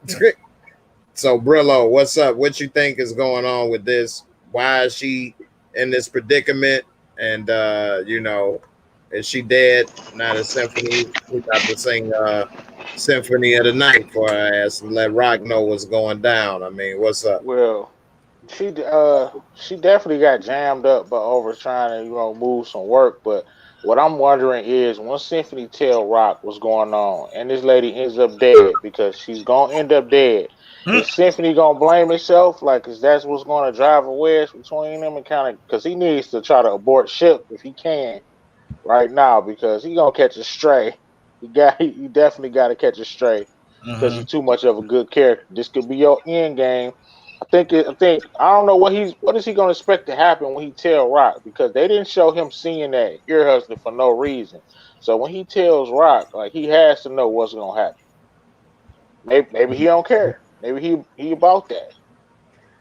Brillo, what's up? What you think is going on with this? Why is she in this predicament? And you know, is she dead? Not a Symphony. We got to sing Symphony of the Night for her ass and let Raq know what's going down. I mean, what's up? Well, she definitely got jammed up by over trying to, you know, move some work. But what I'm wondering is, when Symphony tell Raq what's going on, and this lady ends up dead, because she's gonna end up dead, is Symphony gonna blame himself? Like, is that's what's gonna drive a wedge between them, and kind of, because he needs to try to abort ship if he can right now, because he gonna catch a stray. He definitely got to catch a stray because he's too much of a good character. This could be your end game. I don't know what is he gonna expect to happen when he tell Raq, because they didn't show him seeing that ear hustling for no reason. So when he tells Raq, like, he has to know what's gonna happen. Maybe he don't care. Maybe he about that.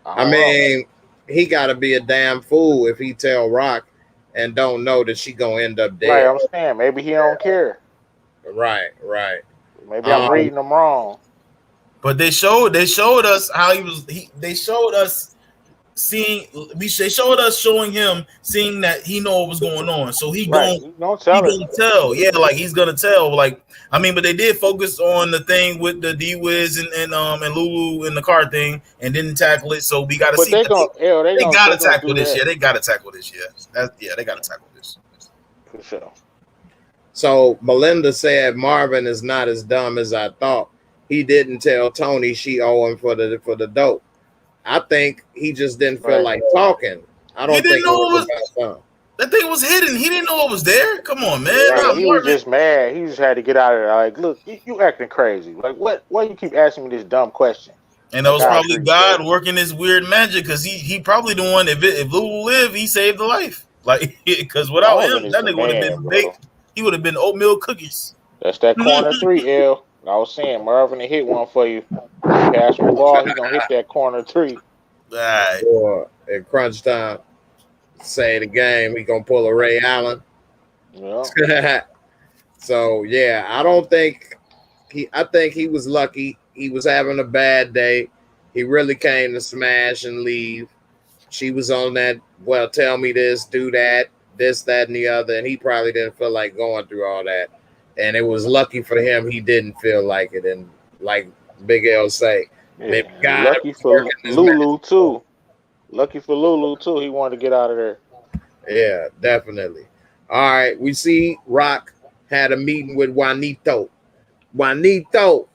I mean, he got to be a damn fool if he tell Raq and don't know that she gonna end up dead. Right, I'm saying maybe he don't care. Right. Maybe I'm reading them wrong. But they showed us how he was. They showed us seeing. They showed us showing him seeing that he know what was going on. So he Right. gonna tell. Yeah, like he's gonna tell. Like, I mean, but they did focus on the thing with the D-Wiz and Lulu and the car thing, and didn't tackle it. So we got to see. They gotta tackle this. Yeah, they gotta tackle this. Yeah, they gotta tackle this for sure. So Melinda said Marvin is not as dumb as I thought. He didn't tell Tony she owe him for the dope. I think he just didn't feel like talking. I don't think it was about that thing was hidden. He didn't know it was there. Come on, man. Right, he was just mad. He just had to get out of there. Like, look, you acting crazy. Like, what? Why you keep asking me this dumb question? And that was probably God working his weird magic, because he probably the one. If Lulu lived, he saved the life. Like, because without him, that nigga would have been baked. He would have been oatmeal cookies. That's that corner 3, L. I was saying, Marvin will hit one for you. Pass the ball, he gonna hit that corner 3. Right. Or at crunch time, say the game, he gonna pull a Ray Allen. Yeah. So yeah, I think he was lucky. He was having a bad day. He really came to smash and leave. She was on that, well, tell me this, do that, this, that, and the other, and he probably didn't feel like going through all that. And it was lucky for him he didn't feel like it. And like Big L say, lucky for Lulu too. Lucky for Lulu too. He wanted to get out of there. Yeah, definitely. All right, we see Raq had a meeting with Juanito. Juanito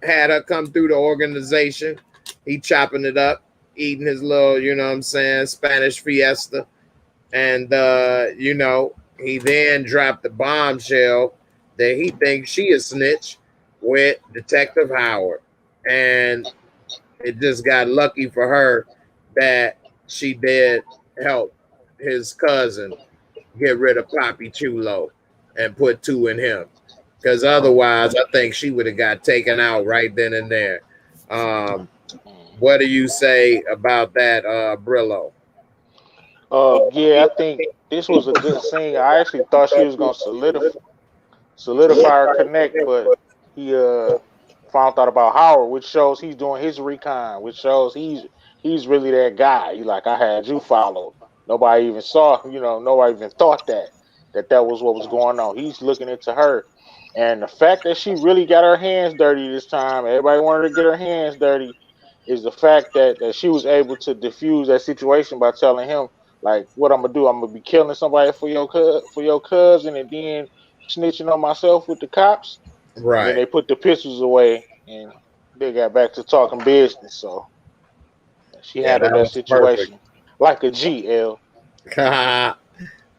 had her come through the organization. He chopping it up, eating his little, you know what I'm saying, Spanish fiesta. And, you know, he then dropped the bombshell that he thinks she is snitch with Detective Howard. And it just got lucky for her that she did help his cousin get rid of Papi Chulo and put 2 in him. Because otherwise, I think she would have got taken out right then and there. What do you say about that, Brillo? Yeah, I think this was a good scene. I actually thought she was going to solidify her connect, but he found out about Howard, which shows he's doing his recon, which shows he's really that guy. He like, I had you followed. Nobody even saw, nobody even thought that was what was going on. He's looking into her. And the fact that she really got her hands dirty this time, everybody wanted to get her hands dirty, is the fact that she was able to diffuse that situation by telling him, like, what I'm gonna do, I'm gonna be killing somebody for your cousin, and then snitching on myself with the cops. And then Right. they put the pistols away, and they got back to talking business. So she Yeah, that handled that was perfect. situation like a GL.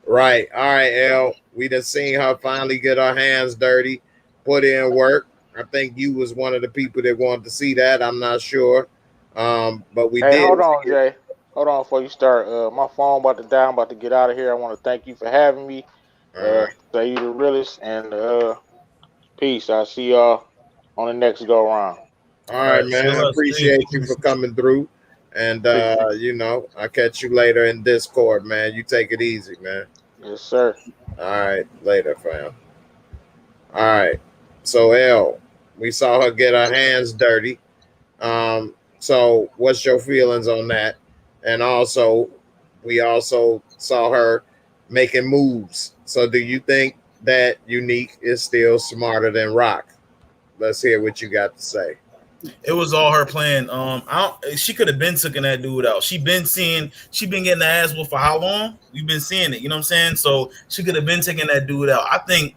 Right. All right, L. We done seen her finally get her hands dirty, put in work. I think you was one of the people that wanted to see that. I'm not sure. But we Hey, did. hold on, Jay. Hold on before you start. My phone about to die. I'm about to get out of here. I want to thank you for having me. All right. Say you the realest, and peace. I'll see y'all on the next go round. All right, man. I appreciate you for coming through. And I'll catch you later in Discord, man. You take it easy, man. Yes, sir. All right, later, fam. All right. So L, we saw her get her hands dirty. So what's your feelings on that? And also, we also saw her making moves. So do you think that Unique is still smarter than Raq? Let's hear what you got to say. It was all her plan. She could have been taking that dude out. She been getting the ass whooped for how long? We've been seeing it, you know what I'm saying? So she could have been taking that dude out. I think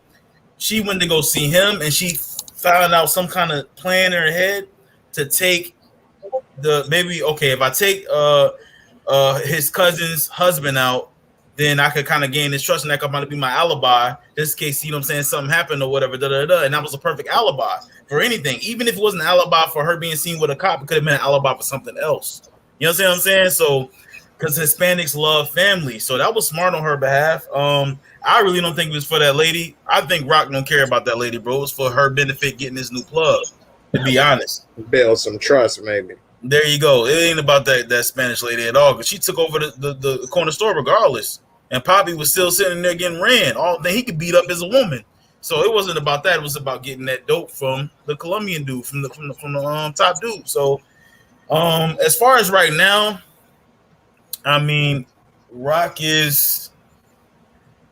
she went to go see him, and she found out some kind of plan in her head to take if I take his cousin's husband out, then I could kind of gain his trust, and that could kind of be my alibi, just in case, you know what I'm saying, something happened or whatever, and that was a perfect alibi for anything. Even if it wasn't an alibi for her being seen with a cop, it could have been an alibi for something else. You know what I'm saying? So, because Hispanics love family, so that was smart on her behalf. I really don't think it was for that lady. I think Raq don't care about that lady, bro. It's for her benefit getting this new plug, to be honest. Build some trust, maybe. There you go. It ain't about that Spanish lady at all, because she took over the corner store regardless. And Poppy was still sitting there getting ran. All that he could beat up as a woman. So it wasn't about that. It was about getting that dope from the Colombian dude, from the top dude. So as far as right now, I mean, Raq is,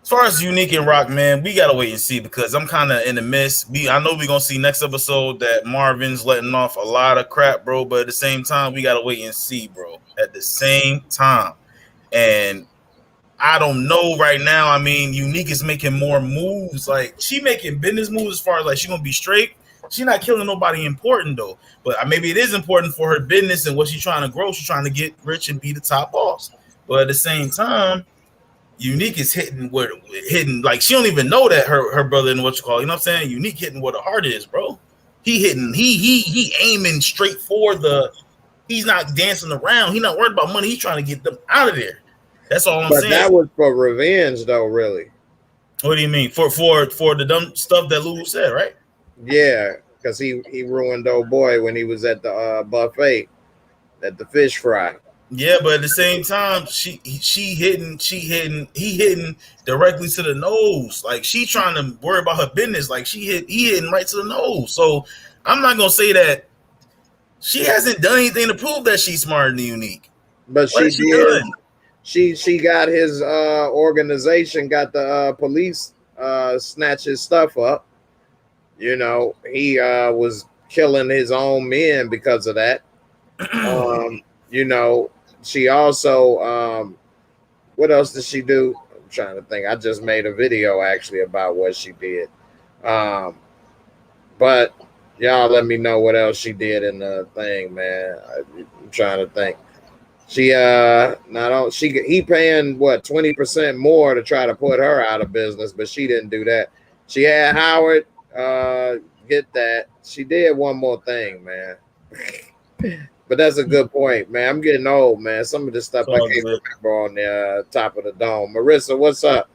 as far as Unique and Raq, man, we gotta wait and see, because I'm kind of in the midst. I know we're gonna see next episode that Marvin's letting off a lot of crap, bro. But at the same time, we gotta wait and see, bro. At the same time, and I don't know right now. I mean, Unique is making more moves. Like, she making business moves as far as, like, she gonna be straight. She's not killing nobody important, though. But maybe it is important for her business and what she's trying to grow. She's trying to get rich and be the top boss. But at the same time, Unique is hitting like, she don't even know that her brother and what you call, you know what I'm saying? Unique hitting where the heart is, bro. He aiming straight for he's not dancing around. He's not worried about money. He's trying to get them out of there. That's all I'm saying. But that was for revenge, though, really. What do you mean? For the dumb stuff that Lulu said, right? Yeah, because he ruined old boy when he was at the buffet at the fish fry. Yeah, but at the same time, he hitting directly to the nose. Like, she trying to worry about her business. Like, he hitting right to the nose. So I'm not gonna say that she hasn't done anything to prove that she's smarter than Unique. But she did. She got his organization, got the police snatch his stuff up. You know, he was killing his own men because of that. You know, she also what else did she do? I'm trying to think. I just made a video actually about what she did. But y'all let me know what else she did in the thing, man. I'm trying to think. She he paying what 20% more to try to put her out of business, but she didn't do that. She had Howard get that. She did one more thing, man. But that's a good point, man. I'm getting old, man. Some of this stuff I can't remember on the top of the dome. Marissa, what's up?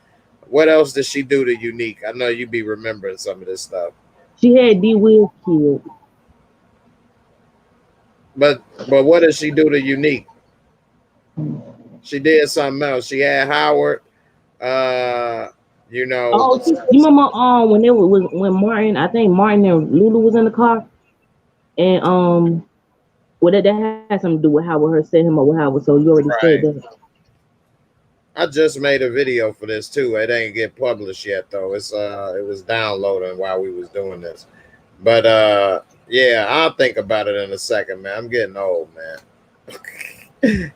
What else did she do to Unique? I know you be remembering some of this stuff. She had D. Will killed. But what did she do to Unique? She did something else. She had Howard. You know. Oh, you remember when Martin? I think Martin and Lulu was in the car. And well, that has something to do with Howard, her set him up with Howard. So you already said Right. that. I just made a video for this too. It ain't get published yet though. It was downloading while we was doing this. But yeah, I'll think about it in a second, man. I'm getting old, man.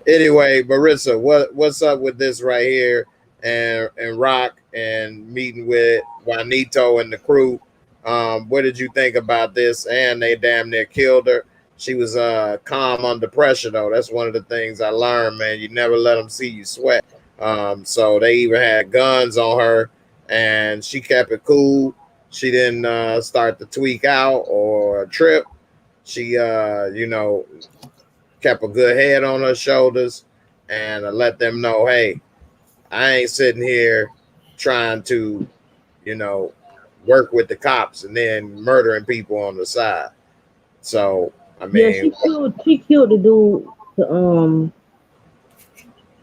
Anyway, Marissa, what's up with this right here? And Raq and meeting with Juanito and the crew. What did you think about this? And they damn near killed her. She was calm under pressure though. That's one of the things I learned, man. You never let them see you sweat. So they even had guns on her, and she kept it cool. She didn't start to tweak out or trip. She, you know, kept a good head on her shoulders and let them know, hey, I ain't sitting here trying to, you know, work with the cops and then murdering people on the side. So, I mean, yeah, she killed the dude to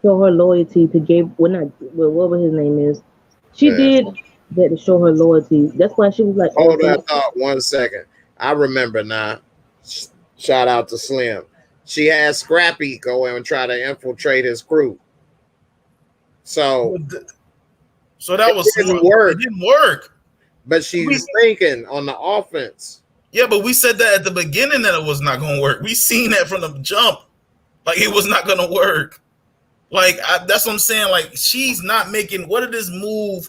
show her loyalty to Gabe. Whatever his name is. She did that to show her loyalty. That's why she was like, hold that thought 1 second. I remember now. Shout out to Slim. She had Scrappy go in and try to infiltrate his crew. So that was didn't work. It didn't work. But she was thinking on the offense. Yeah, but we said that at the beginning that it was not going to work. We seen that from the jump. Like, it was not going to work. Like, that's what I'm saying. Like, she's not making, what did this move?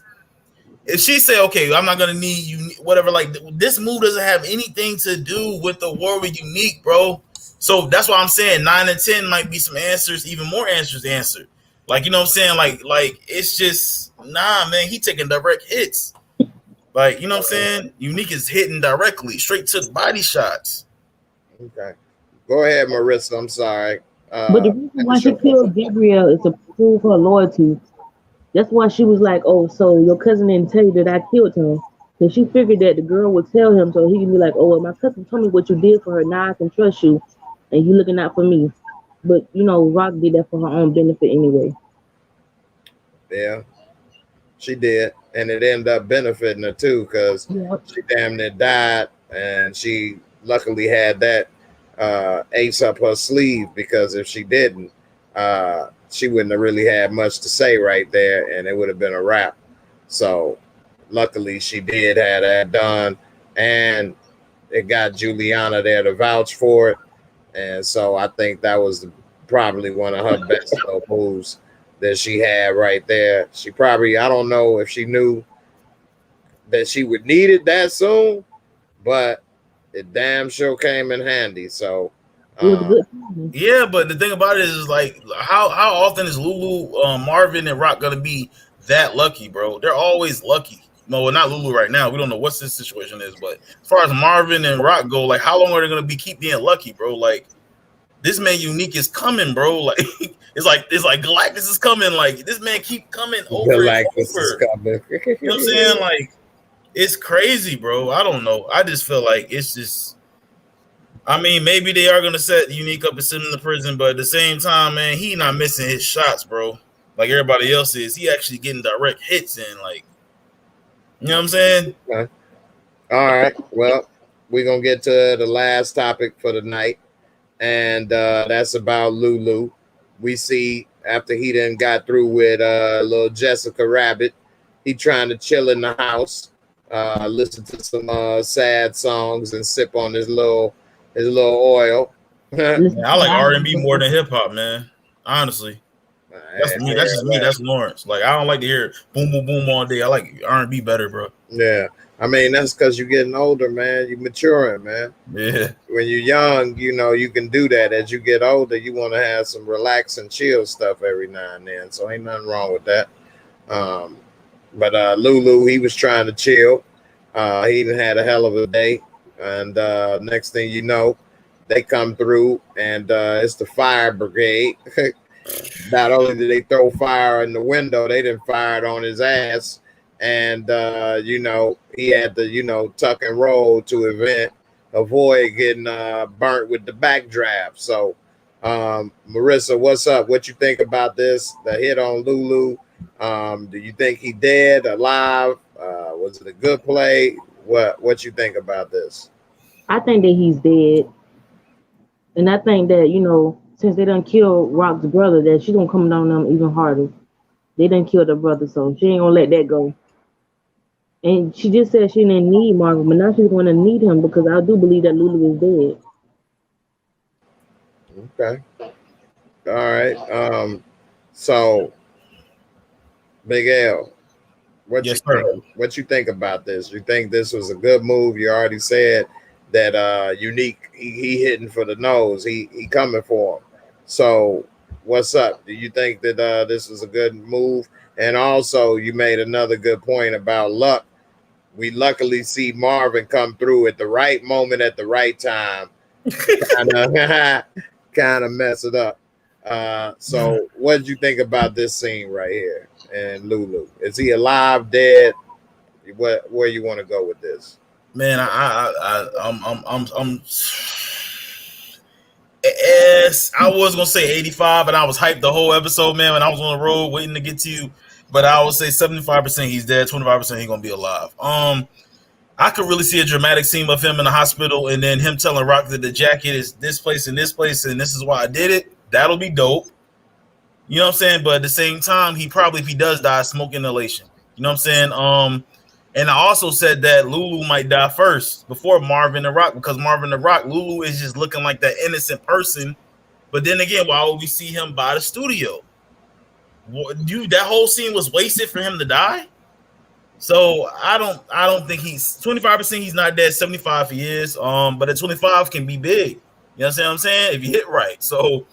If she say, okay, I'm not going to need you, whatever, like, this move doesn't have anything to do with the war with Unique, bro. So that's why I'm saying 9 and 10 might be some answers, even more answers answered. Like, you know what I'm saying? Like it's just, nah, man, he taking direct hits. Like, you know what I'm saying? Unique is hitting directly, straight to the body shots. Okay. Go ahead, Marissa. I'm sorry. But the reason why she killed Gabriel is to prove her loyalty. That's why she was like, oh, so your cousin didn't tell you that I killed him. Because she figured that the girl would tell him so he can be like, oh, well, my cousin told me what you did for her. Now I can trust you. And you looking out for me. But, you know, Raq did that for her own benefit anyway. Yeah, she did. And it ended up benefiting her, too, because she damn near died. And she luckily had that ace up her sleeve, because if she didn't, she wouldn't have really had much to say right there, and it would have been a wrap. So luckily she did have that done, and it got Juliana there to vouch for it. And so I think that was probably one of her best moves that she had right there. She probably, I don't know if she knew that she would need it that soon, but it damn sure came in handy. So yeah, but the thing about it is, like, how often is Lulu, Marvin, and Raq gonna be that lucky, bro? They're always lucky. No, well, not Lulu right now. We don't know what this situation is, but as far as Marvin and Raq go, like, how long are they gonna keep being lucky, bro? Like, this man Unique is coming, bro. Like, it's like Galactus is coming. Like, this man keep coming over Galactus and over. is coming. You know what I'm saying? Like, it's crazy, bro. I don't know. I just feel like it's just. I mean, maybe they are gonna set Unique up and send him in the prison, but at the same time, man, he not missing his shots, bro. Like everybody else is. He actually getting direct hits in, like, you know what I'm saying? Okay. All right. Well, we're gonna get to the last topic for the night, and that's about Lulu. We see after he done got through with little Jessica Rabbit, he trying to chill in the house, listen to some sad songs and sip on his little oil. Man, I like R&B more than hip hop, man. Honestly, that's me. That's just me. That's Lawrence. Like, I don't like to hear boom, boom, boom all day. I like R&B better, bro. Yeah, I mean, that's because you're getting older, man. You're maturing, man. Yeah. When you're young, you know, you can do that. As you get older, you want to have some relax and chill stuff every now and then. So ain't nothing wrong with that. But Lulu, he was trying to chill. He done had a hell of a day. And next thing you know, they come through, and it's the fire brigade. Not only did they throw fire in the window, they didn't fire it on his ass. And, you know, he had to, you know, tuck and roll to avoid getting burnt with the backdraft. So, Marissa, what's up? What you think about this? The hit on Lulu? Do you think he dead, alive? Was it a good play? What you think about this? I think that he's dead. And I think that, you know, since they done killed Rock's brother, that she gonna come down on them even harder. They done killed her brother, so she ain't gonna let that go. And she just said she didn't need Marvin, but now she's gonna need him because I do believe that Lulu is dead. Okay. All right. So Big L, Yes, sir. what you think about this? You think this was a good move? You already said that Unique he hitting for the nose. He coming for him. So what's up? Do you think that this is a good move? And also you made another good point about luck. We luckily see Marvin come through at the right moment at the right time. Kind of mess it up. So what did you think about this scene right here? And Lulu, is he alive, dead? Where you want to go with this? Man, I'm Yes, I was gonna say 85, and I was hyped the whole episode, man. When I was on the road waiting to get to you, but I would say 75% he's dead, 25% he's gonna be alive. I could really see a dramatic scene of him in the hospital, and then him telling Rock that the jacket is this place and this place, and this is why I did it. That'll be dope. You know what I'm saying? But at the same time, he probably, if he does die, smoke inhalation. You know what I'm saying? And I also said that Lulu might die first before Marvin and Rock, because Marvin and Rock, Lulu is just looking like that innocent person. But then again, why would we see him by the studio? Dude, that whole scene was wasted for him to die. So I don't think he's 25%. He's not dead. 75 he is. But at 25 can be big. You know what I'm saying? If you hit right. So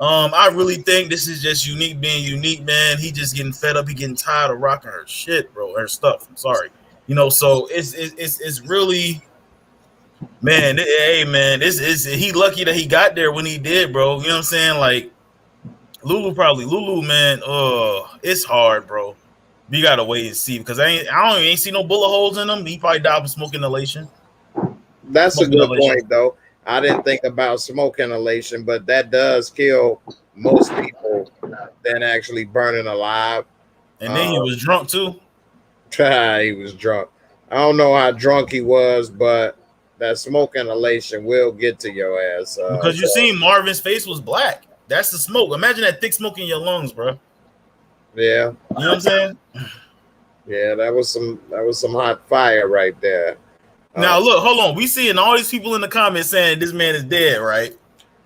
I really think this is just Unique being Unique, man. He just getting fed up. He getting tired of rocking her shit, bro. Her stuff. I'm sorry. You know, so it's really, man. Hey, man, this is he lucky that he got there when he did, bro. You know what I'm saying? Like Lulu, man. It's hard, bro. You gotta wait and see, because I ain't see no bullet holes in him. He probably died from smoke inhalation. That's a good point, though. I didn't think about smoke inhalation, but that does kill most people than actually burning alive. And then he was drunk too. He was drunk. I don't know how drunk he was, but that smoke inhalation will get to your ass. Because you seen Marvin's face was black. That's the smoke. Imagine that thick smoke in your lungs, bro. Yeah. You know what I'm saying? Yeah, that was some hot fire right there. Now look, hold on. We seeing all these people in the comments saying this man is dead, right? So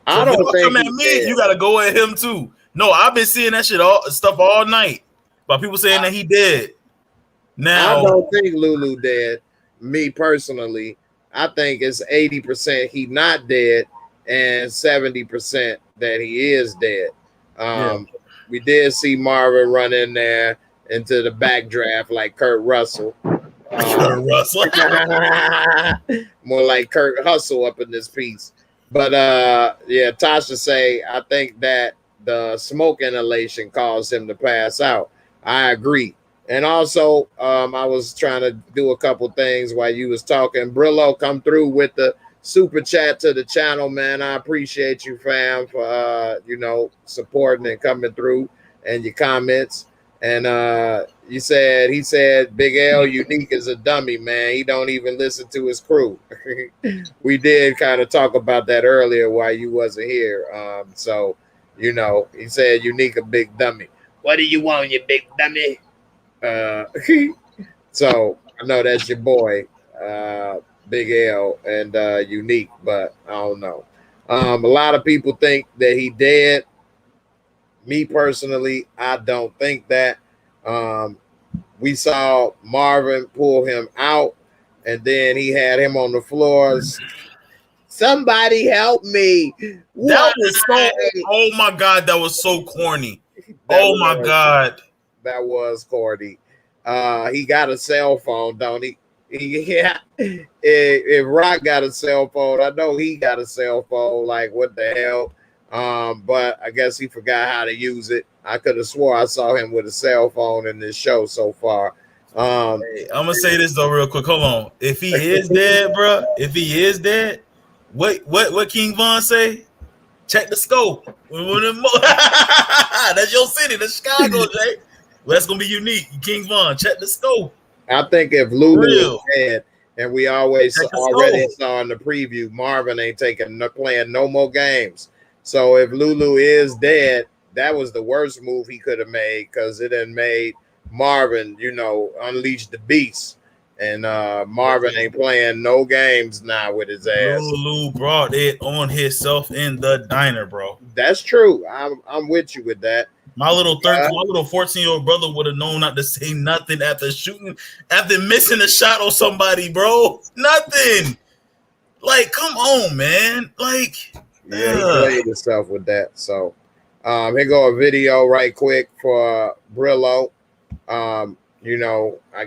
I don't think come at me. Dead. You gotta go at him too. No, I've been seeing that stuff all night about people saying that he dead. Now I don't think Lulu dead. Me personally, I think it's 80% he not dead and 70% that he is dead. We did see Marvin run in there into the backdraft like Kurt Russell. Kurt Russell. More like Kurt Hustle up in this piece. But yeah, Tasha say, I think that the smoke inhalation caused him to pass out. I agree. And also, I was trying to do a couple things while you was talking. Brillo come through with the super chat to the channel, man. I appreciate you, fam, for supporting and coming through and your comments. And he said Big L Unique is a dummy, man. He don't even listen to his crew. We did kind of talk about that earlier while you wasn't here. So he said Unique a big dummy. What do you want, you big dummy? So I know that's your boy, Big L and Unique, but I don't know. A lot of people think that he dead. Me personally, I don't think that. We saw Marvin pull him out, and then he had him on the floors. Somebody help me. That was so, oh my God, that was so corny. God. That was corny. He got a cell phone, don't he? Yeah. If Rock got a cell phone, I know he got a cell phone. Like, what the hell? But I guess he forgot how to use it. I could have swore I saw him with a cell phone in this show so far. Hey, I'm gonna say this though, real quick. Hold on. If he is dead, bro, what King Von say? Check the scope. That's your city. That's Chicago, Jay. Well, that's gonna be Unique. King Von, check the scope. I think if Lulu is dead, And we always Check the already score. saw in the preview, Marvin ain't playing no more games. So if Lulu is dead, that was the worst move he could have made because it had made Marvin, unleash the beast. And Marvin ain't playing no games now with his ass. Lulu brought it on himself in the diner, bro. That's true. I'm with you with that. My little 14-year-old brother would have known not to say nothing after missing a shot on somebody, bro. Nothing. Like, come on, man. Like, yeah, he played himself with that. So, here go a video right quick for Brillo. I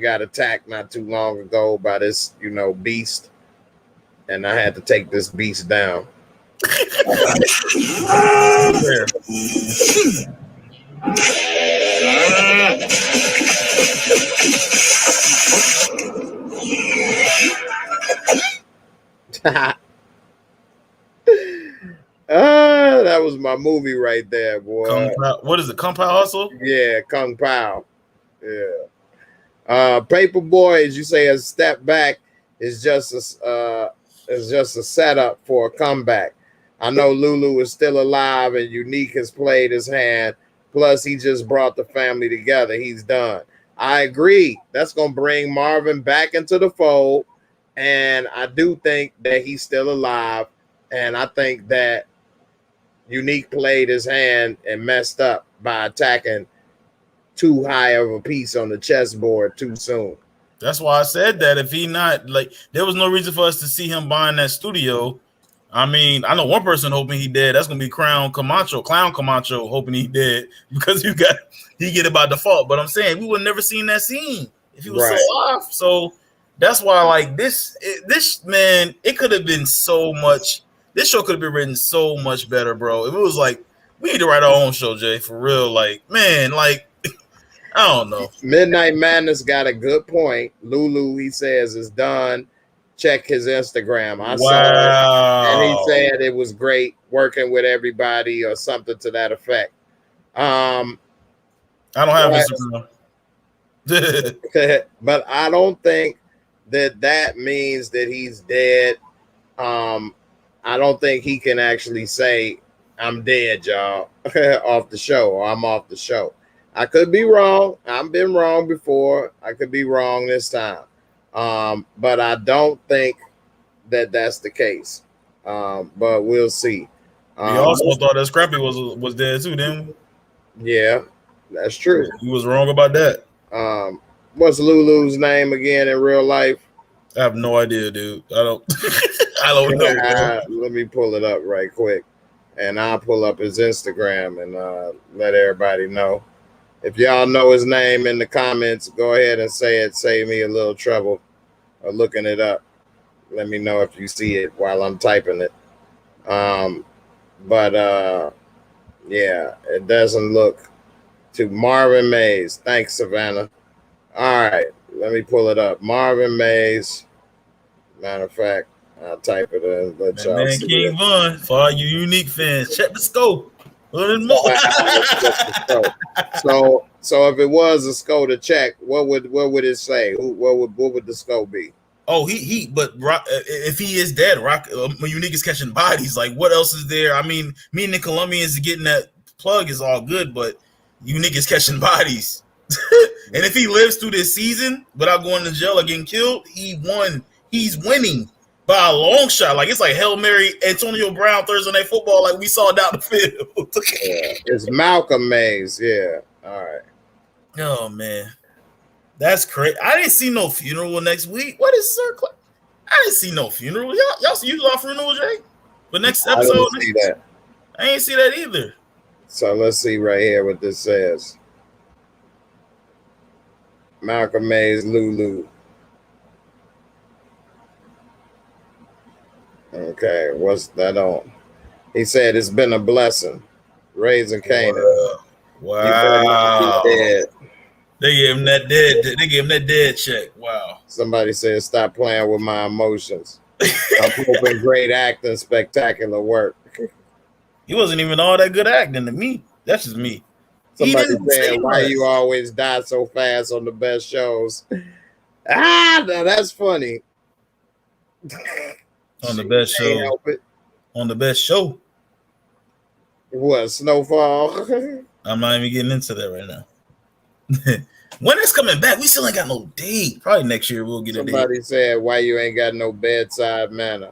got attacked not too long ago by this, beast, and I had to take this beast down. That was my movie right there, boy. What is it? Kung Pao Hustle? Yeah, Kung Pao. Yeah. Paper Boy, as you say, a step back is just a setup for a comeback. I know Lulu is still alive and Unique has played his hand. Plus, he just brought the family together. He's done. I agree. That's going to bring Marvin back into the fold. And I do think that he's still alive. And I think that Unique played his hand and messed up by attacking too high of a piece on the chessboard too soon. That's why I said that if he not, like, there was no reason for us to see him buying that studio. I mean, I know one person hoping he dead. That's gonna be Clown Camacho, hoping he dead because he get it by default. But I'm saying we would never seen that scene if he was so off. So that's why, like, this man, it could have been so much. This show could have been written so much better, bro. If it was like, we need to write our own show, Jay, for real. Like, man, like, I don't know. Midnight Madness got a good point. Lulu, he says, is done. Check his Instagram. I saw it, and he said it was great working with everybody or something to that effect. I don't have Instagram. But I don't think that means that he's dead. I don't think he can actually say, I'm dead, y'all, off the show, or I'm off the show. I could be wrong. I've been wrong before. I could be wrong this time. But I don't think that that's the case. But we'll see. We also thought that Scrappy was dead too, didn't we? Yeah, that's true. He was wrong about that. What's Lulu's name again in real life? I have no idea, dude. I don't know. Let me pull it up right quick, and I'll pull up his Instagram and let everybody know. If y'all know his name in the comments, go ahead and say it. Save me a little trouble of looking it up. Let me know if you see it while I'm typing it. Yeah, it doesn't look to Marvin Mays. Thanks, Savannah. All right, let me pull it up. Marvin Mays. Matter of fact, I'll type it in. Let y'all man, see King it. Von, for all you Unique fans, check the scope. So if it was a score to check, what would it say? What would the score be? Oh, but if he is dead, Unique is catching bodies. Like, what else is there? I mean, me and the Colombians getting that plug is all good, but Unique is catching bodies. And if he lives through this season without going to jail or getting killed, he won. He's winning by a long shot. Like, it's like Hail Mary, Antonio Brown, Thursday Night Football, like we saw down the field. Yeah, it's Malcolm Mays. Yeah. All right. Oh, man. That's crazy. I didn't see no funeral next week. What is Sir I didn't see no funeral. Y'all see our funeral, Jay? But next episode, I didn't see that. I ain't see that either. So let's see right here what this says. Malcolm Mays, Lulu. Okay, what's that on? He said it's been a blessing. Raising Kanan. Wow. They gave him that dead. They gave him that dead check. Wow. Somebody said, "Stop playing with my emotions." I'm hoping great acting, spectacular work. He wasn't even all that good acting to me. That's just me. Somebody saying, "Why you always die so fast on the best shows?" Now that's funny. On the best Can't show. help it. On the best show. What, Snowfall? I'm not even getting into that right now. When it's coming back, we still ain't got no date. Probably next year we'll get a date. Somebody said, why you ain't got no bedside manner?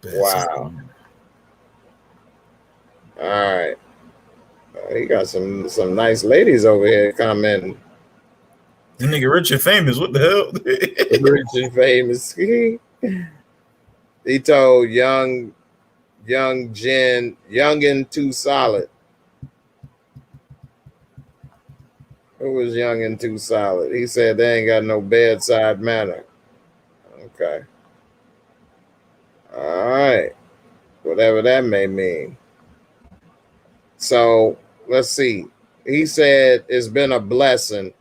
Wow. All right. He got some nice ladies over here commenting. The nigga rich and famous. What the hell? Rich and famous. He told young Jen, young and too solid. Who was young and too solid? He said they ain't got no bedside manner. Okay. All right. Whatever that may mean. So let's see. He said it's been a blessing,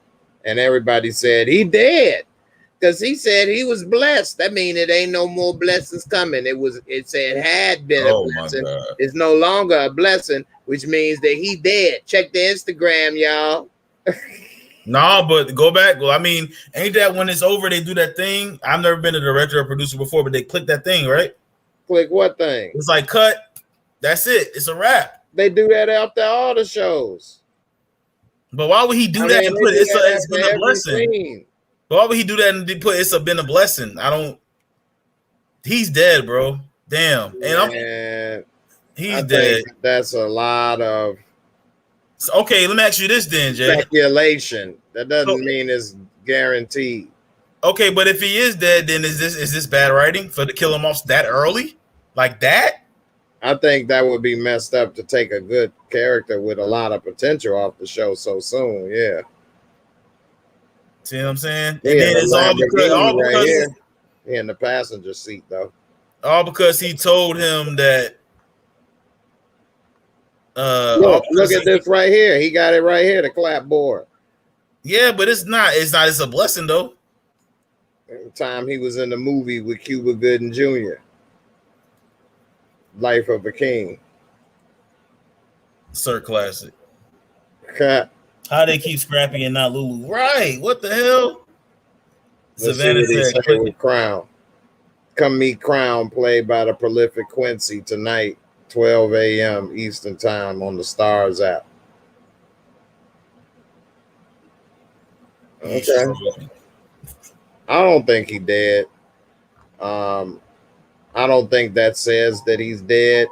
and everybody said he dead because he said he was blessed. That means it ain't no more blessings coming. It said had been a blessing. It's no longer a blessing, which means that he dead. Check the Instagram, y'all. Nah, but go back. Well, I mean, ain't that when it's over, they do that thing? I've never been a director or producer before, but they click that thing, right? Click what thing? It's like cut. That's it. It's a wrap. They do that after all the shows. But why would he do that and put it's been a blessing? Scene. But why would he do that and put it's been a blessing? I don't. He's dead, bro. Damn. And he's dead. That's a lot of. Okay, let me ask you this then, Jay. Speculation. That doesn't mean it's guaranteed. Okay, but if he is dead, then is this bad writing to kill him off that early? Like that? I think that would be messed up to take a good character with a lot of potential off the show so soon. Yeah. See what I'm saying? Yeah, and then it's all because he in the passenger seat though. All because he told him that. Look at this right here. He got it right here, the clapboard. Yeah, but it's not. It's a blessing though. Every time he was in the movie with Cuba Gooding Jr. Life of a King. Sir classic. Cut. How they keep Scrappy and not Lulu? Right. What the hell? Let's Savannah said with Crown. Come meet Crown, played by the prolific Quincy tonight, 12 a.m. Eastern Time on the Stars app. Okay. I don't think he dead. I don't think that says that he's dead.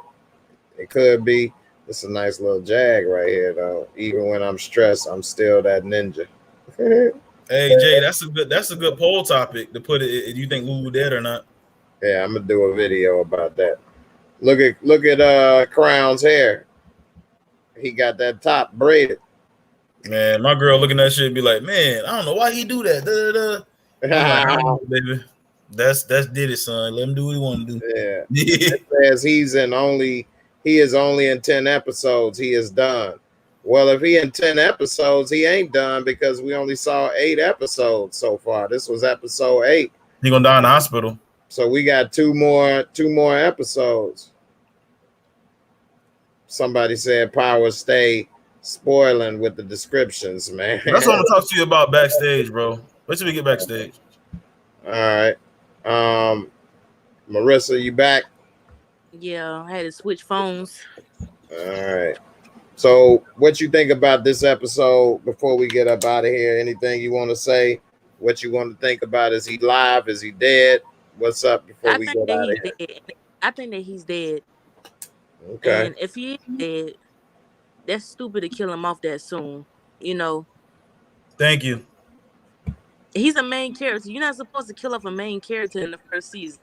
It could be. It's a nice little jag right here, though. Even when I'm stressed, I'm still that ninja. Hey Jay, that's a good poll topic to put it. Do you think Lulu dead or not? Yeah, I'm gonna do a video about that. Look at Crown's hair. He got that top braided. Man, my girl looking at that shit be like, man, I don't know why he do that. Like, baby, that's did it, son. Let him do what he want to do. Yeah. It says he is only in 10 episodes. He is done. Well, if he in 10 episodes, he ain't done because we only saw 8 episodes so far. This was episode 8. He gonna die in the hospital. So we got two more episodes. Somebody said Power stay spoiling with the descriptions, man. That's what I'm gonna talk to you about backstage, bro. Wait till we get backstage. All right. Marissa, you back? Yeah, I had to switch phones. All right. So what you think about this episode before we get up out of here? Anything you want to say? What you want to think about? Is he live? Is he dead? What's up before we get out of here? Dead. I think that he's dead. Okay. And if he is dead, that's stupid to kill him off that soon. You know. Thank you. He's a main character. You're not supposed to kill off a main character in the first season.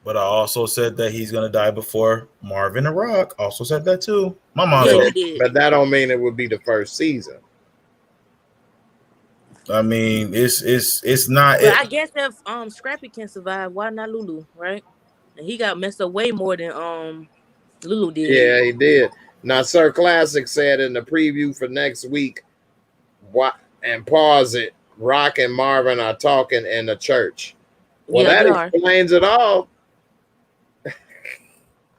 But I also said that he's gonna die before Marvin and Raq. Also said that too. My mom. Yeah, but that don't mean it would be the first season. I mean, it's not. But I guess if Scrappy can survive, why not Lulu? Right? And he got messed up way more than Lulu did. Yeah, he did. Now, Sir Classic said in the preview for next week, and pause it. Raq and Marvin are talking in the church. Well, yeah, that explains it all.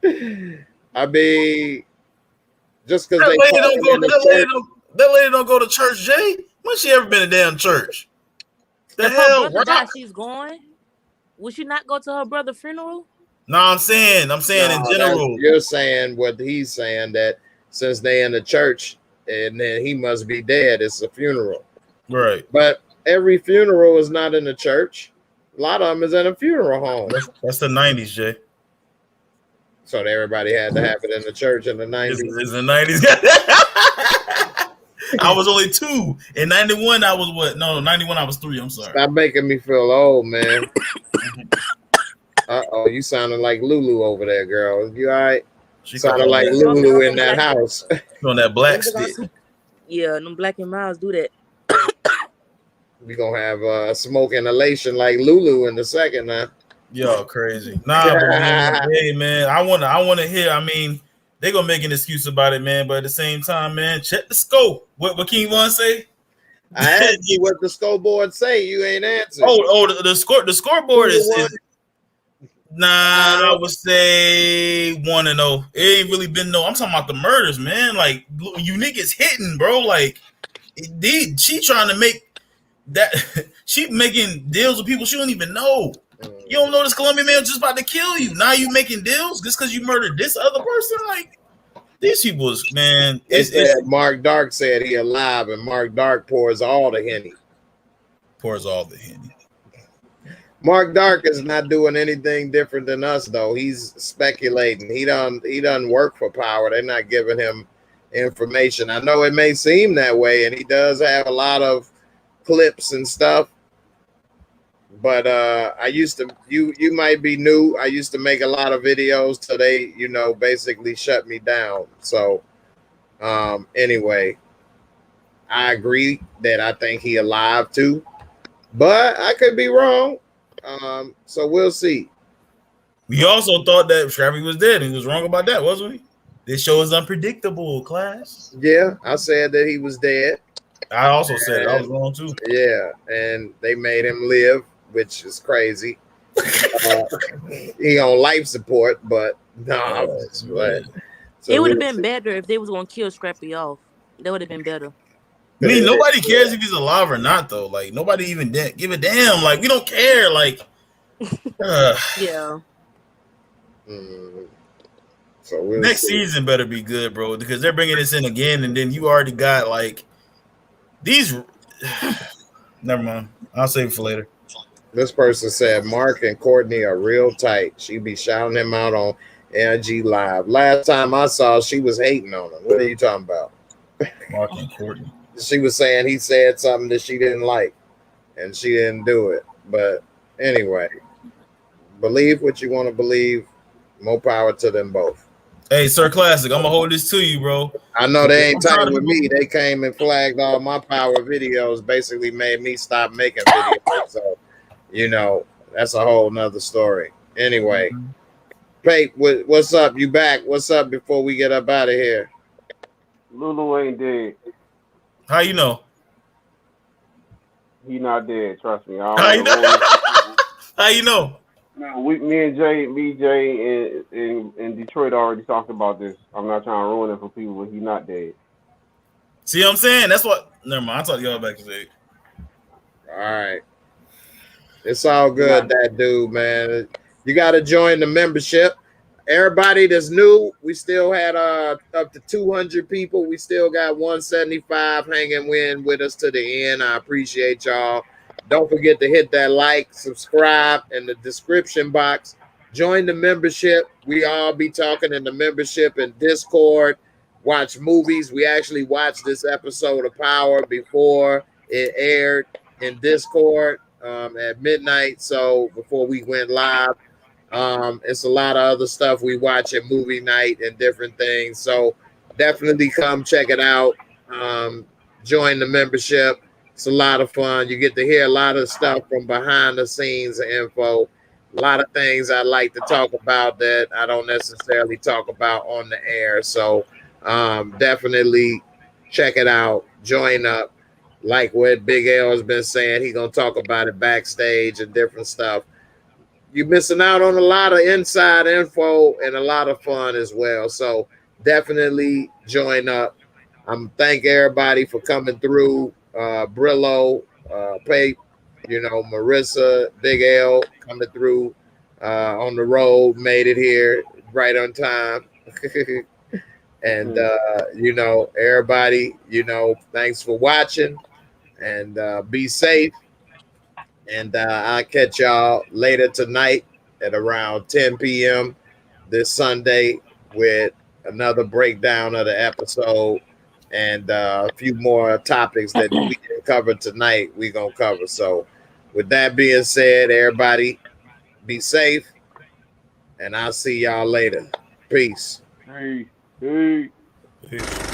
I mean, just because that lady don't go to church, Jay. When she ever been in a damn church? The hell, Raq? She's going. Would she not go to her brother's funeral? No, I'm saying in general. You're saying what he's saying, that since they in the church and then he must be dead, it's a funeral. Right. But every funeral is not in the church. A lot of them is in a funeral home. That's the 90s, Jay. So everybody had to have it in the church in the 90s. It's the 90s. I was only 2. In 91, I was what? No, 91, I was 3. I'm sorry. Stop making me feel old, man. Uh-oh, you sounding like Lulu over there, girl. You all right? She sounded like Lulu in that house. On that black stick. Yeah, them Black and Miles do that. We gonna have smoke inhalation like Lulu in the second now. Yo, crazy. Nah, but man, hey man, I wanna hear. I mean, they gonna make an excuse about it, man. But at the same time, man, check the scope. What King Von say? I asked you what the scoreboard say. You ain't answered. The scoreboard is nah. I would say 1-0. It ain't really been no. I'm talking about the murders, man. Like Unique is hitting, bro. Like she trying to make that. She making deals with people she don't even know. You don't know this Colombian man just about to kill you. Now you making deals just because you murdered this other person? Like, these people's, man. Mark Dark said he alive, and Mark Dark pours all the Henny. Mark Dark is not doing anything different than us, though. He's speculating. He done work for power. They're not giving him information. I know it may seem that way, and he does have a lot of clips and stuff. But I used to, you might be new. I used to make a lot of videos till they, basically shut me down. So anyway, I agree that I think he alive too, but I could be wrong. So we'll see. We also thought that Scrappy was dead. He was wrong about that, wasn't he? This show is unpredictable, class. Yeah, I said that he was dead. I also said I was wrong too. Yeah, and they made him live, which is crazy. He on life support, but no. It would have been better if they was gonna kill Scrappy off. That would have been better. I mean, nobody cares if he's alive or not, though. Like, nobody even give a damn. Like, we don't care. Like, yeah. So next season better be good, bro, because they're bringing this in again, and then you already got like these. Never mind. I'll save it for later. This person said Mark and Courtney are real tight. She be shouting him out on LG Live. Last time I saw, she was hating on him. What are you talking about? Mark and Courtney. She was saying he said something that she didn't like, and she didn't do it. But anyway, believe what you want to believe. More power to them both. Hey, Sir Classic, I'm gonna hold this to you, bro. I know they ain't tight with me. They came and flagged all my power videos, basically made me stop making videos. So, that's a whole nother story. Anyway, Pate, what's up? You back? What's up before we get up out of here? Lulu ain't dead. How you know? He not dead. Trust me. How you know? How you know? No, me and Jay in Detroit already talked about this. I'm not trying to ruin it for people, but he's not dead. See what I'm saying? That's what. Never mind. I'll talk to y'all back today. All right. It's all good, that dude, man. You got to join the membership. Everybody that's new, we still had up to 200 people. We still got 175 hanging in with us to the end. I appreciate y'all. Don't forget to hit that like, subscribe in the description box. Join the membership. We all be talking in the membership and Discord. Watch movies. We actually watched this episode of Power before it aired in Discord at midnight. So before we went live, it's a lot of other stuff we watch at movie night and different things. So definitely come check it out. Join the membership. It's a lot of fun. You get to hear a lot of stuff from behind the scenes info. A lot of things I like to talk about that I don't necessarily talk about on the air. So definitely check it out. Join up. Like what Big L has been saying, he's going to talk about it backstage and different stuff. You're missing out on a lot of inside info and a lot of fun as well. So definitely join up. Thank everybody for coming through. Brillo, You know, Marissa, Big L coming through on the road, made it here right on time. And you know, everybody, you know, thanks for watching, and be safe. And I'll catch y'all later tonight at around 10 p.m. this Sunday with another breakdown of the episode, and a few more topics that we didn't cover tonight. We gonna cover. So, with that being said, everybody be safe, and I'll see y'all later. Peace. Hey, hey. Peace.